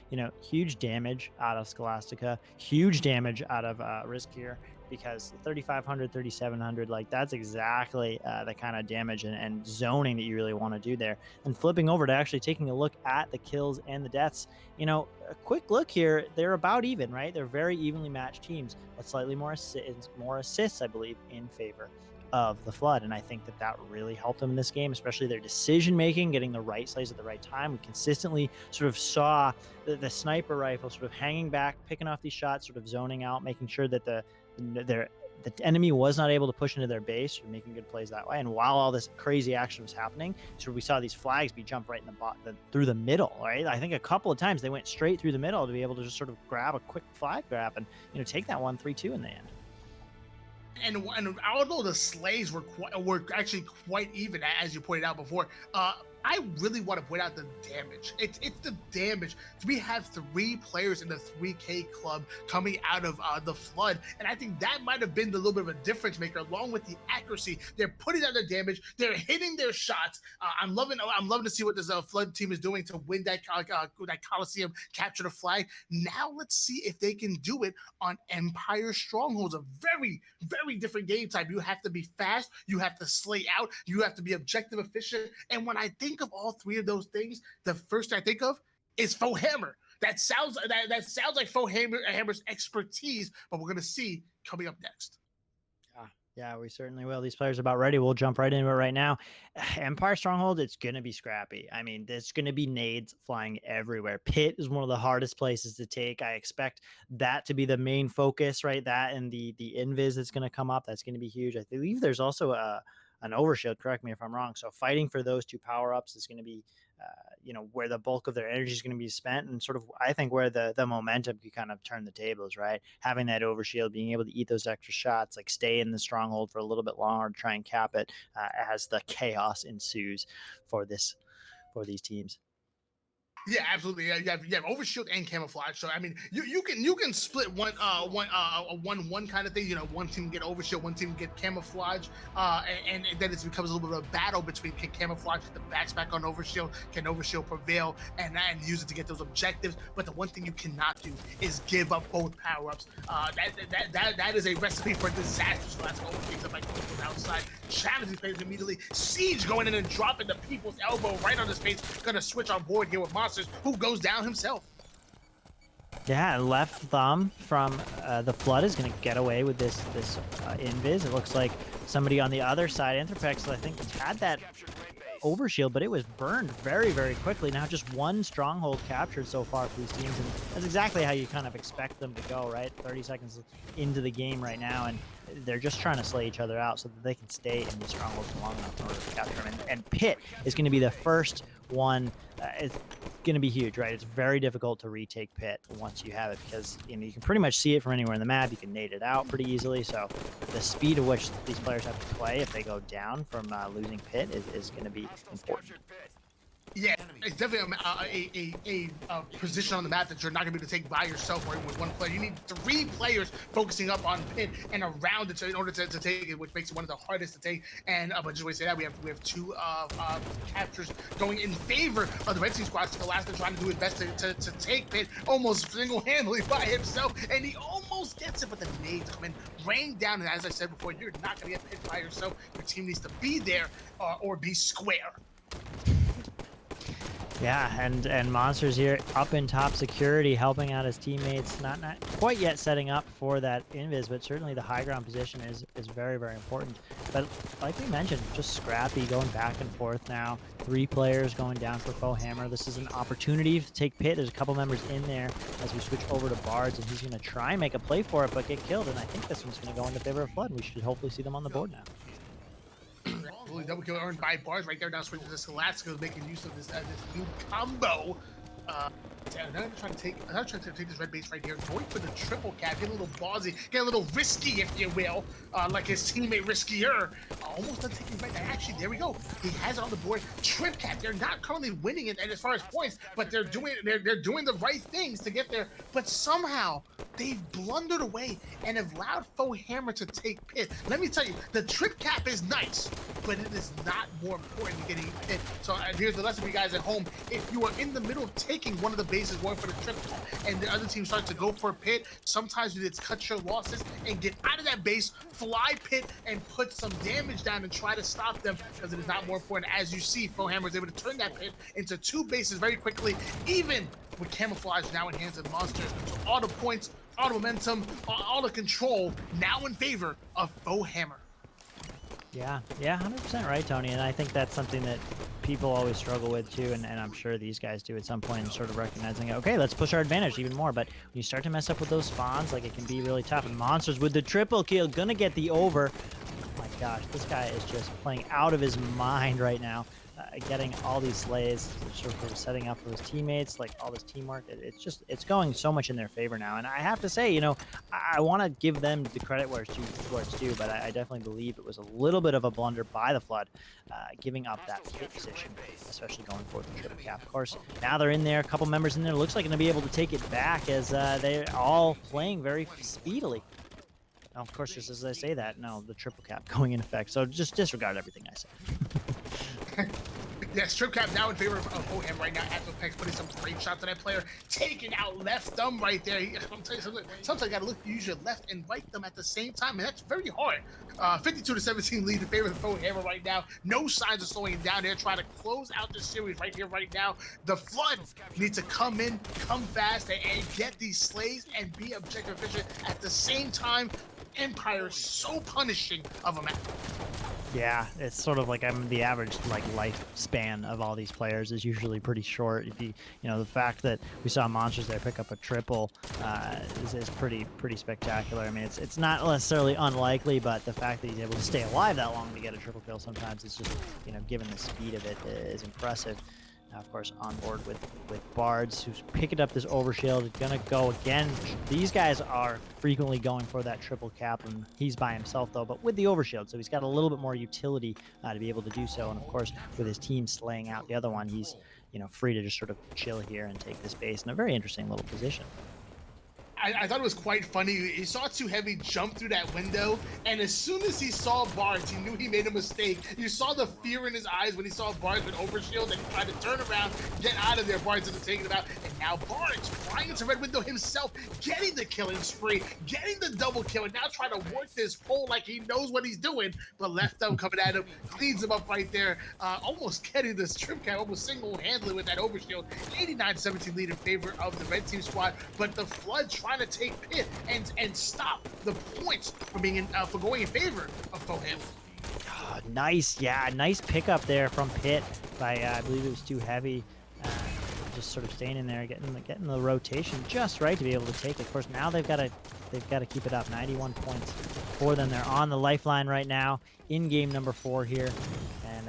Speaker 2: huge damage out of Scholastica, huge damage out of Risk here, because 3,500, 3,700, like that's exactly the kind of damage and zoning that you really want to do there. And flipping over to actually taking a look at the kills and the deaths, a quick look here, they're about even, right? They're very evenly matched teams, but slightly more assists, I believe, in favor of the Flood. And I think that really helped them in this game, especially their decision making, getting the right plays at the right time. We consistently sort of saw the sniper rifle sort of hanging back, picking off these shots, sort of zoning out, making sure that the enemy was not able to push into their base, or making good plays that way. And while all this crazy action was happening, so we saw these flags be jumped right in through the middle, right? I think a couple of times they went straight through the middle to be able to just sort of grab a quick flag grab and take that 1-3-2 in the end.
Speaker 1: And although the slays were actually quite even, as you pointed out before, I really want to point out the damage. It's the damage. We have 3 players in the 3K club coming out of the Flood, and I think that might have been the little bit of a difference maker, along with the accuracy. They're putting out their damage. They're hitting their shots. I'm loving to see what this Flood team is doing to win that Coliseum, capture the flag. Now let's see if they can do it on Empire Strongholds, a very, very different game type. You have to be fast. You have to slay out. You have to be objective, efficient. And when I think of all 3 of those things, the first I think of is FoHammer. That sounds like FoHammer's expertise, but we're gonna see coming up next.
Speaker 2: Yeah, we certainly will. These players are about ready. We'll jump right into it right now. Empire Stronghold, it's going to be scrappy. I mean, there's going to be nades flying everywhere. Pit is one of the hardest places to take. I expect that to be the main focus, right? That and the invis that's going to come up. That's going to be huge. I believe there's also an overshield. Correct me if I'm wrong. So fighting for those 2 power-ups is going to be where the bulk of their energy is going to be spent, and sort of I think where the momentum could kind of turn the tables, right? Having that overshield, being able to eat those extra shots, like stay in the stronghold for a little bit longer to try and cap it as the chaos ensues for these teams.
Speaker 1: Yeah, absolutely. Yeah, you have overshield and camouflage. So I mean, you can split one kind of thing. One team get overshield, one team get camouflage, and then it becomes a little bit of a battle between can camouflage get the backs back on overshield, can overshield prevail, and use it to get those objectives. But the one thing you cannot do is give up both power ups. That is a recipe for disaster. So that's over things up like outside, challenging players immediately. Siege going in and dropping the people's elbow right on his face. Gonna switch on board here with Monsters, who goes down himself.
Speaker 2: Yeah, left thumb from the Flood is going to get away with this invis. It looks like somebody on the other side, Anthropex, I think, had that overshield, but it was burned very, very quickly. Now just 1 stronghold captured so far for these teams, and that's exactly how you kind of expect them to go, right? 30 seconds into the game right now, and they're just trying to slay each other out so that they can stay in these strongholds long enough in order to capture them. And Pit is going to be the first one. It's going to be huge, right? It's very difficult to retake Pit once you have it, because you can pretty much see it from anywhere in the map. You can nade it out pretty easily. So the speed at which these players have to play if they go down from losing Pit is going to be important.
Speaker 1: Yeah, it's definitely a position on the map that you're not going to be able to take by yourself or even with 1 player. You need 3 players focusing up on Pit and around it in order to take it, which makes it one of the hardest to take. And but just want to say that we have 2 captures going in favor of the Red Team squad. Scholastic trying to do his best to take Pit almost single-handedly by himself, and he almost gets it, but the nades come in, rain down. And as I said before, you're not going to get Pit by yourself. Your team needs to be there or be square.
Speaker 2: Yeah, and Monsters here up in top security, helping out his teammates. Not quite yet setting up for that invis, but certainly the high ground position is very, very important. But like we mentioned, just scrappy, going back and forth now. 3 players going down for Faux Hammer. This is an opportunity to take Pit. There's a couple members in there as we switch over to Bards, and he's going to try and make a play for it, but get killed. And I think this one's going to go into favor of Flood. We should hopefully see them on the board now.
Speaker 1: Absolutely, double kill earned by Bards right there. Now switching to Scholastica, making use of this new combo. Now I'm trying to take this red base right here, going for the triple cap, get a little ballsy, get a little risky, if you will, like his teammate riskier. Almost done taking right now. Actually, there we go. He has it on the board. Trip cap. They're not currently winning it, and as far as points, but they're doing the right things to get there. But somehow they've blundered away and have allowed Faux Hammer to take Pit. Let me tell you, the trip cap is nice, but it is not more important than getting Pit. So here's the lesson for you guys at home: if you are in the middle of taking one of the bases, going for the trip cap, and the other team starts to go for a Pit, sometimes you need to cut your losses and get out of that base, fly Pit, and put some damage down and try to stop them, because it is not more important. As you see, Faux Hammer is able to turn that Pit into 2 bases very quickly, even with camouflage now in hands of Monsters. So all the points, all the momentum, all the control now in favor of Faux Hammer.
Speaker 2: Yeah, 100% right, Tony. And I think that's something that people always struggle with too, and I'm sure these guys do at some point, and sort of recognizing, okay, let's push our advantage even more. But when you start to mess up with those spawns, like, it can be really tough. And Monsters with the triple kill, gonna get the over. Oh my gosh, this guy is just playing out of his mind right now. Getting all these slays, sort of setting up for his teammates, like all this teamwork. It's going so much in their favor now. And I have to say, you know, I want to give them the credit where it's due, but I definitely believe it was a little bit of a blunder by the Flood, giving up that hit position, especially going for the triple cap. Of course, now they're in there, a couple members in there. Looks like going to be able to take it back, as they're all playing very speedily. Now, of course, just as I say that, no, the triple cap going in effect. So just disregard everything I said.
Speaker 1: Yes, trip cap now in favor of Faux Hammer right now. Apex putting some great shots on that player, taking out left thumb right there. I'm telling you something. Sometimes you gotta look, use your left and right thumb at the same time, and that's very hard. 52-17 lead in favor of Faux Hammer right now. No signs of slowing him down there. Trying to close out the series right here, right now. The Flood needs to come in, come fast, and get these slays and be objective efficient at the same time. Empire is so punishing of a map.
Speaker 2: Yeah, it's sort of like the average like lifespan of all these players is usually pretty short. If you know, the fact that we saw Monsters there pick up a triple is pretty spectacular. I mean, it's not necessarily unlikely, but the fact that he's able to stay alive that long to get a triple kill sometimes is just, you know, given the speed of it, is impressive. Now, of course, on board with Bards, who's picking up this overshield, gonna go again. These guys are frequently going for that triple cap, and he's by himself though, but with the overshield, so he's got a little bit more utility to be able to do so. And of course, with his team slaying out the other one, he's, you know, free to just sort of chill here and take this base in a very interesting little position.
Speaker 1: I thought it was quite funny. He saw Too Heavy jump through that window, and as soon as he saw Bards, he knew he made a mistake. You saw the fear in his eyes when he saw Bards with overshield and tried to turn around, get out of there. Bards is taking it out, and now Bards flying into red window himself, getting the killing spree, getting the double kill, and now trying to work this pole like he knows what he's doing. But left thumb coming at him, cleans him up right there, almost getting this trip cap, almost single-handedly with that overshield. 89-17 lead in favor of the red team squad, but the Flood trying to take Pit and stop the points from being for going in favor of Faux Hammer.
Speaker 2: Oh, nice, yeah, nice pickup there from Pit by I believe it was Too Heavy. Just sort of staying in there, getting the rotation just right to be able to take it. Of course, now they've got to keep it up. 91 points for them. They're on the lifeline right now in game number 4 here, and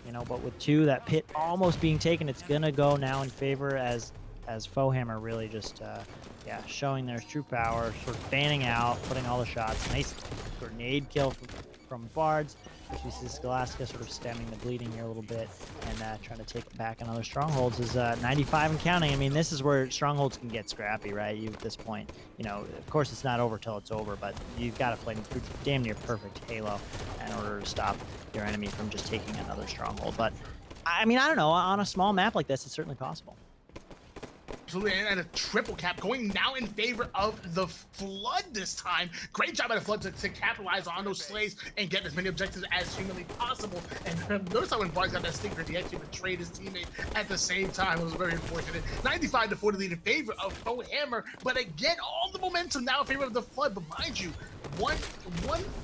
Speaker 2: you know, but with 2, that Pit almost being taken, it's gonna go now in favor as Faux Hammer really just yeah, showing their true power, sort of fanning out, putting all the shots. Nice grenade kill from Bards. We see Scholastica sort of stemming the bleeding here a little bit and trying to take back another Strongholds. Is 95 and counting. I mean, this is where Strongholds can get scrappy, right? You, at this point, you know, of course it's not over till it's over, but you've got to play damn near perfect Halo in order to stop your enemy from just taking another Stronghold. But I mean, I don't know, on a small map like this, it's certainly possible.
Speaker 1: Absolutely, and a triple cap going now in favor of the Flood this time. Great job by the Flood to capitalize on those slays and get as many objectives as humanly possible. And notice how when Bars got that stinker, he actually betrayed his teammate at the same time. It was very unfortunate. 95 to 40 lead in favor of Faux Hammer, but again, all the momentum now in favor of the Flood. But mind you, one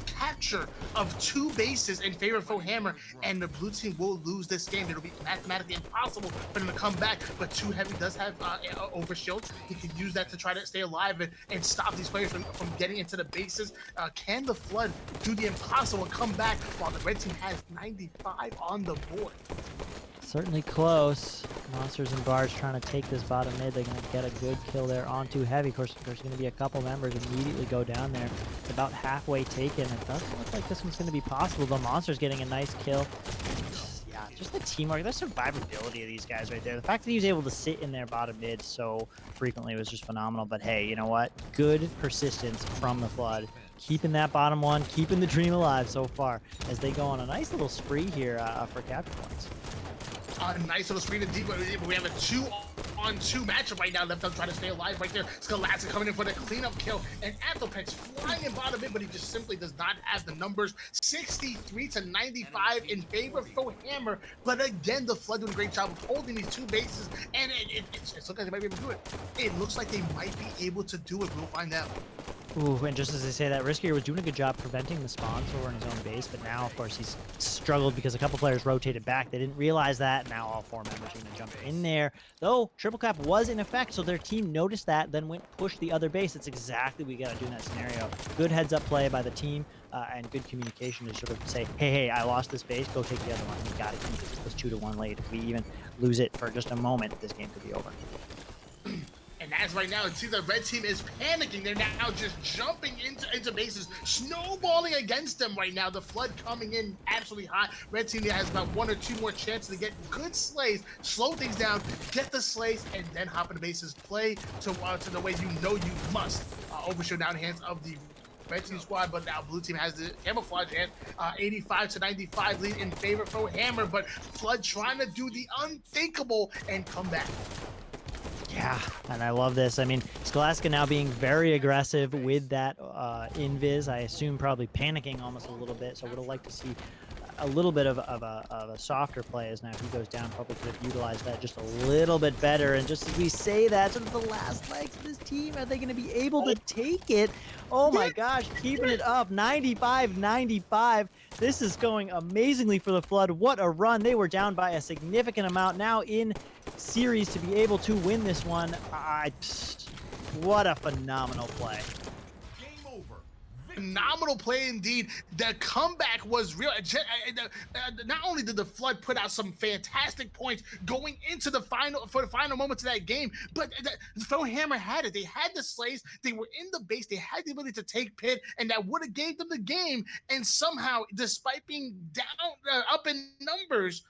Speaker 1: capture of 2 bases in favor of Faux Hammer, and the blue team will lose this game. It'll be mathematically impossible for them to come back, but Too Heavy does have overshield. He can use that to try to stay alive and stop these players from getting into the bases. Can the Flood do the impossible and come back while the red team has 95 on the board?
Speaker 2: Certainly close. Monsters and Bards trying to take this bottom mid. They're going to get a good kill there on Too Heavy. Of course, there's going to be a couple members immediately go down there. It's about halfway taken. It doesn't look like this one's going to be possible. The Monster's getting a nice kill. Yeah, just the teamwork, the survivability of these guys right there. The fact that he was able to sit in their bottom mid so frequently was just phenomenal. But hey, you know what? Good persistence from the Flood. Keeping that bottom one, keeping the dream alive so far as they go on a nice little spree here for capture points.
Speaker 1: A nice little screen of deep. We have a 2-on-2 matchup right now. Left trying to stay alive right there. Scholastic coming in for the cleanup kill. And Athlepex flying in bottom mid, but he just simply does not have the numbers. 63 to 95 in favor of Faux Hammer. But again, the Flood doing a great job of holding these 2 bases. And it's looks like they might be able to do it. It looks like they might be able to do it. We'll find out.
Speaker 2: Ooh, and just as I say that, Riskier was doing a good job preventing the spawns over in his own base, but now, of course, he's struggled because a couple players rotated back. They didn't realize that. Now all 4 members are going to jump in there. Though, triple cap was in effect, so their team noticed that, then went push the other base. It's exactly what we got to do in that scenario. Good heads-up play by the team, and good communication to sort of say, hey, I lost this base. Go take the other one. We got to keep this 2-1 lead. If we even lose it for just a moment, this game could be over.
Speaker 1: And as right now, it seems the red team is panicking. They're now just jumping into bases, snowballing against them right now. The Flood coming in absolutely hot. Red team has about 1 or 2 more chances to get good slays, slow things down, get the slays, and then hop into bases. Play to the way you know you must. Overshow down hands of the red team squad, but now blue team has the camouflage hand. 85 to 95 lead in favor for Hammer, but Flood trying to do the unthinkable and come back.
Speaker 2: Yeah, and I love this. I mean, Scholastica now being very aggressive with that invis. I assume probably panicking almost a little bit, so I would have liked to see a little bit of a softer play as now he goes down. Probably could have utilized that just a little bit better. And just as we say that, sort of the last legs of this team, are they going to be able to take it? Oh my gosh, keeping it up, 95-95. This is going amazingly for the Flood. What a run. They were down by a significant amount. Now in series to be able to win this one. What a phenomenal play.
Speaker 1: Phenomenal play indeed. The comeback was real. Not only did the Flood put out some fantastic points going into the final moments of that game, but the Faux Hammer had it. They had the slays. They were in the base. They had the ability to take pit, and that would have gave them the game. And somehow, despite being down up in numbers,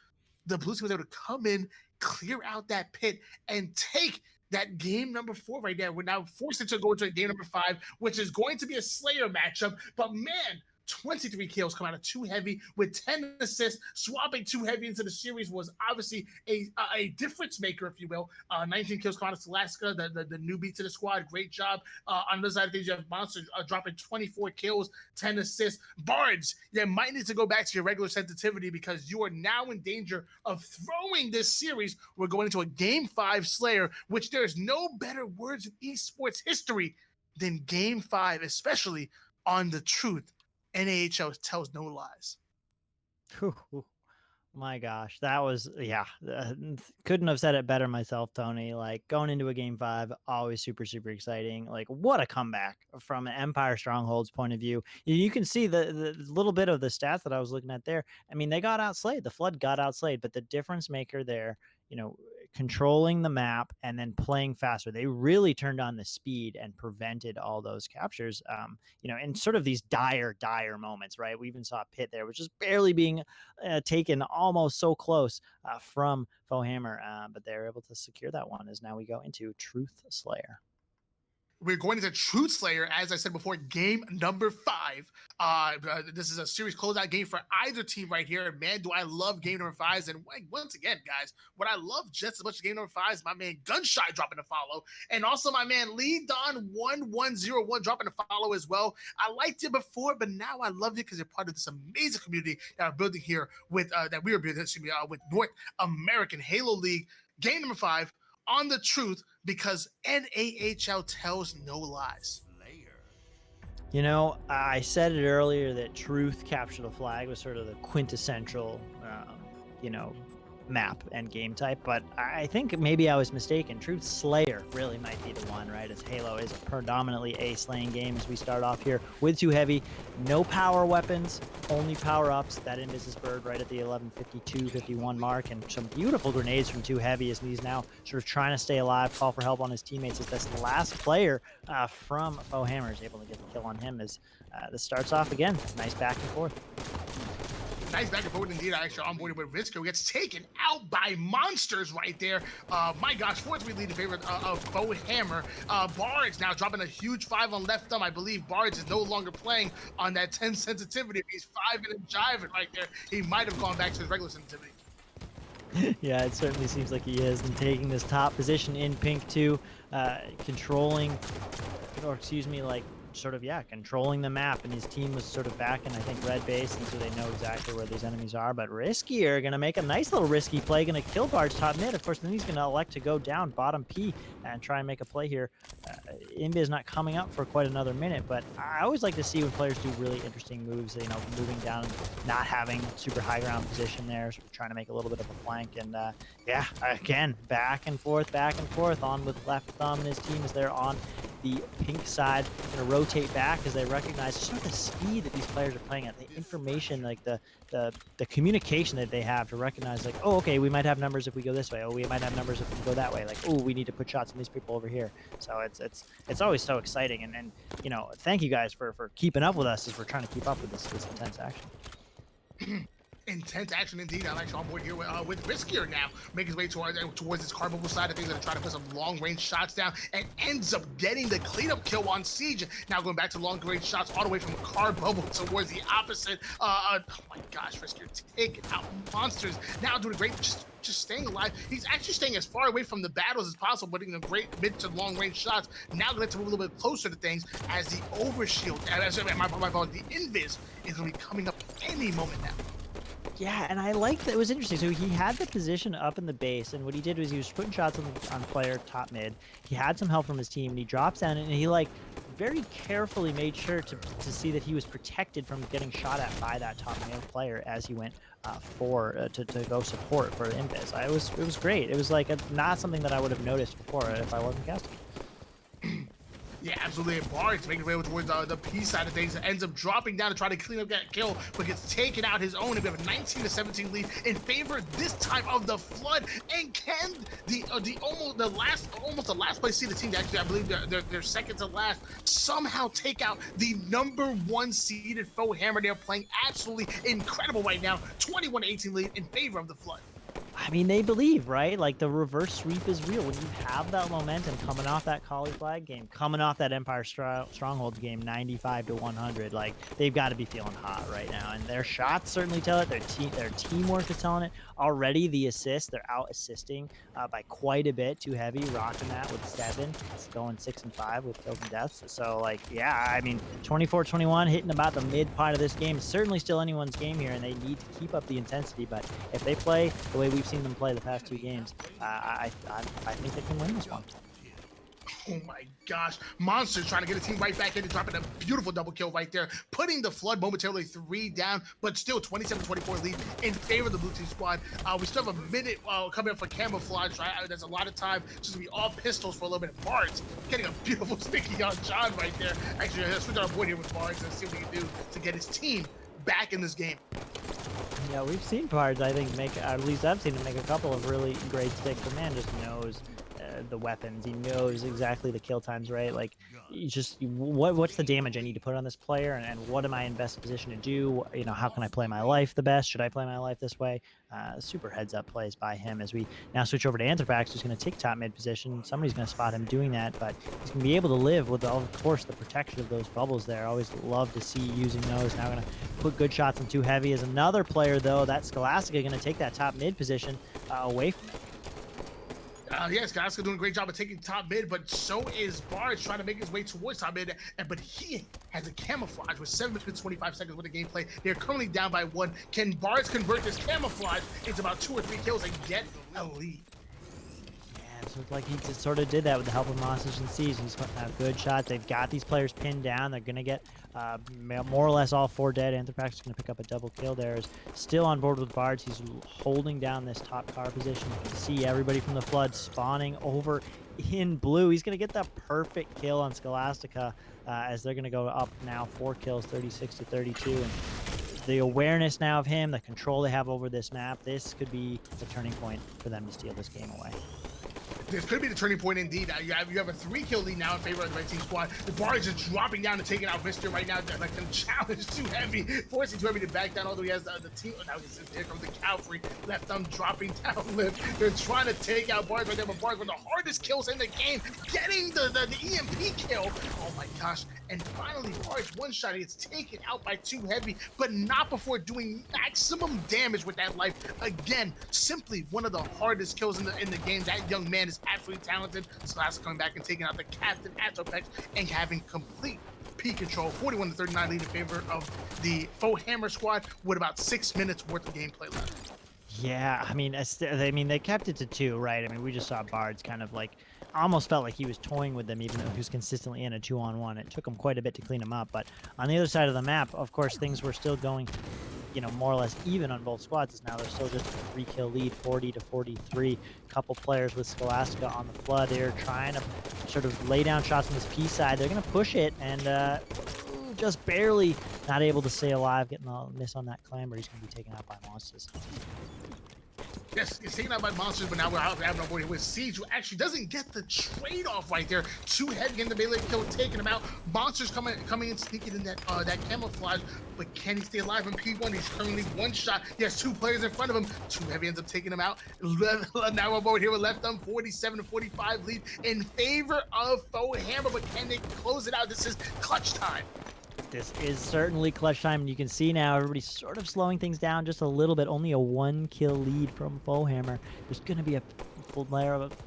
Speaker 1: the Blue team was able to come in, clear out that pit, and take that game number 4 right there. We're now forced to go into game number 5, which is going to be a Slayer matchup. But man, 23 kills come out of Too Heavy with 10 assists. Swapping Too Heavy into the series was obviously a difference maker, if you will. 19 kills come out of Scholastica, the newbie to the squad. Great job. On the other side of things, you have Monster dropping 24 kills, 10 assists. Bards, you might need to go back to your regular sensitivity because you are now in danger of throwing this series. We're going into a Game 5 Slayer, which there's no better words in esports history than Game 5, especially on the truth. NAHL tells no lies.
Speaker 2: My gosh, that was, yeah, couldn't have said it better myself, Tony. Like, going into a Game 5, always super, super exciting. Like, what a comeback from an Empire Stronghold's point of view. You can see the little bit of the stats that I was looking at there. I mean, they got outslayed. The Flood got outslayed, but the difference maker there, you know, controlling the map and then playing faster. They really turned on the speed and prevented all those captures, you know, in sort of these dire moments, right? We even saw Pit there, which is barely being taken almost so close from Faux Hammer, but they're able to secure that one as now we go into Truth Slayer.
Speaker 1: we're going into Truth Slayer, as I said before, game number 5. This is a series closeout game for either team right here. And man, do I love game number 5s. And once again, guys, what I love just as much as game number 5 is my man Gunshot dropping a follow. And also my man Lee Don 1101 dropping a follow as well. I liked it before, but now I love it because you're part of this amazing community that we're building here with that we are building with North American Halo League. Game number 5 on the Truth, because NAHL tells no lies.
Speaker 2: You know, I said it earlier that Truth Capture the Flag was sort of the quintessential, you know, map and game type, but I think maybe I was mistaken. Truth Slayer really might be the one, right? As Halo is a predominantly a slaying game as we start off here with 2 heavy, no power weapons, only power-ups. That Invis bird right at the 11:52-51 mark, and some beautiful grenades from 2 heavy as he's now sort of trying to stay alive, call for help on his teammates as this last player from Fohammer is able to get the kill on him as this starts off again. Nice back and forth.
Speaker 1: Nice back and forth indeed. I actually onboarded with Risker. Gets taken out by monsters right there. My gosh, 4-3 lead in favor of Fohammer. Bards now dropping a huge 5 on left thumb. I believe Bards is no longer playing on that 10 sensitivity. If he's 5 and jiving right there, he might have gone back to his regular sensitivity.
Speaker 2: Yeah, it certainly seems like he is. And taking this top position in pink too, controlling, or excuse me, like sort of, yeah, controlling the map, and his team was sort of back in, I think, red base, and so they know exactly where these enemies are. But Risky are going to make a nice little risky play, going to kill Bard's top mid. Of course, then he's going to elect to go down bottom P and try and make a play here. Invis not coming up for quite another minute, but I always like to see when players do really interesting moves, you know, moving down, not having super high ground position there, sort of trying to make a little bit of a flank. And yeah, again, back and forth on with left thumb, and his team is there on the pink side, going to rotate back as they recognize sort of the speed that these players are playing at, the information, like the communication that they have to recognize, like, oh, okay, we might have numbers if we go this way. Oh, we might have numbers if we go that way. Like, oh, we need to put shots on these people over here. So it's always so exciting, and you know, thank you guys for keeping up with us as we're trying to keep up with this intense action.
Speaker 1: Intense action indeed. I'm actually on board here with Riskier now, making his way towards this carbonable side of things, and trying to put some long-range shots down, and ends up getting the cleanup kill on Siege. Now going back to long-range shots all the way from car bubble towards the opposite. Oh my gosh, Riskier taking out monsters. Now doing a great, just staying alive. He's actually staying as far away from the battles as possible, putting a great mid to long-range shots. Now going to move a little bit closer to things as the overshield, the Invis is going to be coming up any moment now.
Speaker 2: Yeah, and I like that. It was interesting. So he had the position up in the base, and what he did was he was putting shots on player top mid. He had some help from his team, and he drops down, and he like very carefully made sure to see that he was protected from getting shot at by that top mid player as he went to go support for Invis. It was great. It was like not something that I would have noticed before if I wasn't casting.
Speaker 1: Yeah, absolutely. Bards making way towards the P side of things, ends up dropping down to try to clean up that kill, but gets taken out his own. And we have a 19-17 lead in favor this time of the Flood. And can almost the last place see the team, actually I believe they're second to last, somehow take out the #1 seeded Fohammer. They're playing absolutely incredible right now. 21-18 lead in favor of the Flood.
Speaker 2: I mean, they believe, right? Like, the reverse sweep is real. When you have that momentum coming off that Kali Flag game, coming off that Empire Strongholds game, 95-100, like, they've got to be feeling hot right now. And their shots certainly tell it. Their teamwork is telling it. Already, the assists, they're out assisting by quite a bit. Too heavy, rocking that with 7. It's going 6 and 5 with kills and deaths. So, like, yeah, I mean, 24-21, hitting about the mid part of this game. It's certainly still anyone's game here, and they need to keep up the intensity. But if they play the way we've seen them play the past 2 games, I think they can win this one.
Speaker 1: Oh my gosh, Monsters trying to get a team right back in and dropping a beautiful double kill right there, putting the Flood momentarily 3 down, but still 27-24 lead in favor of the blue team squad. We still have a minute coming up for camouflage, right? There's a lot of time just to be all pistols for a little bit. Bards getting a beautiful sticky on John right there. Actually, let's switch our board here with Bards and see what we can do to get his team back in this game.
Speaker 2: Yeah, we've seen Bards, I think, at least I've seen him make a couple of really great sticks. The man just knows the weapons. He knows exactly the kill times, right? Like, what's the damage I need to put on this player, and what am I in best position to do? You know, how can I play my life the best? Should I play my life this way? Super heads up plays by him as we now switch over to Anthrax, who's going to take top mid position. Somebody's going to spot him doing that, but he's going to be able to live with, of course, the protection of those bubbles there. Always love to see using those. Now going to put good shots on Too Heavy as another player, though. That Scholastica going to take that top mid position away from him.
Speaker 1: Yes, Scholastica doing a great job of taking top mid, but so is Bards trying to make his way towards top mid. But he has a camouflage with 7 minutes and 25 seconds with the gameplay. They're currently down by 1. Can Bards convert this camouflage into about 2 or 3 kills and get a lead?
Speaker 2: So like he just sort of did that with the help of Monsters and Seas. He's putting out good shots. They've got these players pinned down. They're going to get more or less all 4 dead. Anthrax is going to pick up a double kill there. Is still on board with Bards. He's holding down this top car position. You can see everybody from the Flood spawning over in blue. He's going to get the perfect kill on Scholastica as they're going to go up now 4 kills, 36 to 32. And the awareness now of him, the control they have over this map, this could be the turning point for them to steal this game away.
Speaker 1: This could be the turning point indeed. You have a 3-kill lead now in favor of the red team squad. The bar is just dropping down and taking out Mister right now. Like the challenge Too Heavy, forcing Too Heavy to back down. Although he has the team. Now here comes the Calfrey. Left thumb dropping down lip. They're trying to take out Bards right there, but Bards with the hardest kills in the game, getting the EMP kill. Oh my gosh! And finally, Bards one shot. He gets taken out by Too Heavy, but not before doing maximum damage with that life. Again, simply one of the hardest kills in the game. That young man is absolutely talented. Scholastica coming back and taking out the captain Atropex and having complete P control. 41 to 39 lead in favor of the Faux Hammer squad with about 6 minutes worth of gameplay left.
Speaker 2: Yeah, I mean, they kept it to 2, right? I mean, we just saw Bards kind of like almost felt like he was toying with them, even though he was consistently in a 2-on-1. It took him quite a bit to clean him up, but on the other side of the map, of course, things were still going, you know, more or less even on both squads. Now they're still just a 3-kill lead, 40 to 43. Couple players with Scholastica on the Flood. They're trying to sort of lay down shots on this P side. They're going to push it and just barely not able to stay alive, getting a miss on that clamber. He's going to be taken out by Monsters.
Speaker 1: Yes, it's taken out by Monsters, but now we're out having a board here with Siege, who actually doesn't get the trade-off right there. Too Heavy getting the melee kill, taking him out. Monsters coming in, sneaking in that camouflage, but can he stay alive in P1? He's currently 1 shot. He has 2 players in front of him. Too Heavy ends up taking him out. Now we're board here with Left Thumb, 47 to 45 lead in favor of Faux Hammer, but can they close it out? This is clutch time.
Speaker 2: This is certainly clutch time, and you can see now everybody's sort of slowing things down just a little bit. Only a 1-kill lead from Faux Hammer. There's going to be a full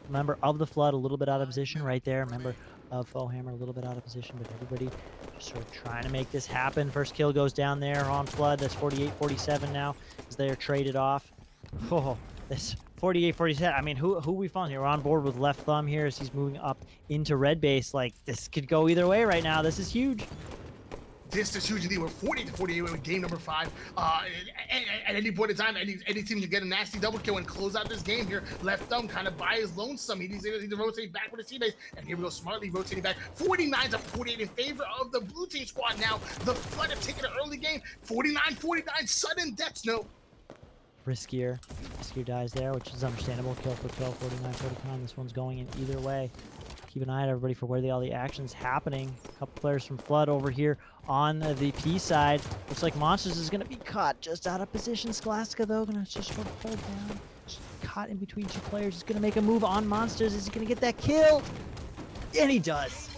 Speaker 2: member of the Flood a little bit out of position right there. Member of Faux Hammer a little bit out of position, but everybody just sort of trying to make this happen. First kill goes down there on Flood. That's 48-47 now as they are traded off. Oh, this 48-47. I mean, who we found here? We're on board with Left Thumb here as he's moving up into red base. Like, this could go either way right now. This is huge.
Speaker 1: This is huge indeed. We're 40 to 48 with game number 5. At any point in time, any team can get a nasty double kill and close out this game here. Left Thumb kind of by his lonesome. He needs to rotate back with his teammates. And here we go, smartly rotating back. 49 to 48 in favor of the blue team squad now. The Flood have taken an early game. 49-49, sudden death snow.
Speaker 2: Riskier dies there, which is understandable. Kill for kill, 49-49. This one's going in either way. Keep an eye out, everybody, for where all the action's happening. A couple players from Flood over here on the P side. Looks like Monsters is going to be caught just out of position. Scholastica, though, going to just sort of hold down. Just caught in between 2 players. He's going to make a move on Monsters. Is he going to get that kill? And he does.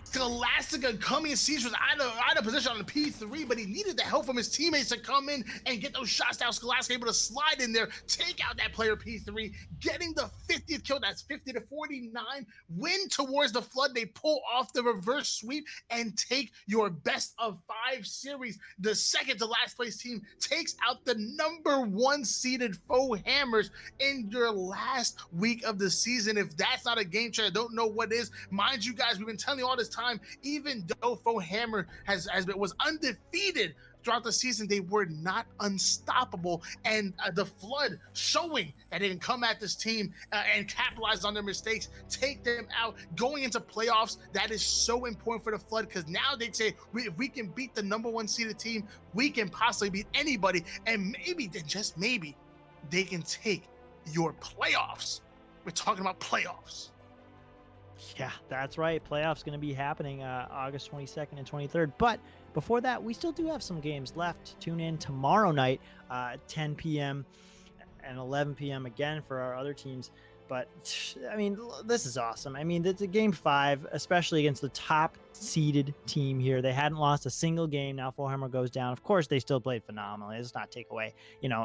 Speaker 1: Scholastica coming in, Siege was out of position on the P3, but he needed the help from his teammates to come in and get those shots down. Scholastica able to slide in there, take out that player P3, getting the 50th kill. That's 50 to 49. Win towards the Flood. They pull off the reverse sweep and take your best of 5 series. The second to last place team takes out the number 1 seeded Faux Hammers in your last week of the season. If that's not a game changer, I don't know what is. Mind you guys, we've been telling you all this time, even though Faux Hammer was undefeated throughout the season, they were not unstoppable. And the Flood showing that they can come at this team and capitalize on their mistakes, take them out, going into playoffs. That is so important for the Flood, because now they say, if we can beat the number 1 seeded team, we can possibly beat anybody. And maybe, then just maybe, they can take your playoffs We're talking about playoffs.
Speaker 2: Yeah, that's right. Playoffs going to be happening August 22nd and 23rd. But before that, we still do have some games left. Tune in tomorrow night, 10 p.m. and 11 p.m. again for our other teams. But I mean, this is awesome. I mean, it's a game 5, especially against the top seeded team here. They hadn't lost a single game. Now Forehammer goes down. Of course, they still played phenomenally. Let's not take away,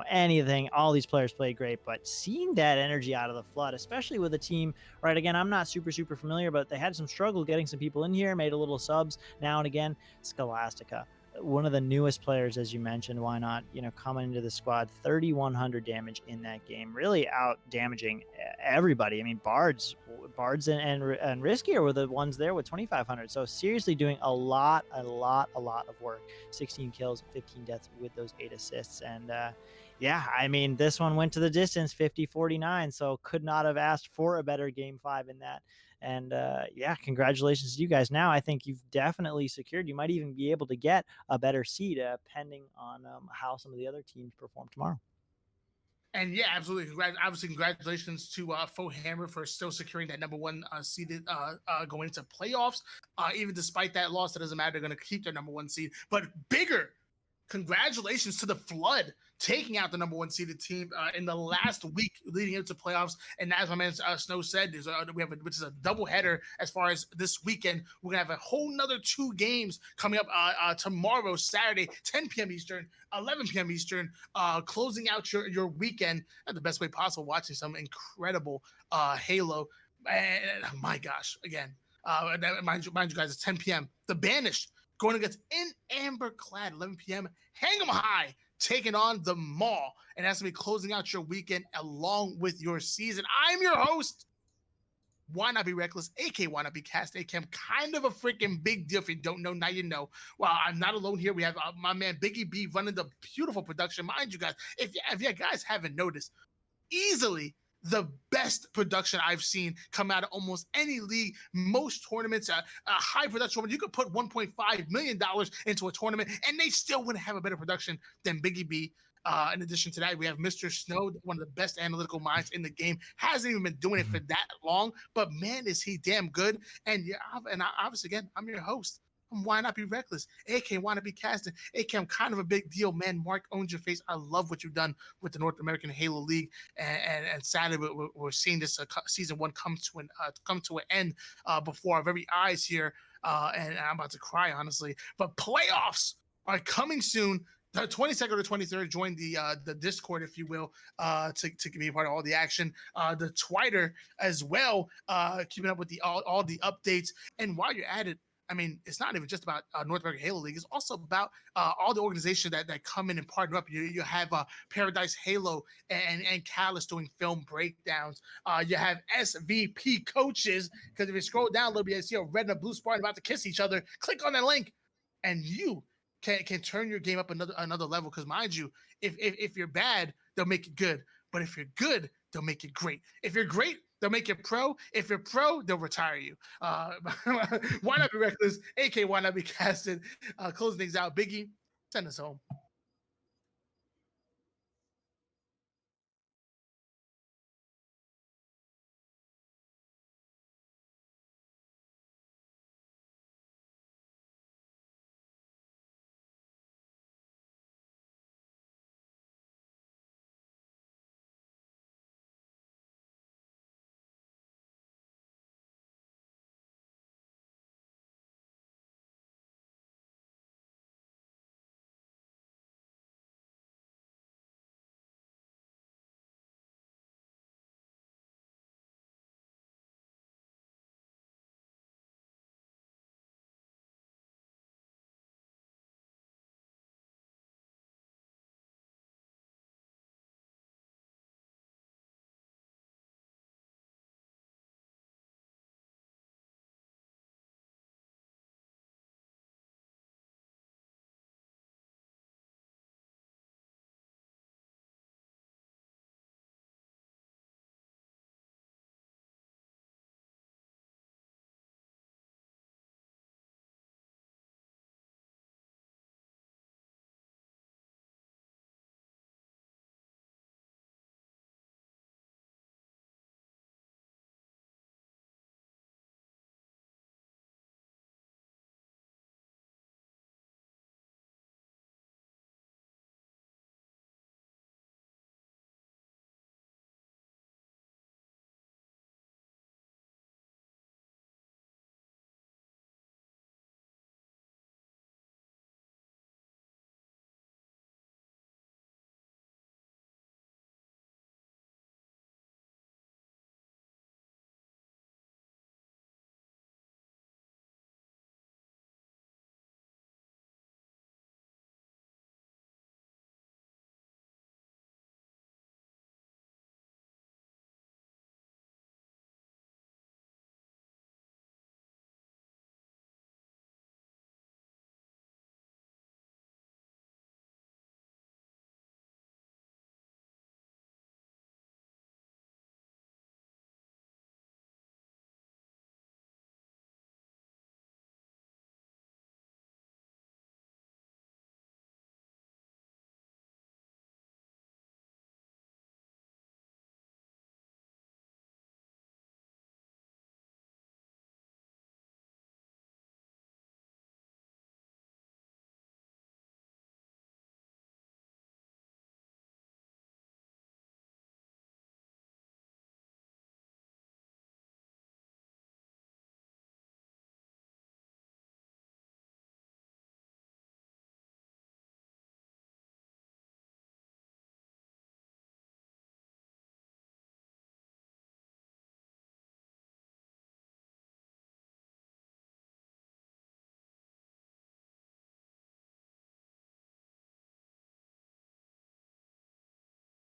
Speaker 2: anything. All these players played great, but seeing that energy out of the flood, especially with a team, right? Again, I'm not super familiar, but they had some struggle getting some people in here, made a little subs now and again. Scholastica, one of the newest players, as you mentioned, why not, coming into the squad, 3,100 damage in that game, really out damaging everybody. I mean, Bards and Riskier were the ones there with 2,500. So seriously doing a lot of work. 16 kills, 15 deaths with those 8 assists. And yeah, I mean, this one went to the distance, 50-49. So could not have asked for a better game 5 in that. And yeah, congratulations to you guys. Now I think you've definitely secured. You might even be able to get a better seed, pending on how some of the other teams perform tomorrow.
Speaker 1: And yeah, absolutely. Obviously, congratulations to Fohammer for still securing that number 1 seeded going into playoffs. Even despite that loss, it doesn't matter. They're going to keep their number 1 seed. But bigger congratulations to the Flood taking out the number 1 seeded team in the last week leading into playoffs. And as my man Snow said, which is a double header as far as this weekend. We're gonna have a whole nother 2 games coming up tomorrow, Saturday, 10 p.m. Eastern, 11 p.m. Eastern, closing out your weekend in the best way possible, watching some incredible Halo. And my gosh, again, mind you guys, it's 10 p.m. The Banished going against In Amber Clad, 11 p.m. Hang 'em High, taking on the Maul. And that's going to be closing out your weekend along with your season. I'm your host. Why Not Be Reckless, aka Why Not Be Cast, aka I'm kind of a freaking big deal. If you don't know, now you know. Well, I'm not alone here. We have my man Biggie B running the beautiful production. Mind you guys, if you guys haven't noticed, easily the best production I've seen come out of almost any league, most tournaments, a high production. You could put $1.5 million into a tournament and they still wouldn't have a better production than Biggie B. In addition to that, we have Mr. Snow, one of the best analytical minds in the game. Hasn't even been doing it for that long, but man, is he damn good. And yeah, obviously, again, I'm your host. Why Not Be Reckless? AK, Why Not Be Casting? AK, I'm kind of a big deal, man. Mark owns your face. I love what you've done with the North American Halo League, and sadly, we're seeing this season 1 come to an end before our very eyes here, and I'm about to cry, honestly. But playoffs are coming soon. The 22nd or 23rd, join the Discord, if you will, to be a part of all the action. The Twitter as well, keeping up with all the updates. And while you're at it, I mean, it's not even just about North American Halo League. It's also about all the organizations that come in and partner up. You have Paradise Halo and Callus doing film breakdowns. You have SVP coaches, because if you scroll down a little bit, you see a red and a blue Spartan about to kiss each other. Click on that link, and you can turn your game up another level. Because mind you, if you're bad, they'll make it good. But if you're good, they'll make it great. If you're great, they'll make you pro. If you're pro, they'll retire you. Why Not Be Reckless? AK, Why Not Be Casted? Closing things out. Biggie, send us home.